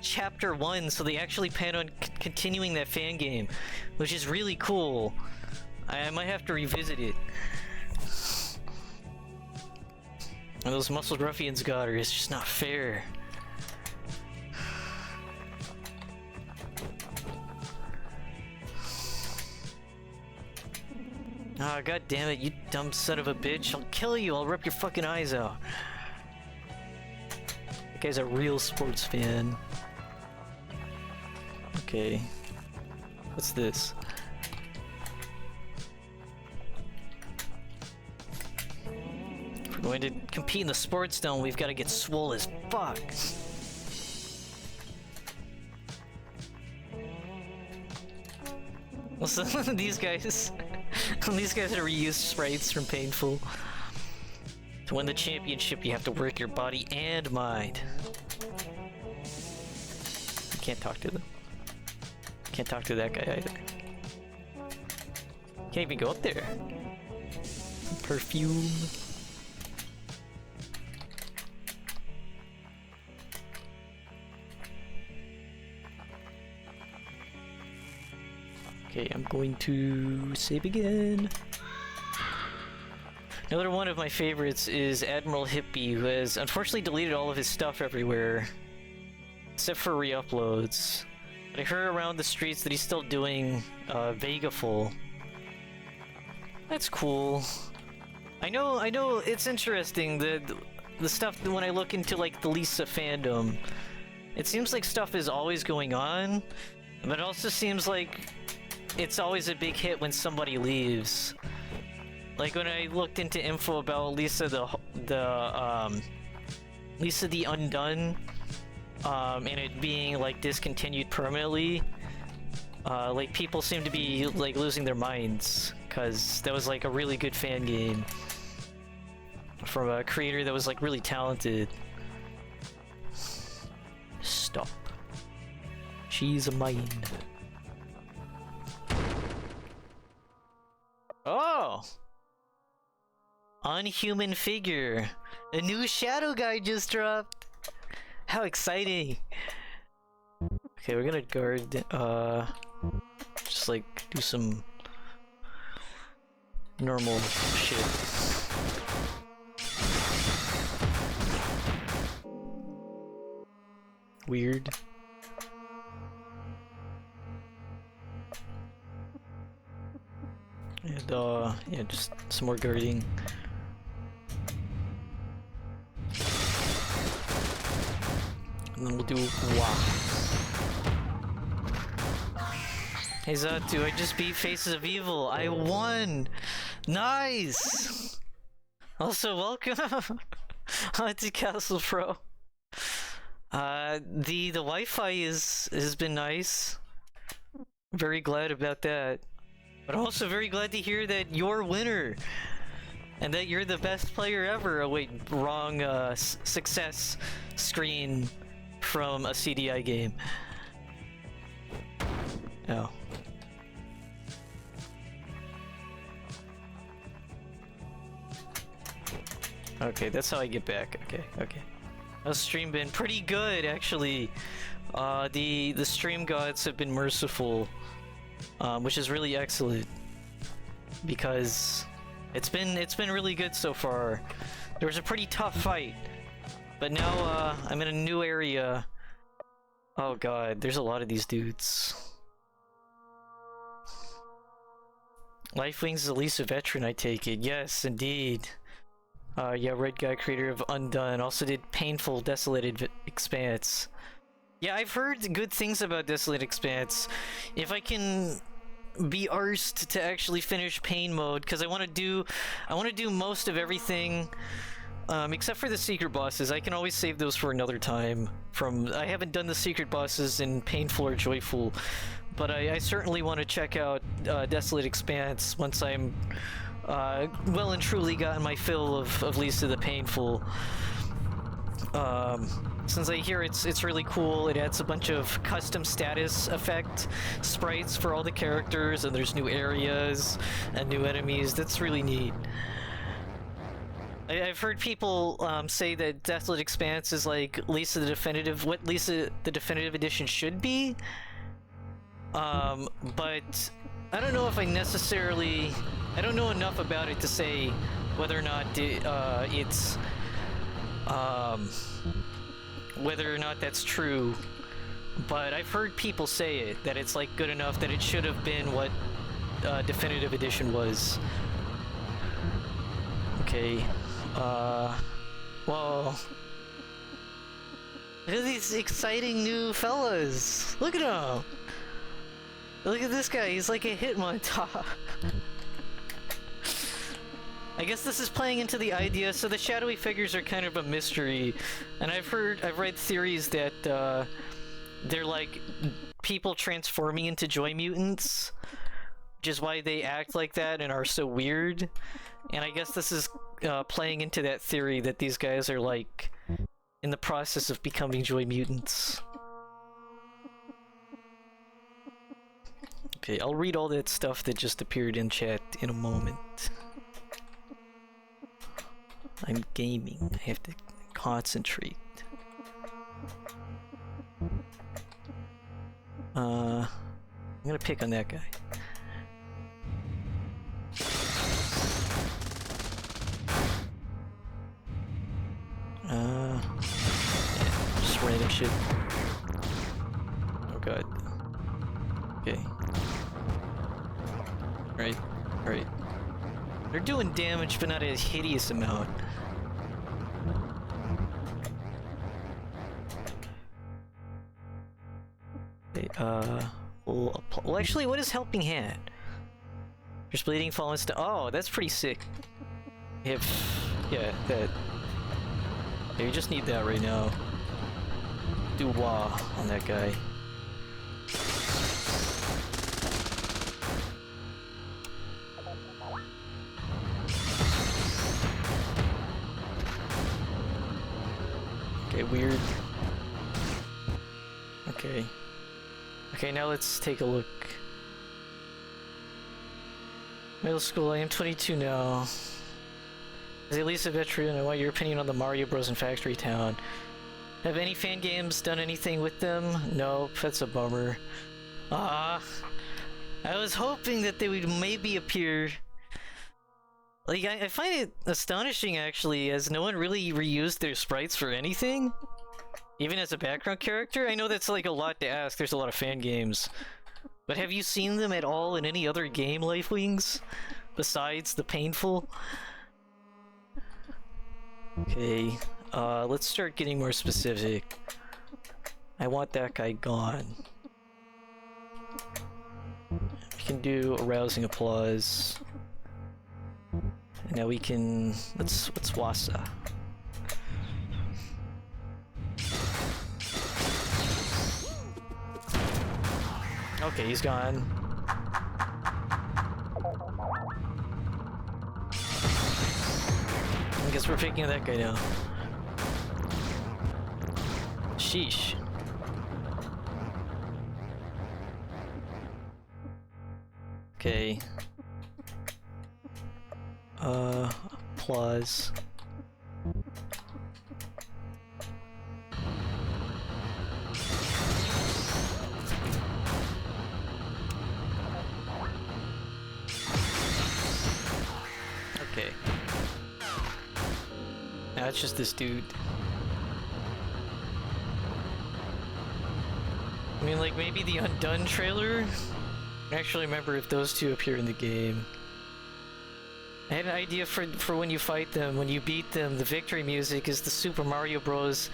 Chapter 1, so they actually plan on continuing that fan game, which is really cool. I might have to revisit it. And those muscled ruffians got her. It's just not fair. Ah, god damn it, you dumb son of a bitch. I'll kill you, I'll rip your fucking eyes out. That guy's a real sports fan. Okay. What's this? If we're going to compete in the sports dome, we've got to get swole as fuck. Also, these guys are reused sprites from Painful. To win the championship, you have to work your body and mind. I can't talk to them. Can't talk to that guy either. Can't even go up there. Perfume. Okay, I'm going to save again. Another one of my favorites is Admiral Hippie, who has unfortunately deleted all of his stuff everywhere, except for re-uploads. But I heard around the streets that he's still doing Vegaful. That's cool. I know it's interesting, the stuff that when I look into, like, the Lisa fandom, it seems like stuff is always going on, but it also seems like it's always a big hit when somebody leaves. Like when I looked into info about Lisa the Undone, and it being, like, discontinued permanently, like, people seem to be, like, losing their minds, cause that was, like, a really good fan game from a creator that was, like, really talented. Stop. She's mine. Oh! Unhuman figure. A new shadow guy just dropped. How exciting. Okay, we're gonna guard, just, like, do some normal shit. Weird. And, yeah, just some more guarding. And then we'll do wow. Hey Zatu, I just beat Faces of Evil. I won! Nice! Also, welcome to Castle Pro. The Wi-Fi has been nice. Very glad about that. But also very glad to hear that you're winner, and that you're the best player ever. Oh wait, wrong success screen from a CDI game. Oh. Okay, that's how I get back. Okay. How's stream been? Pretty good, actually. The stream gods have been merciful. Which is really excellent. because it's been really good so far. There was a pretty tough fight, but now I'm in a new area. Oh god, there's a lot of these dudes. Lifewings is at least a veteran, I take it. Yes, indeed. Yeah, Red Guy, creator of Undone, also did Painful Desolated Expanse. Yeah, I've heard good things about Desolate Expanse. If I can be arsed to actually finish Pain mode, because I want to do most of everything, except for the secret bosses. I can always save those for another time. I haven't done the secret bosses in Painful or Joyful, but I certainly want to check out Desolate Expanse once I'm well and truly gotten my fill of Lisa the Painful. Since I hear it's really cool, it adds a bunch of custom status effect sprites for all the characters, and there's new areas and new enemies. That's really neat. I've heard people say that Desolate Expanse is like what Lisa the Definitive Edition should be. But I don't know if I don't know enough about it to say whether or not whether or not that's true. But I've heard people say it, that it's like good enough that it should have been what Definitive Edition was. Okay. Well, look at these exciting new fellas. Look at him. Look at this guy. He's like a Hitmontop. I guess this is playing into the idea. So the shadowy figures are kind of a mystery, and I've read theories that they're like people transforming into joy mutants, which is why they act like that and are so weird. And I guess this is playing into that theory that these guys are like in the process of becoming joy mutants. Okay, I'll read all that stuff that just appeared in chat in a moment. I'm gaming. I have to concentrate. I'm gonna pick on that guy. Yeah, just random shit. Oh god. Okay. Right, right. They're doing damage, but not a hideous amount. Okay, well, actually, what is Helping Hand? There's Bleeding, Fallen Stone. Oh, that's pretty sick. Yeah, that. Yeah, you just need that right now. Do wah on that guy. Okay, weird. Okay. Okay, now let's take a look. Middle school, I am 22 now. As at least a veteran, I want your opinion on the Mario Bros. In Factory Town. Have any fan games done anything with them? Nope, that's a bummer. I was hoping that they would maybe appear. Like, I find it astonishing, actually, as no one really reused their sprites for anything. Even as a background character? I know that's like a lot to ask, there's a lot of fan games. But have you seen them at all in any other game, Lifewings? Besides the Painful? Okay, let's start getting more specific. I want that guy gone. We can do Arousing Applause. And now we can... Let's Wasa. Okay, he's gone. I guess we're picking that guy now. Sheesh. Okay. Applause. Nah, it's just this dude. I mean, like, maybe the Undone trailer? I actually remember if those two appear in the game. I had an idea for when you fight them, when you beat them, the victory music is the Super Mario Bros.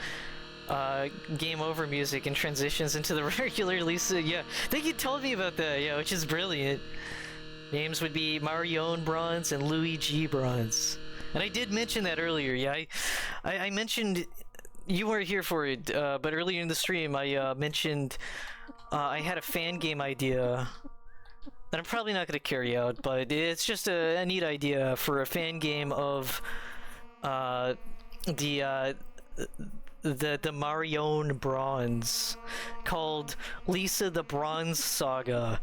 Game over music and transitions into the regular Lisa. Yeah, I think you told me about that, yeah, which is brilliant. Names would be Marion Bronze and Luigi Bronze. And I did mention that earlier, yeah, I mentioned, you weren't here for it, but earlier in the stream I mentioned I had a fan game idea that I'm probably not going to carry out, but it's just a neat idea for a fan game of the Marion Bronze, called Lisa the Bronze Saga,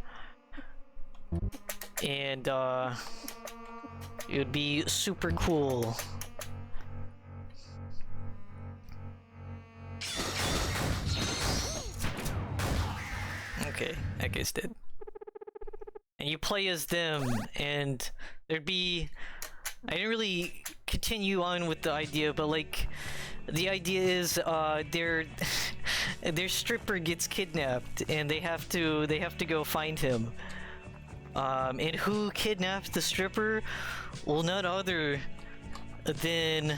and it would be super cool. Okay, that guy's dead. And you play as them, and there'd be... I didn't really continue on with the idea, but like, the idea is their stripper gets kidnapped, and they have to go find him. And who kidnapped the stripper? Well, none other than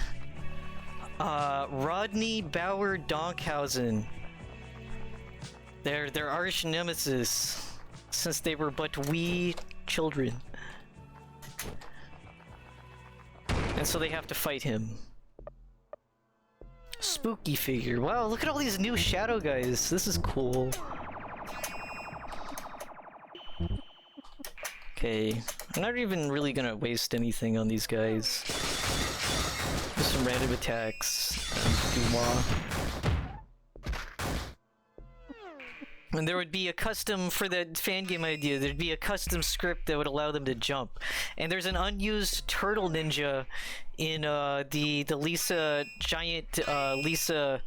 Rodney Bauer Donkhausen. Their arch nemesis, since they were but wee children. And so they have to fight him. Spooky figure. Wow, look at all these new shadow guys. This is cool. Okay, I'm not even really gonna waste anything on these guys. Just some random attacks. And there would be a custom, for the fan game idea, there'd be a custom script that would allow them to jump. And there's an unused turtle ninja in the Lisa, giant Lisa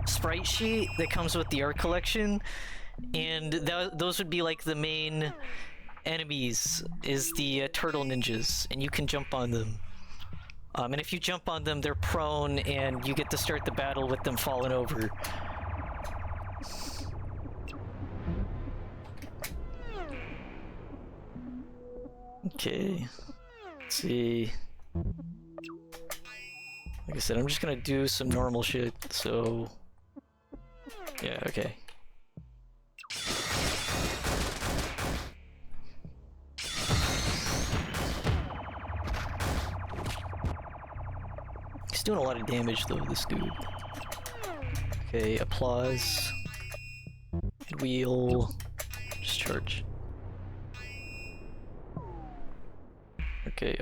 sprite sheet that comes with the art collection. And those would be like the main enemies, is the turtle ninjas, and you can jump on them. And if you jump on them, they're prone, and you get to start the battle with them falling over. Okay, let's see. Like I said, I'm just gonna do some normal shit, so... Yeah, okay. He's doing a lot of damage though, this dude. Okay, applause. Wheel. Just charge. Okay,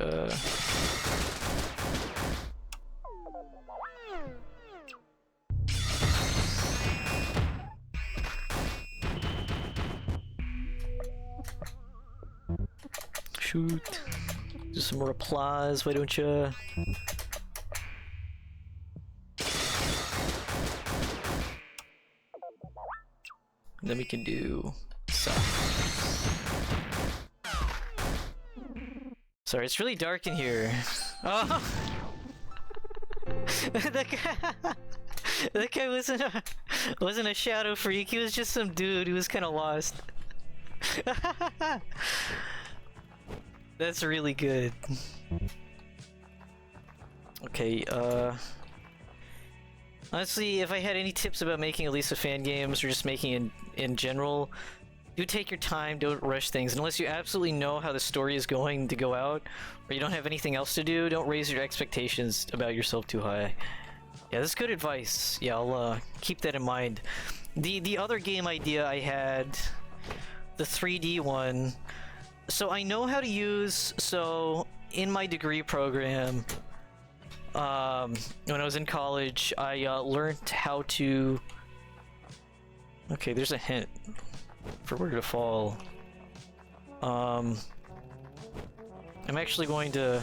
shoot. Do some more applause, why don't ya? And then we can do some. Sorry, it's really dark in here. Oh! that guy wasn't a shadow freak, he was just some dude who was kinda lost. That's really good. Okay, honestly, if I had any tips about making Elisa fan games, or just making in general, do take your time, don't rush things. Unless you absolutely know how the story is going to go out, or you don't have anything else to do, don't raise your expectations about yourself too high. Yeah, that's good advice. Yeah, I'll keep that in mind. The other game idea I had, the 3D one, so I know how to use, so in my degree program, when I was in college, I learned how to... Okay, there's a hint for where to fall. I'm actually going to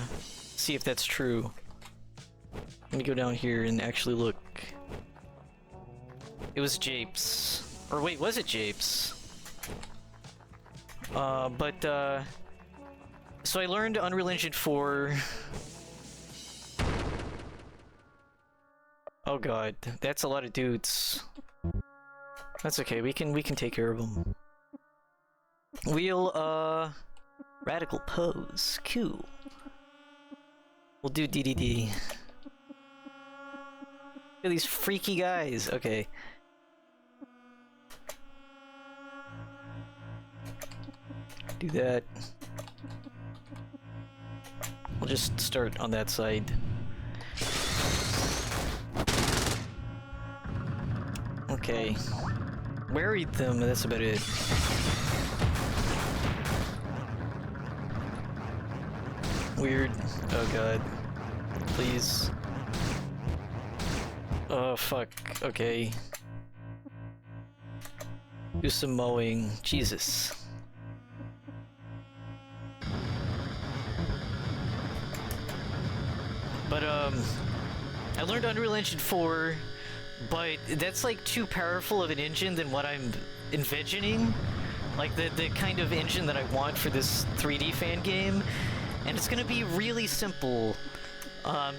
see if that's true. Let me go down here and actually look. It was Japes. Or wait, was it Japes? So I learned Unreal Engine 4 Oh god, that's a lot of dudes. That's okay, we can take care of them. We'll, radical pose. Cool. We'll do DDD. Look at these freaky guys. Okay. Do that. We'll just start on that side. Okay. Worried them, that's about it. Weird. Oh god. Please. Oh fuck. Okay. Do some mowing. Jesus. But I learned Unreal Engine 4, but that's like too powerful of an engine than what I'm envisioning. Like the kind of engine that I want for this 3D fan game. And it's gonna be really simple,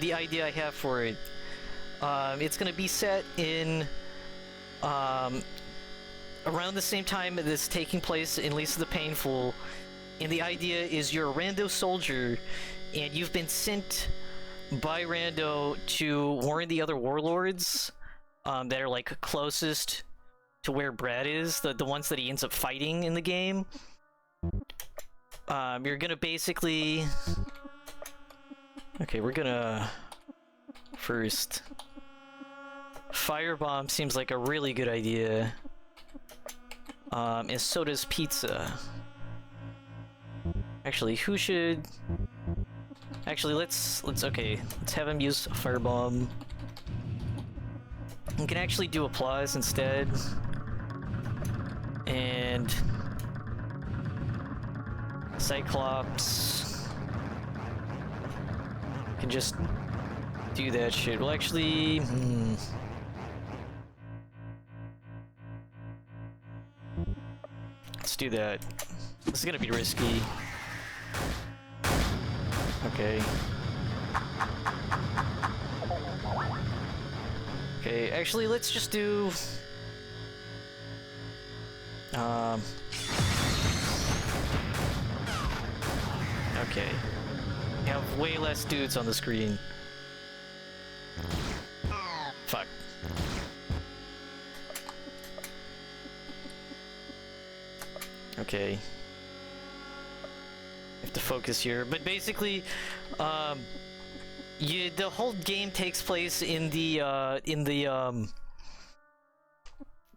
the idea I have for it. It's gonna be set in, around the same time that's taking place in Lisa the Painful. And the idea is you're a rando soldier, and you've been sent by Rando to warn the other warlords, that are like closest to where Brad is, the ones that he ends up fighting in the game. You're gonna basically... Okay, we're gonna... First... Firebomb seems like a really good idea. And so does pizza. Actually, who should... Actually, let's have him use Firebomb. We can actually do applause instead. And... Cyclops can just do that shit. Well, actually, let's do that. This is gonna be risky. Okay. Okay, actually, let's just do... Okay. We have way less dudes on the screen. Fuck. Okay. Have to focus here, but basically, the whole game takes place in the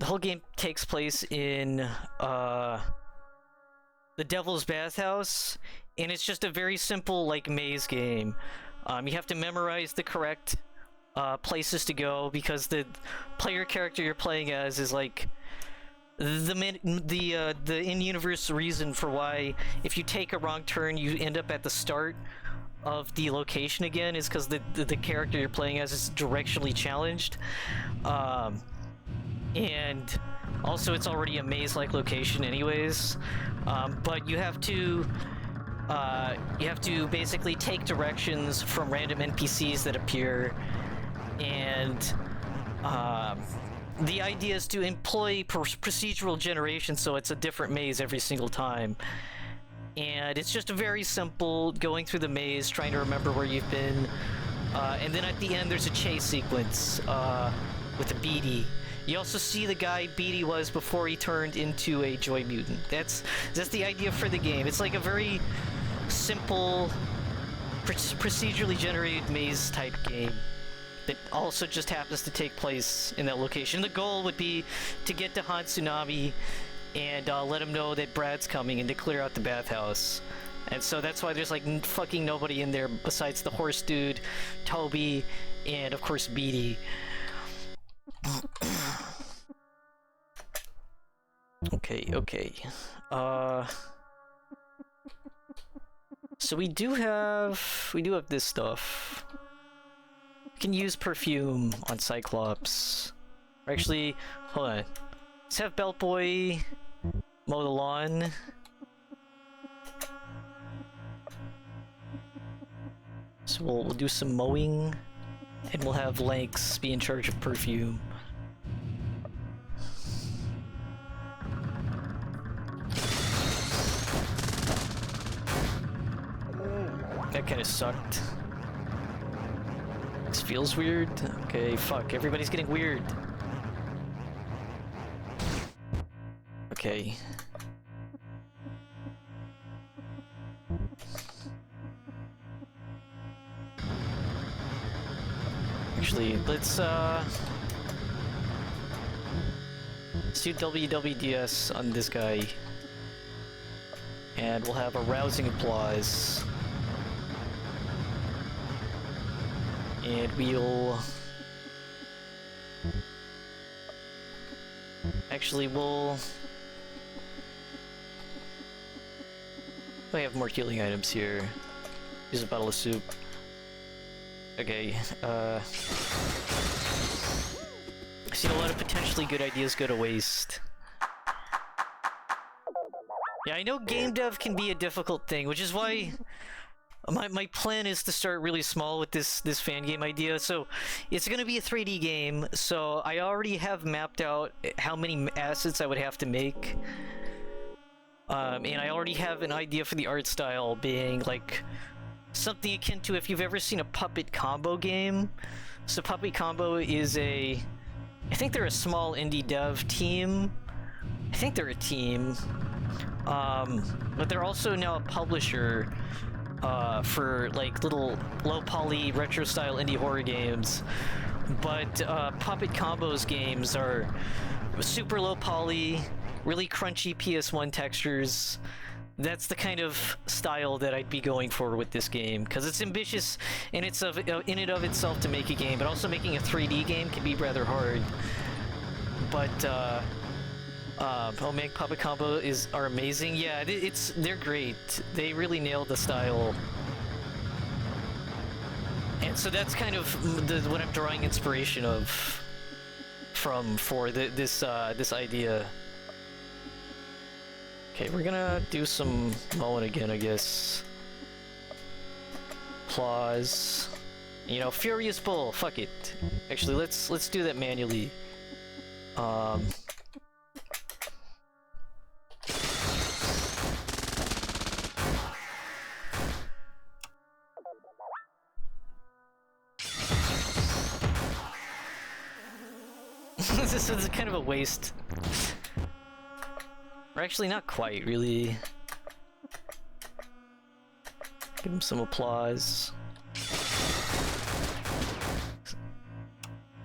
whole game takes place in the Devil's Bathhouse, and it's just a very simple like maze game. You have to memorize the correct places to go, because the player character you're playing as is like the in-universe reason for why if you take a wrong turn you end up at the start of the location again is because the character you're playing as is directionally challenged. And also it's already a maze-like location anyways, but you have to basically take directions from random NPCs that appear, and the idea is to employ procedural generation, so it's a different maze every single time. And it's just a very simple going through the maze, trying to remember where you've been, and then at the end there's a chase sequence with a Beatty. You also see the guy Beatty was before he turned into a Joy Mutant. That's the idea for the game. It's like a very simple, procedurally generated maze type game that also just happens to take place in that location. The goal would be to get to Tsunami and let him know that Brad's coming and to clear out the bathhouse. And so that's why there's like fucking nobody in there besides the horse dude, Toby, and of course Beatty. Okay. So we do have this stuff. We can use perfume on Cyclops. Or actually, hold on. Let's have Beltboy mow the lawn. So we'll do some mowing. And we'll have Lanks be in charge of perfume. That kind of sucked. This feels weird. Okay, fuck. Everybody's getting weird. Okay. Actually, let's do WWDS on this guy. And we'll have a rousing applause. And we'll... Actually, we'll... I have more healing items here. Use a bottle of soup. Okay, I've seen a lot of potentially good ideas go to waste. Yeah, I know game dev can be a difficult thing, which is why my plan is to start really small with this fan game idea. So it's gonna be a 3D game, so I already have mapped out how many assets I would have to make. And I already have an idea for the art style being like something akin to if you've ever seen a Puppet Combo game. So Puppet Combo is I think they're a small indie dev team. I think they're a team. But they're also now a publisher for like little low poly retro style indie horror games. But Puppet Combo's games are super low poly, really crunchy PS1 textures. That's the kind of style that I'd be going for with this game, because it's ambitious and it's in and of itself to make a game, but also making a 3D game can be rather hard. But oh man, Puppet Combo are amazing. Yeah, they're great. They really nailed the style. And so that's kind of what I'm drawing inspiration for this idea. Okay, we're gonna do some mowing again, I guess. Applause. You know, Furious Bull, fuck it. Actually, let's do that manually. This is kind of a waste. Or actually, not quite, really. Give him some applause.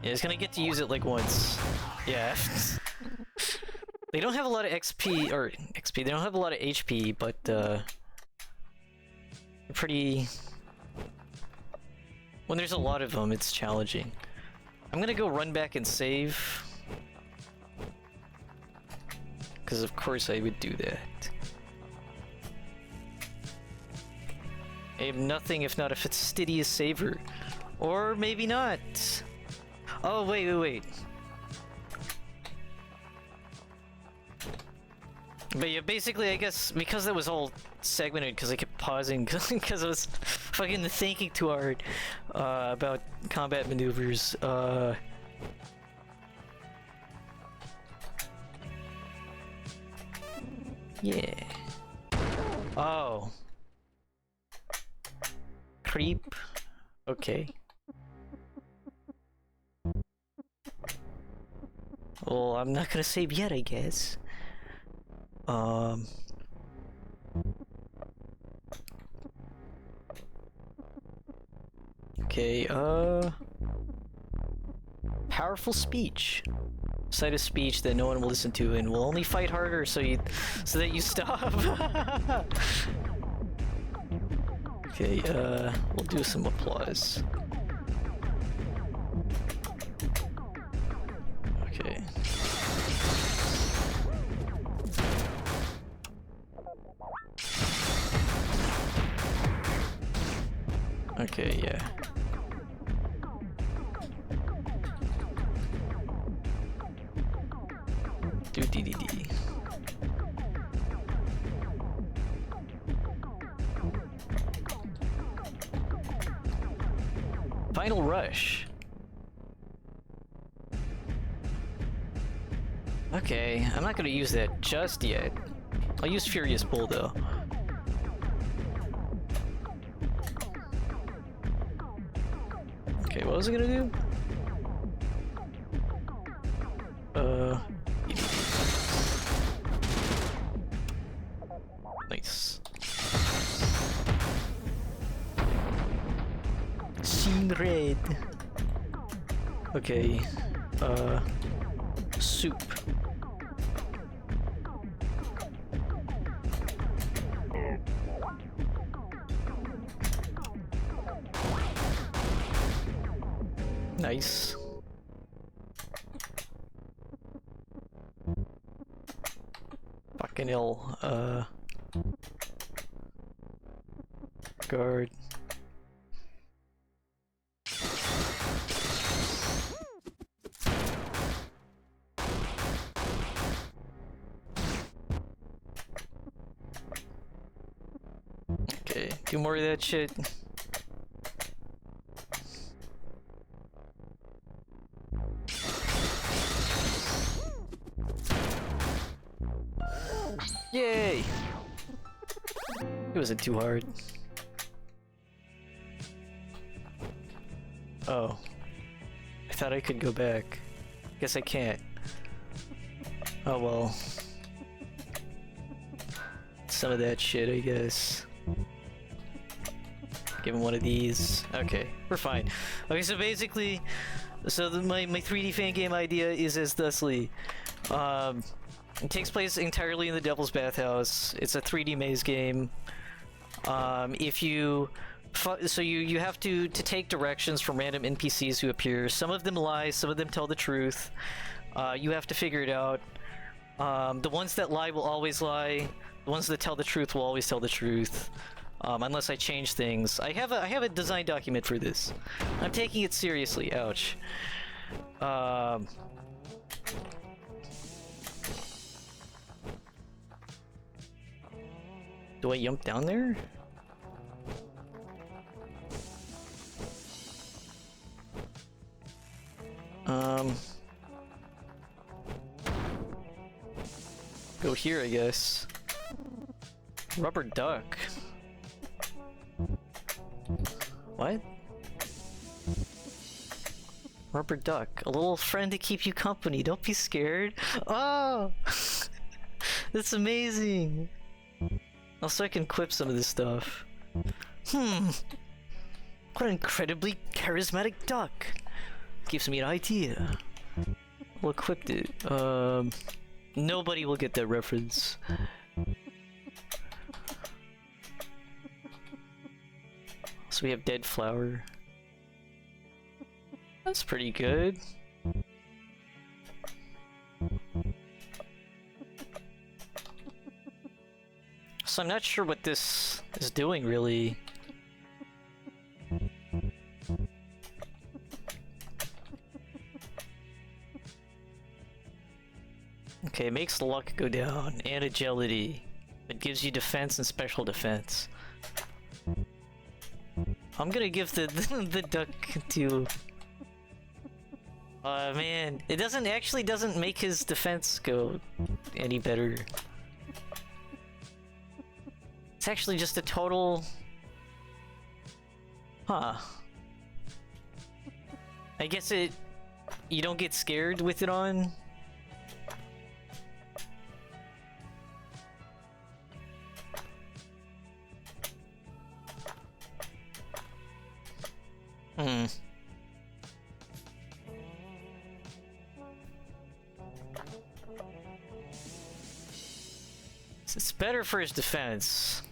Yeah, he's gonna get to use it like once. Yeah. They don't have a lot of XP, or XP, they don't have a lot of HP, but they're pretty... When there's a lot of them, it's challenging. I'm gonna go run back and save. Because of course I would do that. I have nothing if not a fastidious saver. Or maybe not. Oh, wait. But yeah, basically I guess because that was all segmented because I kept pausing because I was fucking thinking too hard about combat maneuvers. Yeah. Oh. Creep. Okay. Well, I'm not gonna save yet, I guess. Okay, powerful speech. Side of speech that no one will listen to and will only fight harder so that you stop. Okay, we'll do some applause. Okay. Okay, yeah. Do DDD. Final rush. Okay, I'm not gonna use that just yet. I'll use Furious Bull though. Okay, what was I gonna do? Nice. Scene red. Okay, soup. Nice. Fucking hell, guard. Okay, do more of that shit. Yay! It wasn't too hard. Oh. I thought I could go back. Guess I can't. Oh well. Some of that shit, I guess. Give him one of these. Okay, we're fine. Okay, so basically, my 3D fan game idea is as thusly. It takes place entirely in the Devil's Bathhouse. It's a 3D maze game. If you you have to take directions from random NPCs who appear. Some of them lie, some of them tell the truth. You have to figure it out. The ones that lie will always lie. The ones that tell the truth will always tell the truth. Unless I change things. I have a design document for this. I'm taking it seriously. Ouch. Do I jump down there? Go here, I guess. Rubber duck. What? Rubber duck. A little friend to keep you company. Don't be scared. Oh! That's amazing! Also, I can equip some of this stuff. What an incredibly charismatic duck! Gives me an idea. We'll equip it. Nobody will get that reference. So we have dead flower. That's pretty good. So I'm not sure what this is doing, really. Okay, it makes luck go down, and agility. It gives you defense and special defense. I'm gonna give the duck to... man, it doesn't make his defense go any better. It's actually just a total... Huh. I guess you don't get scared with it on? It's better for his defense.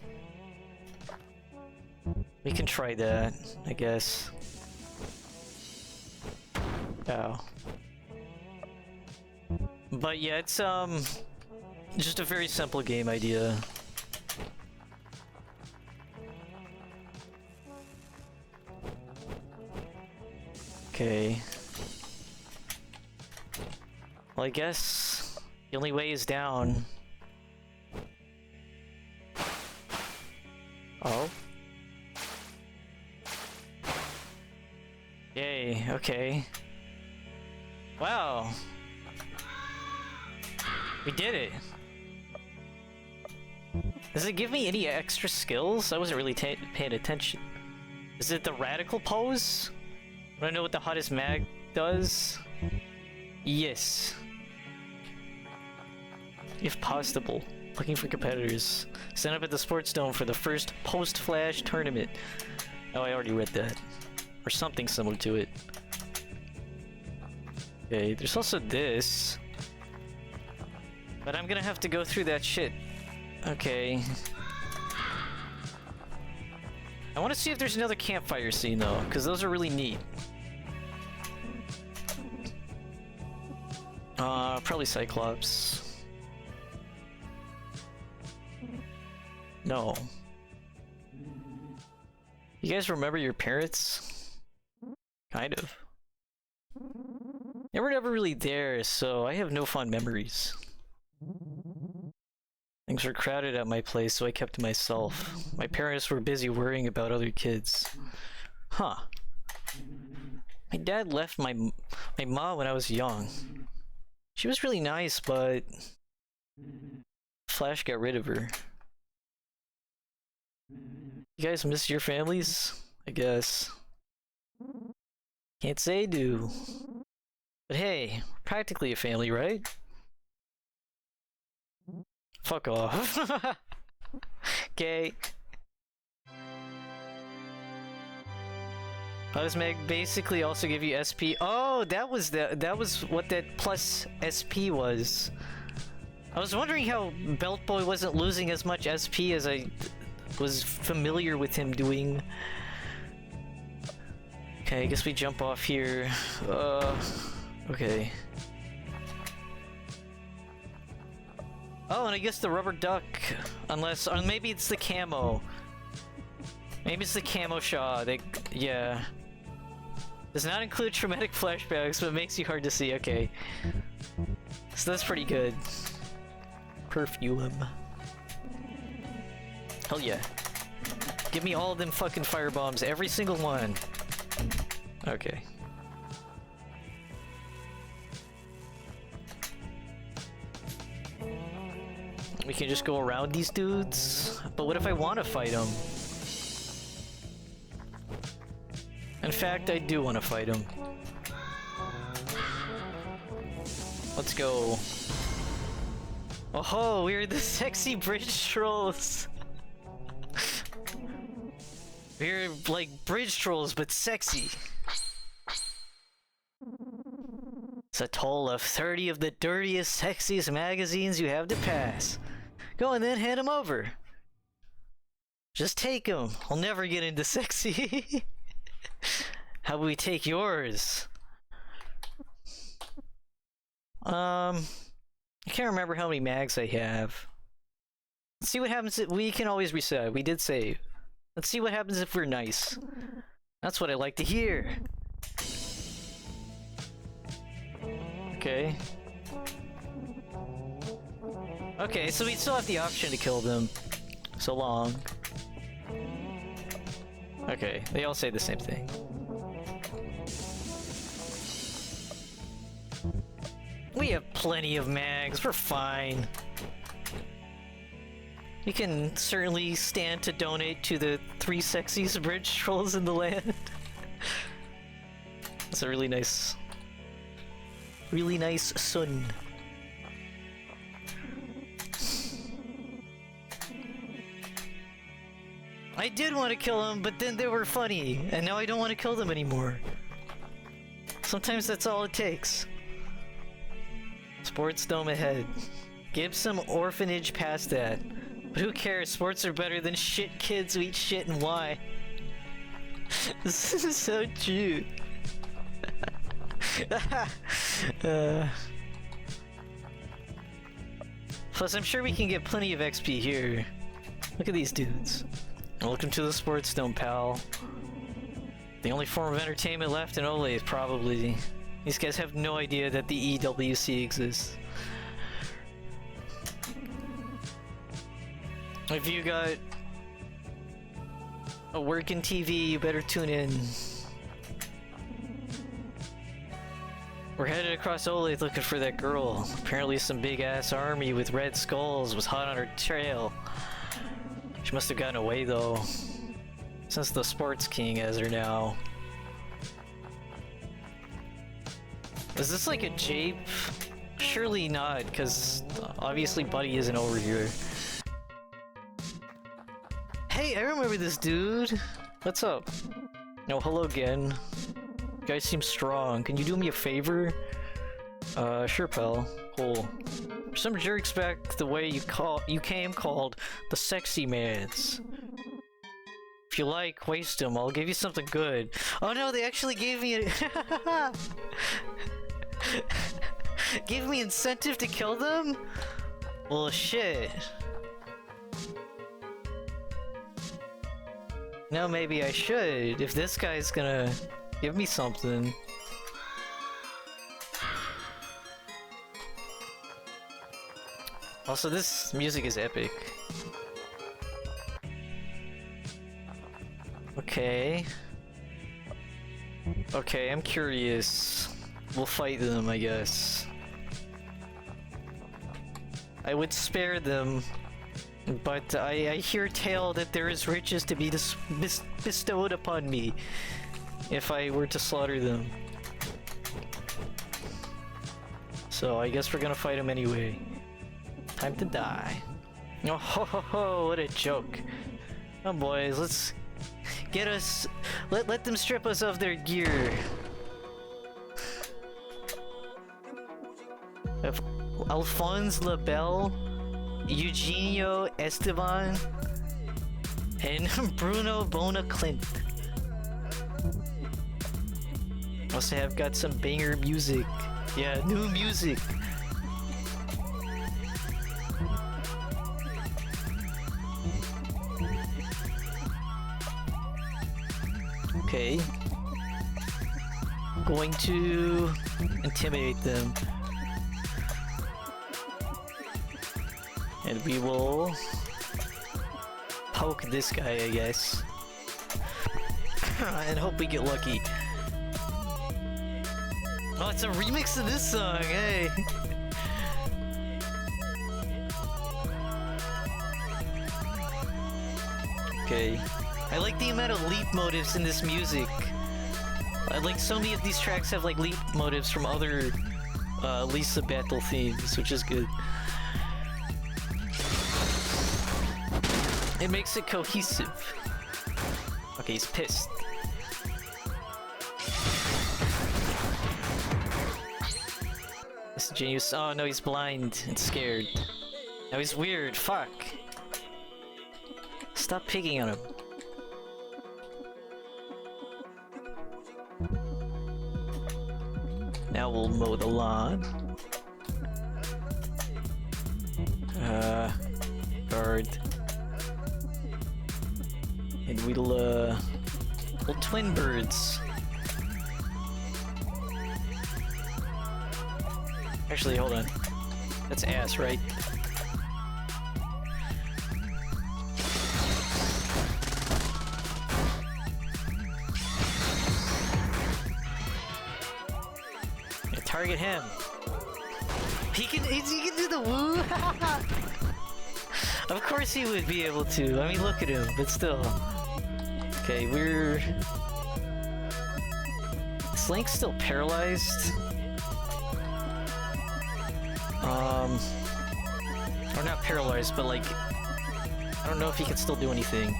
We can try that, I guess. Oh. But yeah, it's just a very simple game idea. Okay. Well, I guess the only way is down. Oh. Yay, okay. Wow. We did it! Does it give me any extra skills? I wasn't really paying attention. Is it the radical pose? Wanna know what the hottest mag does? Yes. If possible. Looking for competitors. Sign up at the Sports Dome for the first post-Flash tournament. Oh, I already read that. Or something similar to it. Okay, there's also this. But I'm gonna have to go through that shit. Okay. I want to see if there's another campfire scene though, because those are really neat. Probably Cyclops. No. You guys remember your parents? Kind of. They were never really there, so I have no fond memories. Things were crowded at my place, so I kept to myself. My parents were busy worrying about other kids. Huh. My dad left my mom when I was young. She was really nice, but Flash got rid of her. You guys miss your families? I guess. Can't say do. But hey, practically a family, right? Fuck off. Okay. How does Meg basically also give you SP? Oh, that was what that plus SP was. I was wondering how Beltboy wasn't losing as much SP as I was familiar with him doing. Okay, I guess we jump off here. Okay. Oh, and I guess the rubber duck, unless, or maybe it's the camo. Maybe it's the camo shot. Yeah. Does not include traumatic flashbacks, but makes you hard to see. Okay. So that's pretty good. Perfume. Hell yeah. Give me all of them fucking firebombs, every single one. Okay. We can just go around these dudes. But what if I want to fight them? In fact, I do want to fight him. Let's go. Oh, we're the sexy bridge trolls. We're like bridge trolls, but sexy. It's a toll of 30 of the dirtiest, sexiest magazines you have to pass. Go and then hand them over. Just take them. I'll never get into sexy. How about we take yours? I can't remember how many mags I have. Let's see what happens if we can always reset. We did save. Let's see what happens if we're nice. That's what I like to hear. Okay. Okay, so we still have the option to kill them. So long. Okay, they all say the same thing. We have plenty of mags, we're fine. You can certainly stand to donate to the 3 sexiest bridge trolls in the land. That's a really nice son. I did want to kill them, but then they were funny, and now I don't want to kill them anymore. Sometimes that's all it takes. Sports Dome ahead. Give some orphanage past that. But who cares? Sports are better than shit kids who eat shit and why. This is so true. Plus, I'm sure we can get plenty of XP here. Look at these dudes. Welcome to the Sports Dome, pal. The only form of entertainment left in Ole is probably... These guys have no idea that the EWC exists. If you got a working TV, you better tune in. We're headed across Olathe looking for that girl. Apparently some big-ass army with red skulls was hot on her trail. She must have gotten away though, since the Sports King has her now. Is this like a jape? Surely not, because obviously Buddy isn't over here. Hey, I remember this dude! What's up? No, hello again. You guys seem strong. Can you do me a favor? Sure, pal. Cool. Some jerks back the way you came called the Sexy Mans. If you like, waste them. I'll give you something good. Oh no, they actually gave me a gave me incentive to kill them? Well, shit. No, maybe I should, if this guy's gonna give me something. Also, this music is epic. Okay. Okay, I'm curious. We'll fight them, I guess. I would spare them, but I hear tale that there is riches to be bestowed upon me if I were to slaughter them. So I guess we're gonna fight them anyway. Time to die. Oh ho ho ho, what a joke. Come on boys, let's get us... Let them strip us of their gear. Alphonse Labelle, Eugenio Esteban, and Bruno Bonaclint. Must have got some banger music. Yeah, new music. Okay. Going to intimidate them. And we will poke this guy, I guess. And hope we get lucky. Oh, it's a remix of this song, hey! Okay. I like the amount of leap motives in this music. Like, so many of these tracks have like leap motives from other Lisa battle themes, which is good. It makes it cohesive. Okay, he's pissed. This genius. Oh no, he's blind and scared. Now he's weird. Fuck. Stop picking on him. Now we'll mow the lawn. Guard. And we'll twin birds. Actually, hold on. That's ass, right? Yeah, target him. He can do the woo. Of course he would be able to. I mean, look at him, but still. Okay, we're... Is Link still paralyzed? Or not paralyzed, but like... I don't know if he can still do anything.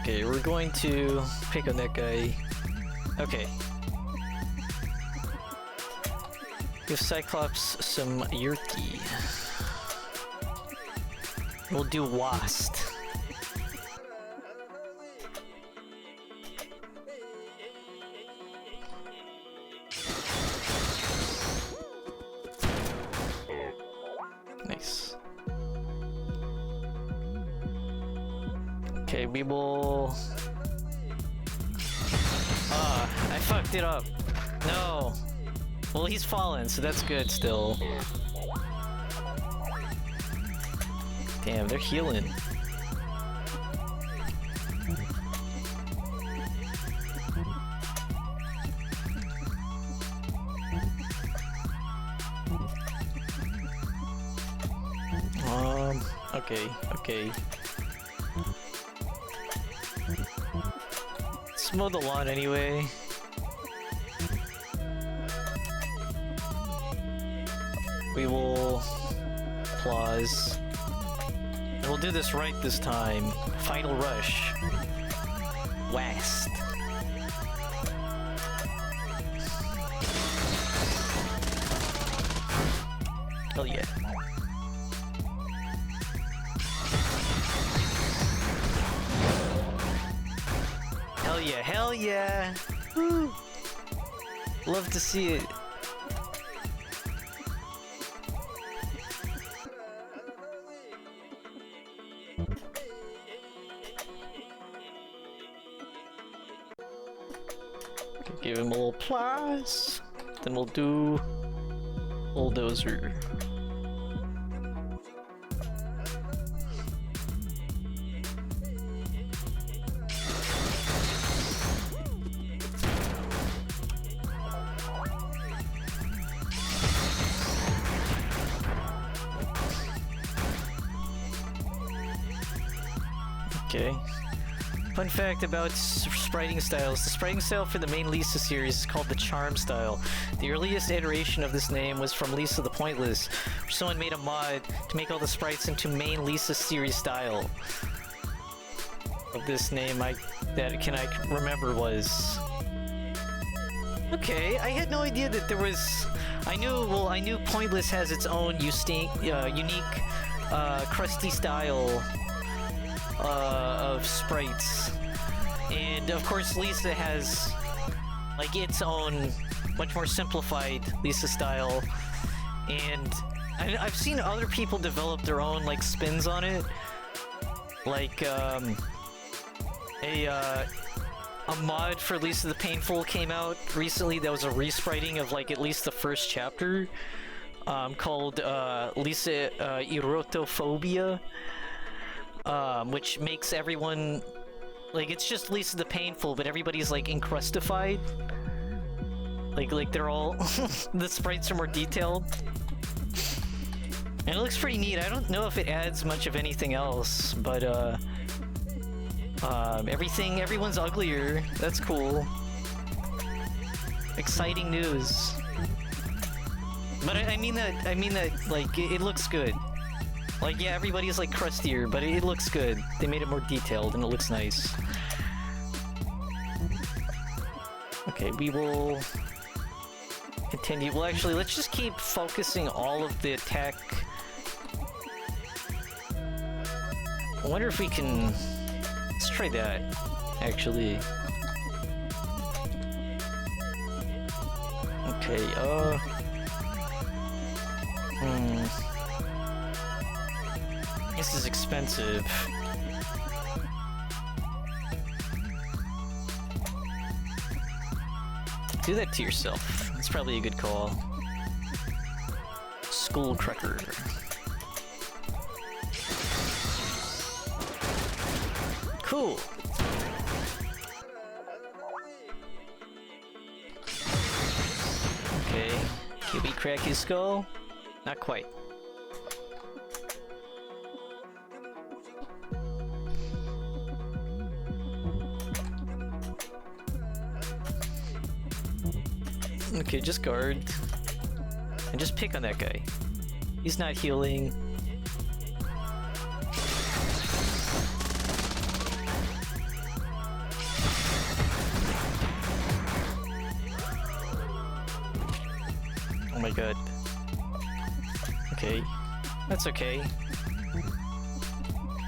Okay, we're going to pick on that guy. Okay. Give Cyclops some Yerky. We'll do Wast. Nice. Okay, we will... I fucked it up. No. Well, he's fallen, so that's good still. Damn, they're healing. okay. Let's mow the lawn anyway. We will applause. And we'll do this right this time. Final rush. West. Hell yeah. Hell yeah, hell yeah! Woo! Love to see it. Give him a little applause. Then we'll do bulldozer. Okay. Fun fact about spriting styles. The spriting style for the main Lisa series is called the Charm style. The earliest iteration of this name was from Lisa the Pointless, where someone made a mod to make all the sprites into main Lisa series style. Of this name I remember was... Okay, I had no idea that there was... I knew Pointless has its own unique crusty style of sprites, and of course Lisa has like its own much more simplified Lisa style, and I've seen other people develop their own like spins on it, like a mod for Lisa the Painful came out recently that was a respriting of like at least the first chapter, called Lisa Erotophobia. Which makes everyone, like, it's just Lisa the Painful, but everybody's, like, encrustified. Like they're all, the sprites are more detailed. And it looks pretty neat. I don't know if it adds much of anything else, but, everyone's uglier. That's cool. Exciting news. But I mean that, like, it looks good. Like, yeah, everybody's like crustier, but it looks good. They made it more detailed and it looks nice. Okay, we will continue. Well, actually, let's just keep focusing all of the attack. I wonder if we can... Let's try that, actually. Okay, This is expensive. Do that to yourself. That's probably a good call. Skullcracker. Cool. Okay. Can we crack his skull? Not quite. Okay, just guard. And just pick on that guy. He's not healing. Oh my god. Okay. That's okay.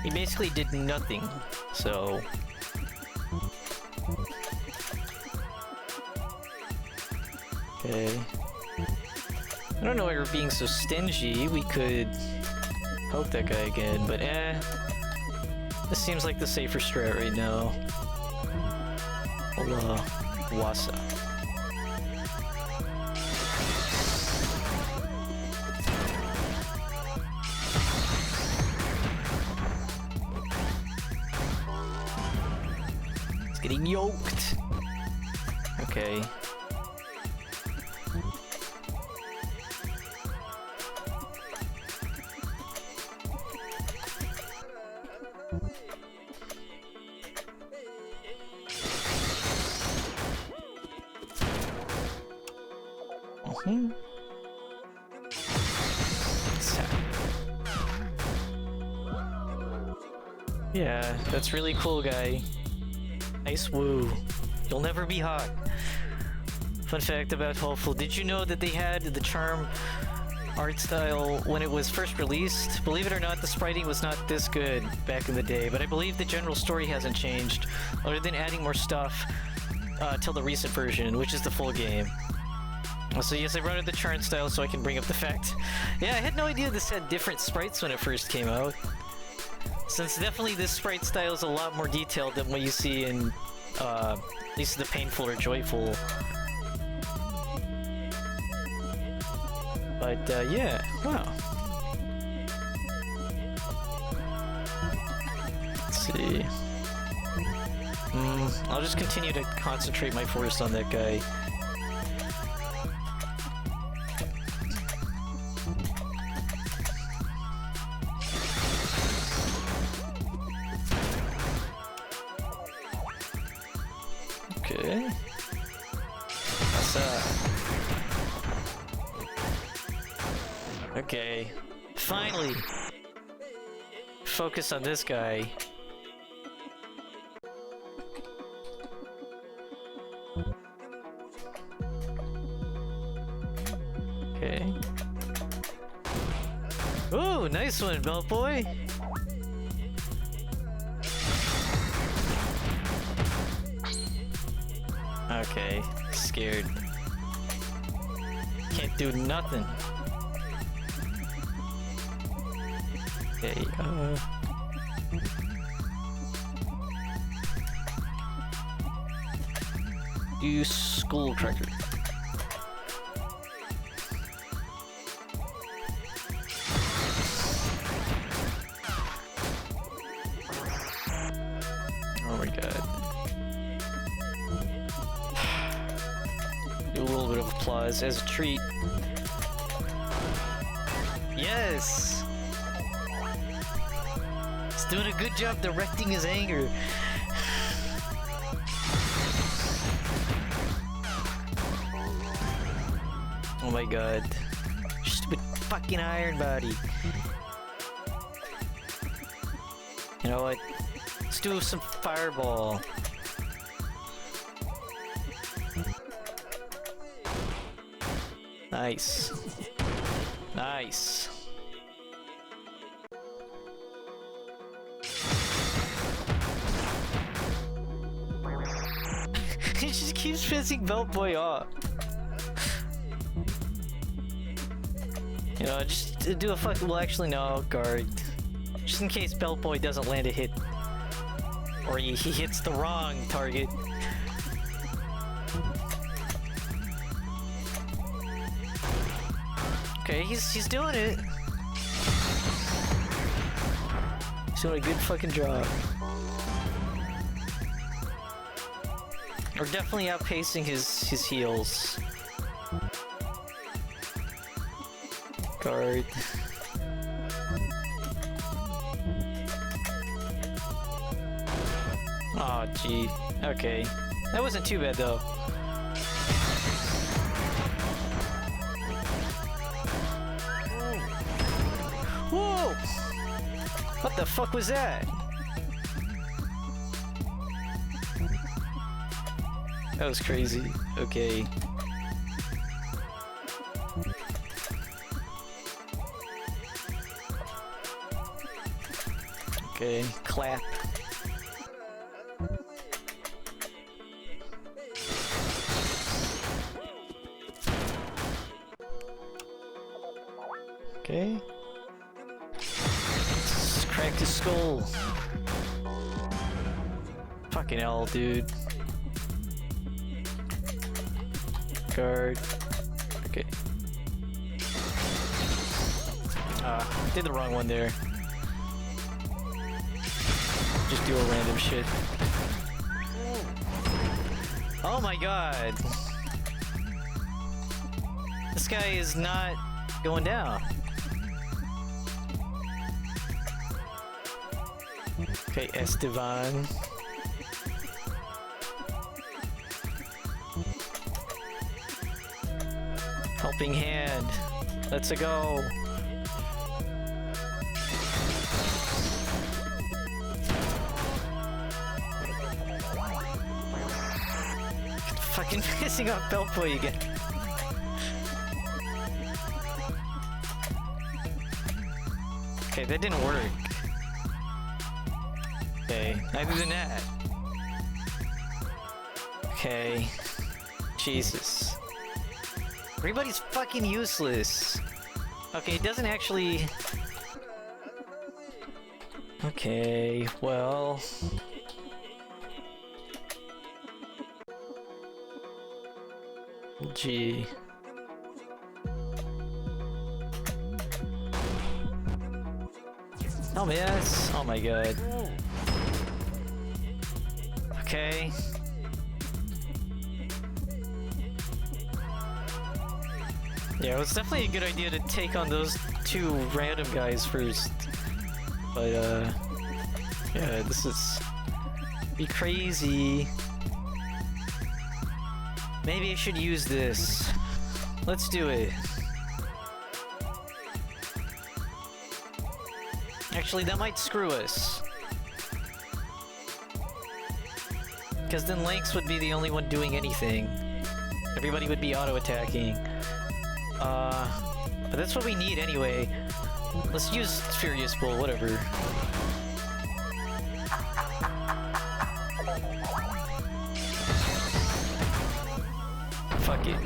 He basically did nothing, so... Okay. I don't know why we're being so stingy. We could poke that guy again, but this seems like the safer strat right now. Hola, Wasa. It's getting yoked. Okay. Mm-hmm. Yeah, that's really cool, guy. Nice woo. You'll never be hot. Fun fact about Hopeful, did you know that they had the charm art style when it was first released? Believe it or not, the spriting was not this good back in the day, but I believe the general story hasn't changed, other than adding more stuff till the recent version, which is the full game. So yes, I brought up the charm style so I can bring up the fact. Yeah, I had no idea this had different sprites when it first came out. Since definitely this sprite style is a lot more detailed than what you see in, at least the Painful or Joyful. But, yeah, wow. Let's see. I'll just continue to concentrate my force on that guy. Okay. What's up? Okay. Finally! Focus on this guy. Okay. Ooh, nice one, Beltboy! Okay, scared. Can't do nothing. Okay, do school cracker. Oh my god. Do a little bit of applause as a treat. Yes! He's doing a good job directing his anger. Oh my god. Stupid fucking iron body. You know what? Let's do some fireball. Nice. Nice. He just keeps pissing Beltboy off. You know, just do a fucking. Well, actually, no, guard. Just in case Beltboy doesn't land a hit. Or he hits the wrong target. Okay, he's doing it. He's doing a good fucking job. We're definitely outpacing his heals. Guard. Aw, oh, gee. Okay. That wasn't too bad, though. Whoa! What the fuck was that? That was crazy. Okay. Okay, clap. Okay. Let's crack his skull. Fucking hell, dude. Guard. Okay. Did the wrong one there. Just do a random shit. Oh my god. This guy is not going down. Okay, Esteban. Helping hand. Let's go. Fucking pissing off Beltboy again. Okay, that didn't work. Okay, neither than that. Okay. Jesus. Everybody's fucking useless. Okay, it doesn't actually... Okay, well... Gee. Oh yes! Oh my god. Okay. Yeah, it's definitely a good idea to take on those two random guys first. But, yeah, this is... be crazy. Maybe I should use this. Let's do it. Actually, that might screw us. Because then Lynx would be the only one doing anything. Everybody would be auto-attacking. But that's what we need anyway. Let's use Furious Bull, whatever. Fuck it.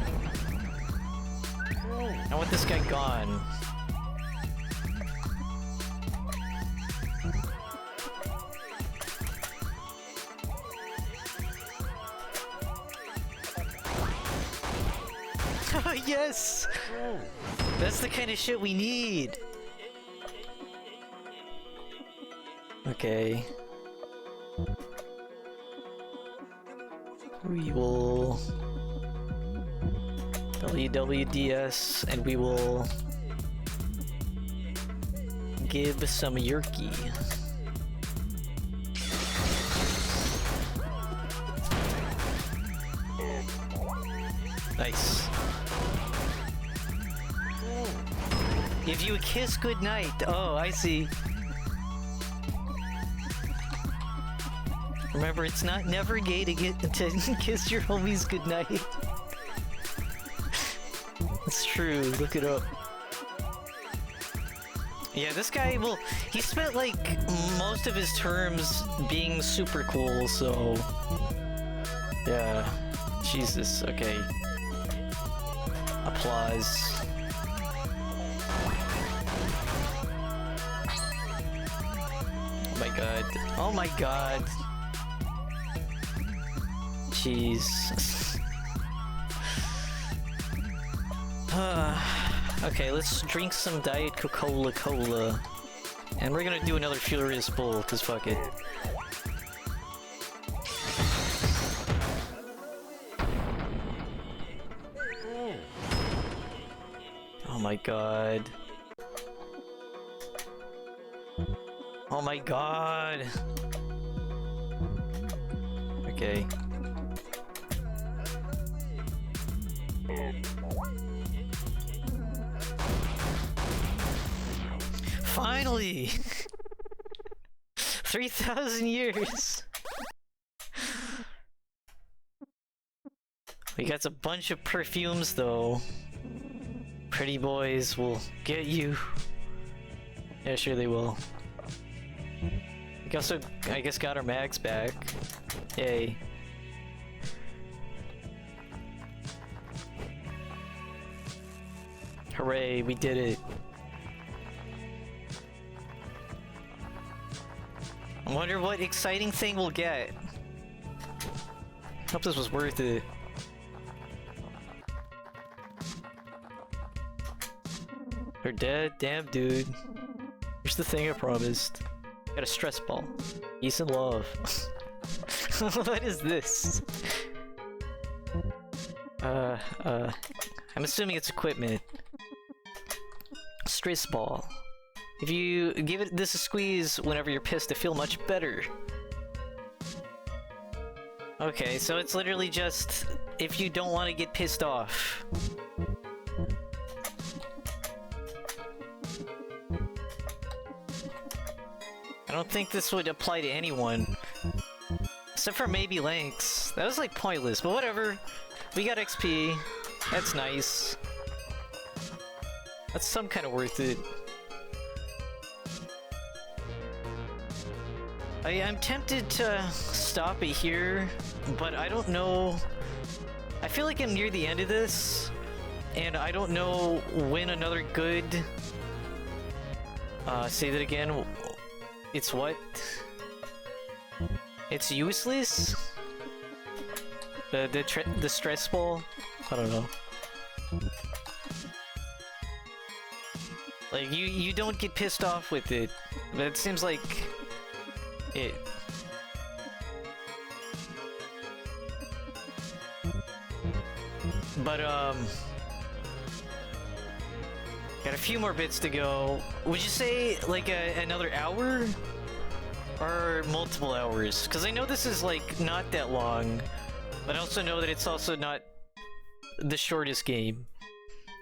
I want this guy gone. Oh, yes! That's the kind of shit we need! Okay. We will... WWDS, and we will... give some Yerky. Nice. Give you a kiss goodnight. Oh, I see. Remember, it's never gay to kiss your homies goodnight. It's true, look it up. Yeah, this guy, well, he spent like most of his terms being super cool, so... Yeah. Jesus, okay. Applause. Oh my god. Oh my god. Jeez. Okay, let's drink some Diet Coca-Cola. And we're gonna do another Furious Bull, cause fuck it. Oh my god. Oh my god. Okay. Finally! 3,000 years! We got a bunch of perfumes though. Pretty boys will get you. Yeah, sure they will. We also, I guess, got our mags back. Yay. Hooray, we did it. I wonder what exciting thing we'll get. Hope this was worth it. They're dead? Damn, dude. Here's the thing I promised. Got a stress ball. Peace and love. What is this? I'm assuming it's equipment. Stress ball. If you give this a squeeze whenever you're pissed to feel much better. Okay, so it's literally just if you don't want to get pissed off. I don't think this would apply to anyone. Except for maybe Lynx. That was like pointless, but whatever. We got XP. That's nice. That's some kind of worth it. I'm tempted to stop it here, but I don't know. I feel like I'm near the end of this, and I don't know when another good... say that again. It's what? It's useless? The stress ball? I don't know. Like, you don't get pissed off with it, but it seems like it. But, got a few more bits to go. Would you say, like, another hour? Or multiple hours? Because I know this is, like, not that long, but I also know that it's also not the shortest game.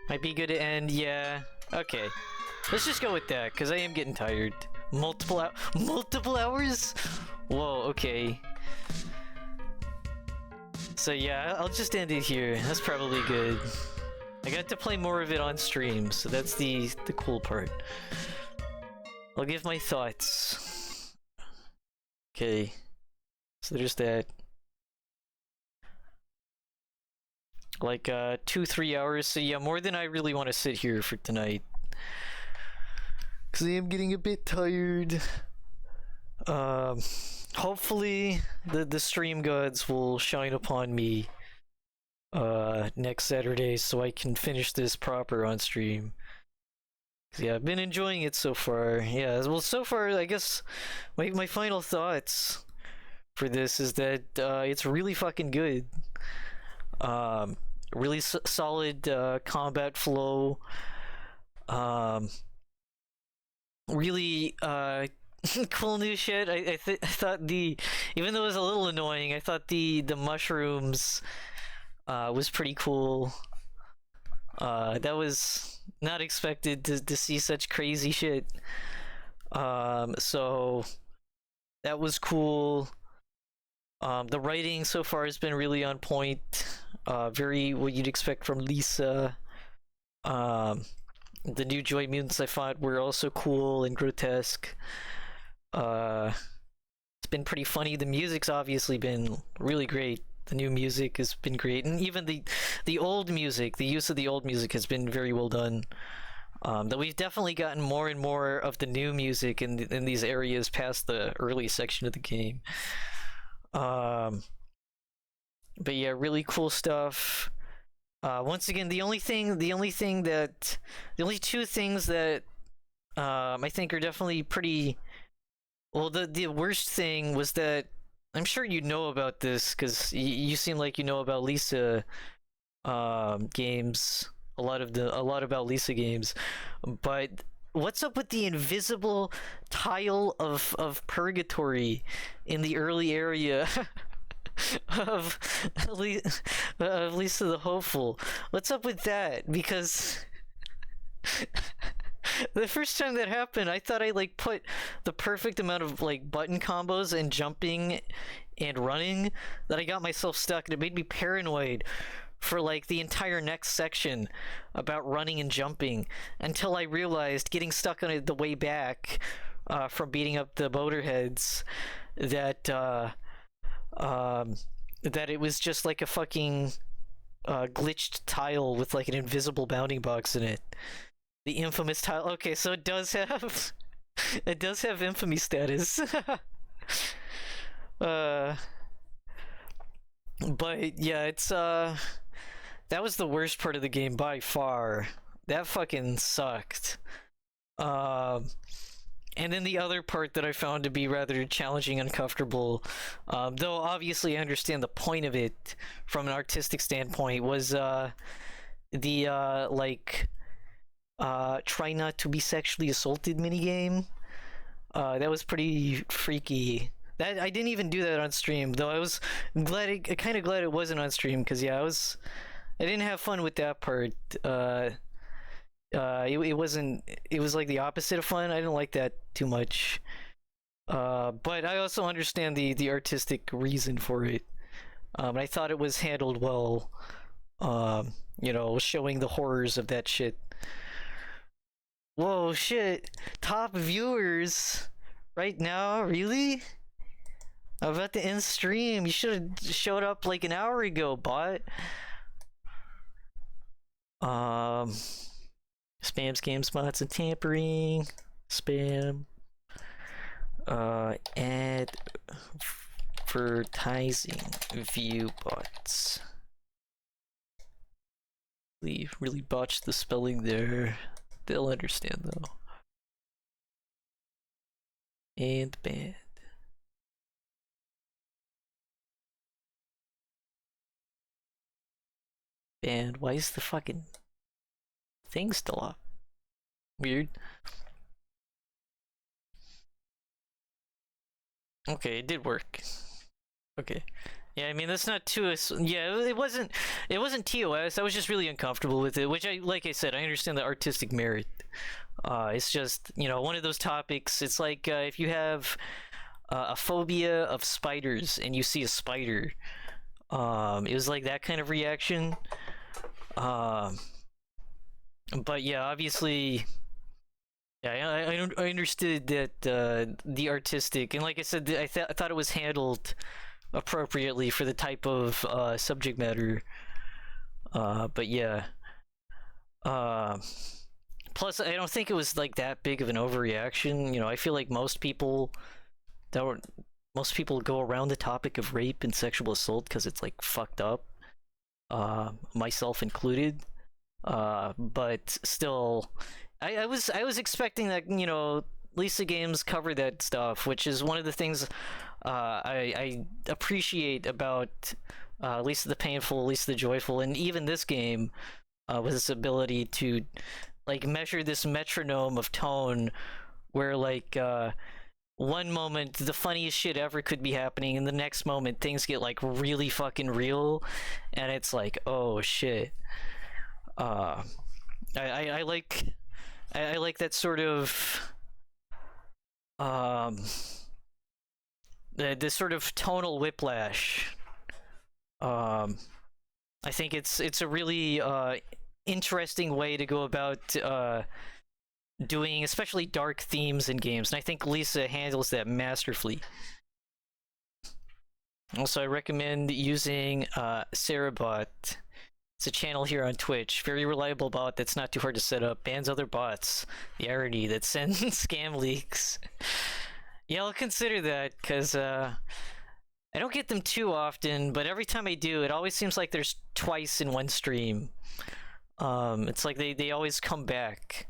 Might be good to end, yeah. Okay. Let's just go with that, because I am getting tired. Multiple hours? Whoa, okay. So yeah, I'll just end it here. That's probably good. I got to play more of it on stream, so that's the cool part. I'll give my thoughts. Okay. So there's that. Like 2-3 hours, so yeah, more than I really want to sit here for tonight. Cause I am getting a bit tired. Hopefully the stream gods will shine upon me next Saturday so I can finish this proper on stream. Yeah, I've been enjoying it so far. Yeah, well, so far, I guess my final thoughts for this is that it's really fucking good. Really solid combat flow. Really cool new shit. I thought even though it was a little annoying, I thought the mushrooms was pretty cool. That was not expected to see such crazy shit. So that was cool. The writing so far has been really on point. Very what you'd expect from Lisa. The new Joy Mutants I thought were also cool and grotesque. It's been pretty funny. The music's obviously been really great. The new music has been great, and even the old music, the use of the old music has been very well done. That we've definitely gotten more and more of the new music in these areas past the early section of the game. But yeah, really cool stuff. Once again, the only two things that I think are definitely pretty well. The worst thing was that I'm sure you know about this because you seem like you know about Lisa games, a lot about Lisa games, but what's up with the invisible tile of purgatory in the early area? of Lisa the Hopeful. What's up with that? Because the first time that happened, I thought I like put the perfect amount of like button combos and jumping and running that I got myself stuck, and it made me paranoid for like the entire next section about running and jumping until I realized getting stuck on it the way back from beating up the motorheads that that it was just like a fucking glitched tile with like an invisible bounding box in it. The infamous tile. Okay, so it does have infamy status. But yeah, it's that was the worst part of the game by far. That fucking sucked. And then the other part that I found to be rather challenging and uncomfortable, though obviously I understand the point of it from an artistic standpoint, was the try not to be sexually assaulted minigame. That was pretty freaky. That I didn't even do that on stream, though I was kind of glad it wasn't on stream, because yeah, I didn't have fun with that part. It was like the opposite of fun. I didn't like that too much. But I also understand the artistic reason for it. And I thought it was handled well. Showing the horrors of that shit. Whoa, shit! Top viewers right now, really? I'm about to end stream. You should have showed up like an hour ago, bot. Spam, scam, spots, and tampering. Spam. Advertising view bots. Really botched the spelling there. They'll understand though. And banned. Banned. Why is the fucking thing still up? Weird. Okay, it did work. Okay. Yeah, I mean that's not too. Yeah, it wasn't. It wasn't TOS. I was just really uncomfortable with it. Which like I said, I understand the artistic merit. It's just one of those topics. It's like if you have a phobia of spiders and you see a spider. It was like that kind of reaction. But yeah, obviously. Yeah, I understood that the artistic, and like I said, I thought it was handled appropriately for the type of subject matter. But yeah. Plus, I don't think it was like that big of an overreaction. I feel like most people go around the topic of rape and sexual assault because it's like fucked up. Myself included. But still, I was expecting that Lisa Games cover that stuff, which is one of the things I appreciate about Lisa the Painful, Lisa the Joyful, and even this game with its ability to like measure this metronome of tone, where like one moment the funniest shit ever could be happening, and the next moment things get like really fucking real, and it's like, oh shit. I like that sort of this sort of tonal whiplash. I think it's a really interesting way to go about doing especially dark themes in games, and I think Lisa handles that masterfully. Also, I recommend using Sarabot. It's a channel here on Twitch. Very reliable bot that's not too hard to set up. Bans other bots. The irony that sends scam leaks. Yeah, I'll consider that, because I don't get them too often, but every time I do, it always seems like there's twice in one stream. It's like they always come back.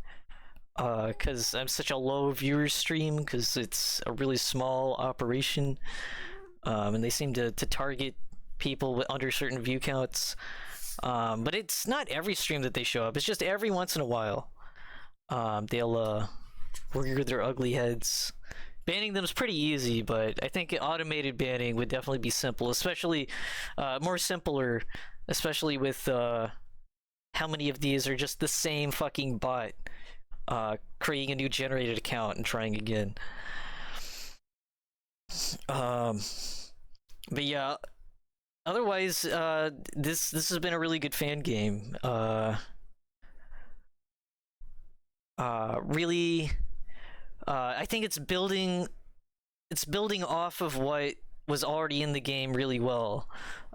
Because I'm such a low viewer stream, because it's a really small operation. And they seem to target people with under certain view counts. But it's not every stream that they show up. It's just every once in a while. They'll rear their ugly heads. Banning them is pretty easy, but I think automated banning would definitely be simple, especially more simpler, especially with how many of these are just the same fucking bot creating a new generated account and trying again. But yeah. Otherwise, this has been a really good fan game. Really, I think it's building off of what was already in the game really well.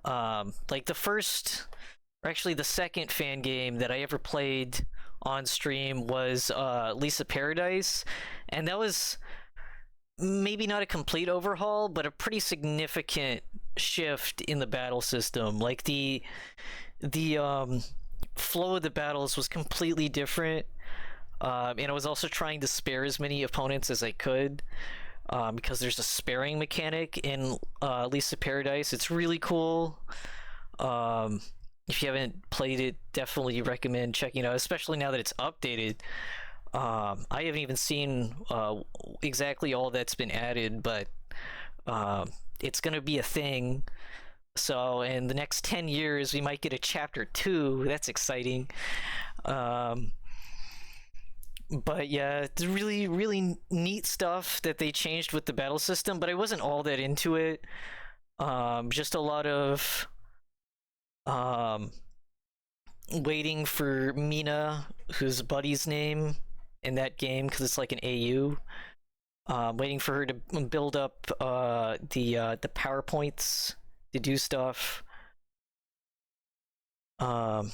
Like the first, or actually the second fan game that I ever played on stream was Lisa Paradise, and that was maybe not a complete overhaul, but a pretty significant shift in the battle system. Like the flow of the battles was completely different, and I was also trying to spare as many opponents as I could, because there's a sparing mechanic in Lisa Paradise. It's really cool. If you haven't played it, definitely recommend checking it out, especially now that it's updated. I haven't even seen exactly all that's been added, but it's gonna be a thing. So in the next 10 years, we might get a chapter 2. That's exciting. But yeah, it's really really neat stuff that they changed with the battle system. But I wasn't all that into it. Just a lot of um waiting for Mina, whose buddy's name in that game, because it's like an AU. Waiting for her to build up the PowerPoints to do stuff. Um,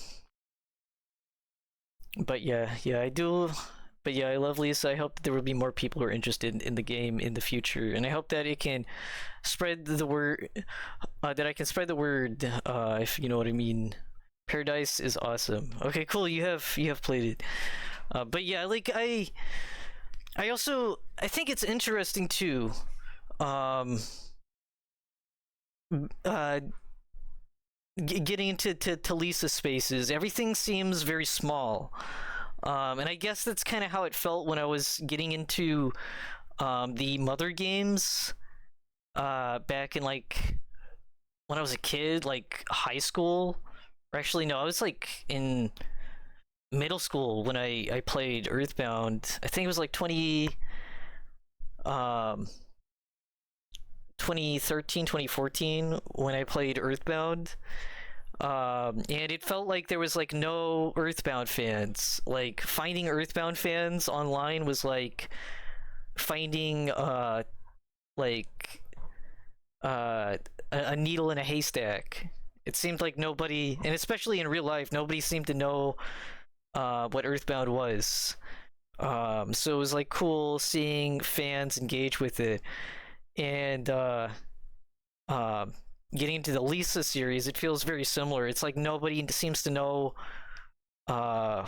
but yeah, I do. But yeah, I love Lisa. I hope there will be more people who are interested in the game in the future, and I hope that it can spread the word. That I can spread the word. If you know what I mean. Paradise is awesome. Okay, cool. You have played it. But yeah, like I also I think it's interesting too. Um, uh, Getting into to Lisa spaces, everything seems very small. And I guess that's kind of how it felt when I was getting into the Mother games back in like when I was a kid, like high school. Or actually, no, I was like in middle school when I played Earthbound. I think it was like um 2013, 2014 when I played Earthbound. And it felt like there was like no Earthbound fans. Like finding Earthbound fans online was like finding like a needle in a haystack. It seemed like nobody, and especially in real life, nobody seemed to know what Earthbound was. So it was like cool seeing fans engage with it, and um, getting into the Lisa series, it feels very similar. It's like nobody seems to know uh,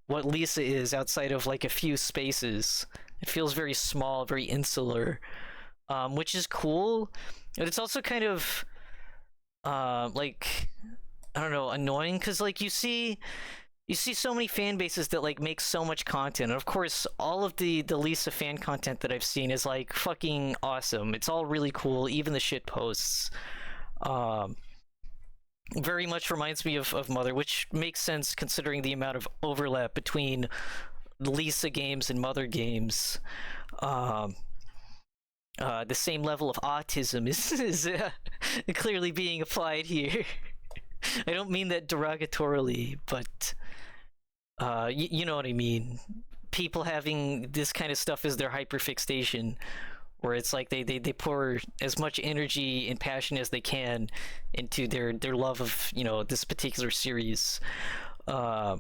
what Lisa is outside of like a few spaces. It feels very small, very insular, which is cool, but it's also kind of like I don't know, annoying because like you see so many fan bases that like make so much content. And of course, all of the Lisa fan content that I've seen is like fucking awesome. It's all really cool, even the shit posts. Um, Very much reminds me of Mother, which makes sense considering the amount of overlap between Lisa games and Mother games. Um, the same level of autism is clearly being applied here. I don't mean that derogatorily, but you know what I mean. People having this kind of stuff as their hyperfixation, where it's like they pour as much energy and passion as they can into their love of this particular series. Uh,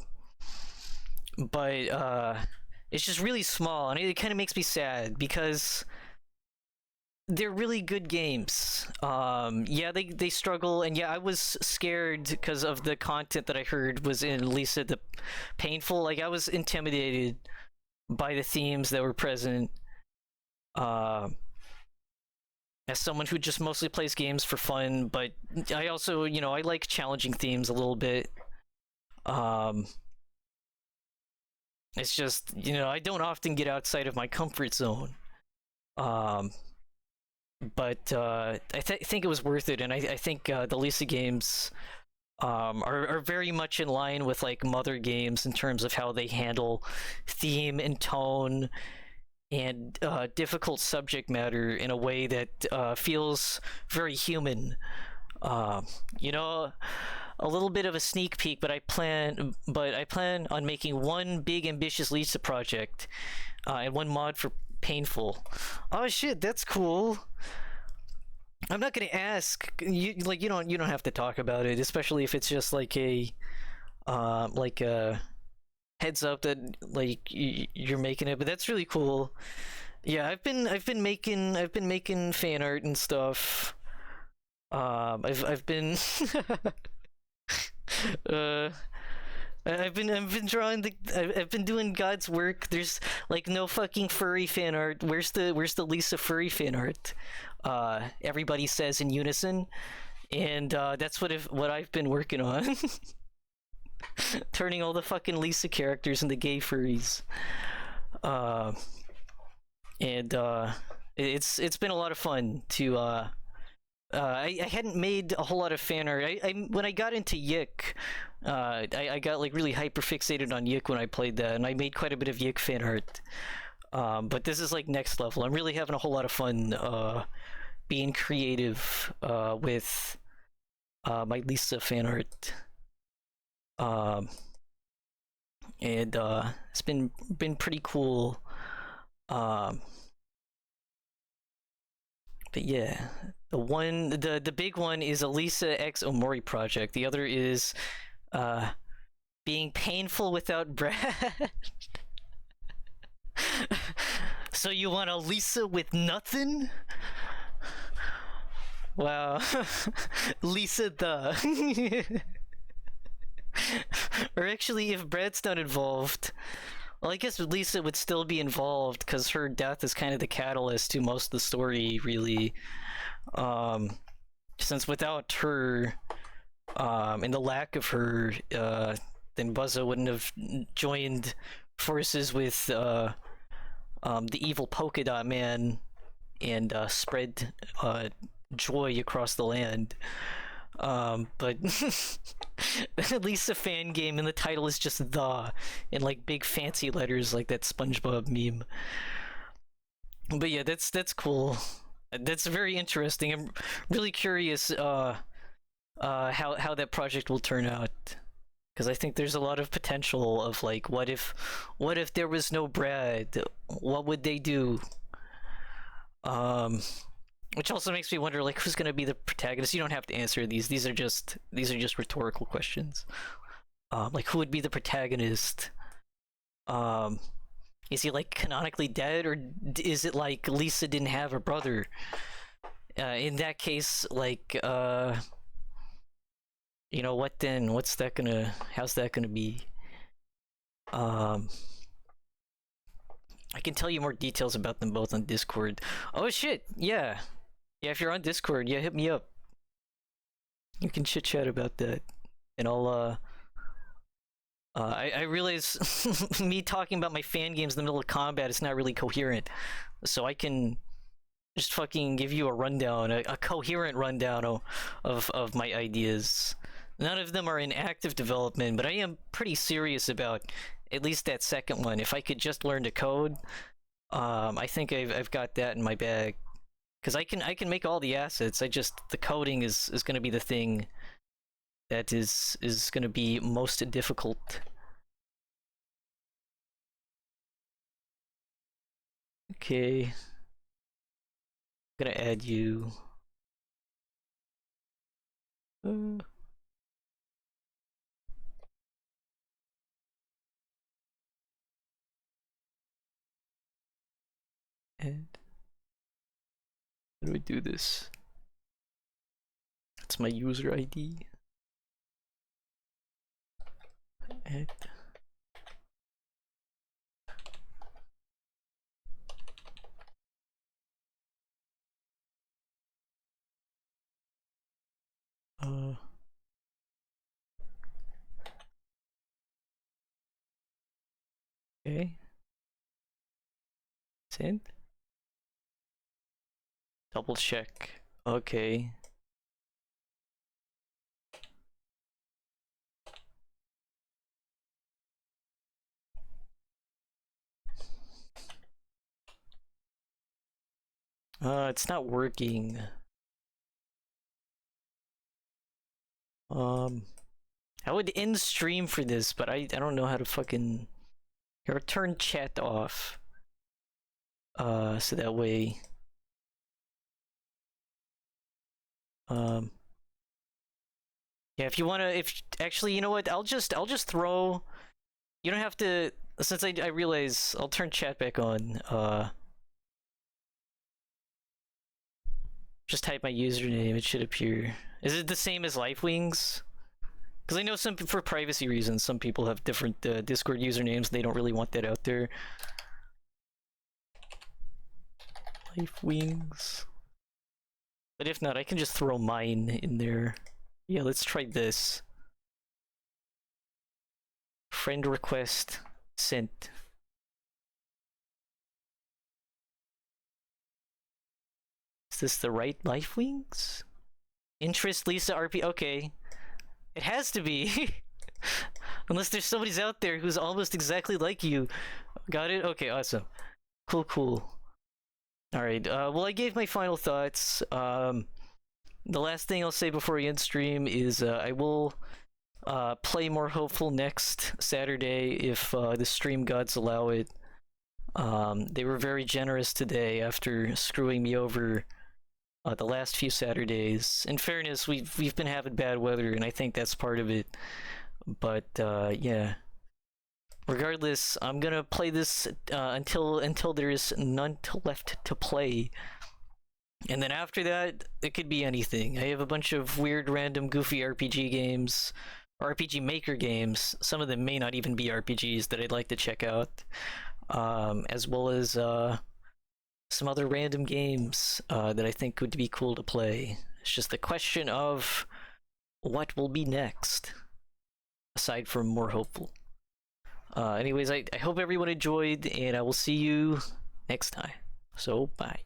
but it's just really small, and it kind of makes me sad because they're really good games. Yeah, they struggle, and yeah, I was scared because of the content that I heard was in Lisa the Painful. Like I was intimidated by the themes that were present. Uh, as someone who just mostly plays games for fun, but I also, I like challenging themes a little bit. Um, it's just, I don't often get outside of my comfort zone. Um, but think it was worth it, and I think the Lisa games are very much in line with like Mother games in terms of how they handle theme and tone and difficult subject matter in a way that feels very human. You know, a little bit of a sneak peek, but I plan on making one big ambitious Lisa project and one mod for Painful. Oh shit, that's cool. I'm not gonna ask you. Like you don't have to talk about it, especially if it's just like a heads up that like you're making it. But that's really cool. Yeah, I've been making fan art and stuff. I've been uh I've been drawing I've been doing God's work. There's like no fucking furry fan art. Where's the Lisa furry fan art? Everybody says in unison, and that's what I've been working on. Turning all the fucking Lisa characters into gay furries. Uh, and it's been a lot of fun to I hadn't made a whole lot of fan art. When I got into Yick, I got like really hyper fixated on Yik when I played that, and I made quite a bit of Yik fan art. But this is like next level. I'm really having a whole lot of fun being creative with my Lisa fan art. Um, and it's been pretty cool. Um, but yeah, the big one is Elisa X Omori project. The other is uh being painful without Brad. So you want a Lisa with nothing? Wow. Lisa the. Or actually, if Brad's not involved, well, I guess Lisa would still be involved because her death is kind of the catalyst to most of the story, really. Um, since without her, and the lack of her, then Buzzo wouldn't have joined forces with the evil Polka Dot Man and spread joy across the land. But at least a fan game and the title is just the in like big fancy letters like that SpongeBob meme. But yeah, that's cool. That's very interesting. I'm really curious how that project will turn out because I think there's a lot of potential of like what if there was no Brad? What would they do? Um which also makes me wonder like who's gonna be the protagonist. You don't have to answer these. These are just rhetorical questions. Like who would be the protagonist? Um is he like canonically dead or is it like Lisa didn't have a brother? In that case, like you know what then? How's that gonna be? Um I can tell you more details about them both on Discord. Oh shit, yeah. Yeah, if you're on Discord, yeah, hit me up. You can chit chat about that. And I realize me talking about my fan games in the middle of combat is not really coherent. So I can just fucking give you a rundown, a coherent rundown of my ideas. None of them are in active development, but I am pretty serious about at least that second one. If I could just learn to code, I think I've got that in my bag. Because I can make all the assets. The coding is going to be the thing that is going to be most difficult. Okay, I'm gonna add you. Uh, and how do we do this? That's my user ID. Add. Okay. Send. Double check. Okay. It's not working. I would end stream for this, but I don't know how to fucking turn chat off. So that way. Yeah, if you wanna, if actually, you know what? I'll just throw. You don't have to. Since I realize I'll turn chat back on. Just type my username. It should appear. Is it the same as Lifewings? Because I know for privacy reasons, some people have different Discord usernames. They don't really want that out there. Lifewings. But if not, I can just throw mine in there. Yeah, let's try this. Friend request sent. Is this the right Lifewings? Interest Lisa RP. Okay. It has to be. Unless there's somebody's out there who's almost exactly like you. Got it? Okay, awesome. Cool, cool. Alright, well, I gave my final thoughts. The last thing I'll say before we end stream is I will play more hopeful next Saturday if the stream gods allow it. They were very generous today after screwing me over the last few Saturdays. In fairness, we've been having bad weather, and I think that's part of it. But yeah. Regardless, I'm gonna play this until there is none left to play. And then after that, it could be anything. I have a bunch of weird, random, goofy RPG games, RPG Maker games. Some of them may not even be RPGs that I'd like to check out, as well as some other random games that I think would be cool to play. It's just a question of what will be next, aside from more hopeful. Anyways, I hope everyone enjoyed, and I will see you next time. So, bye.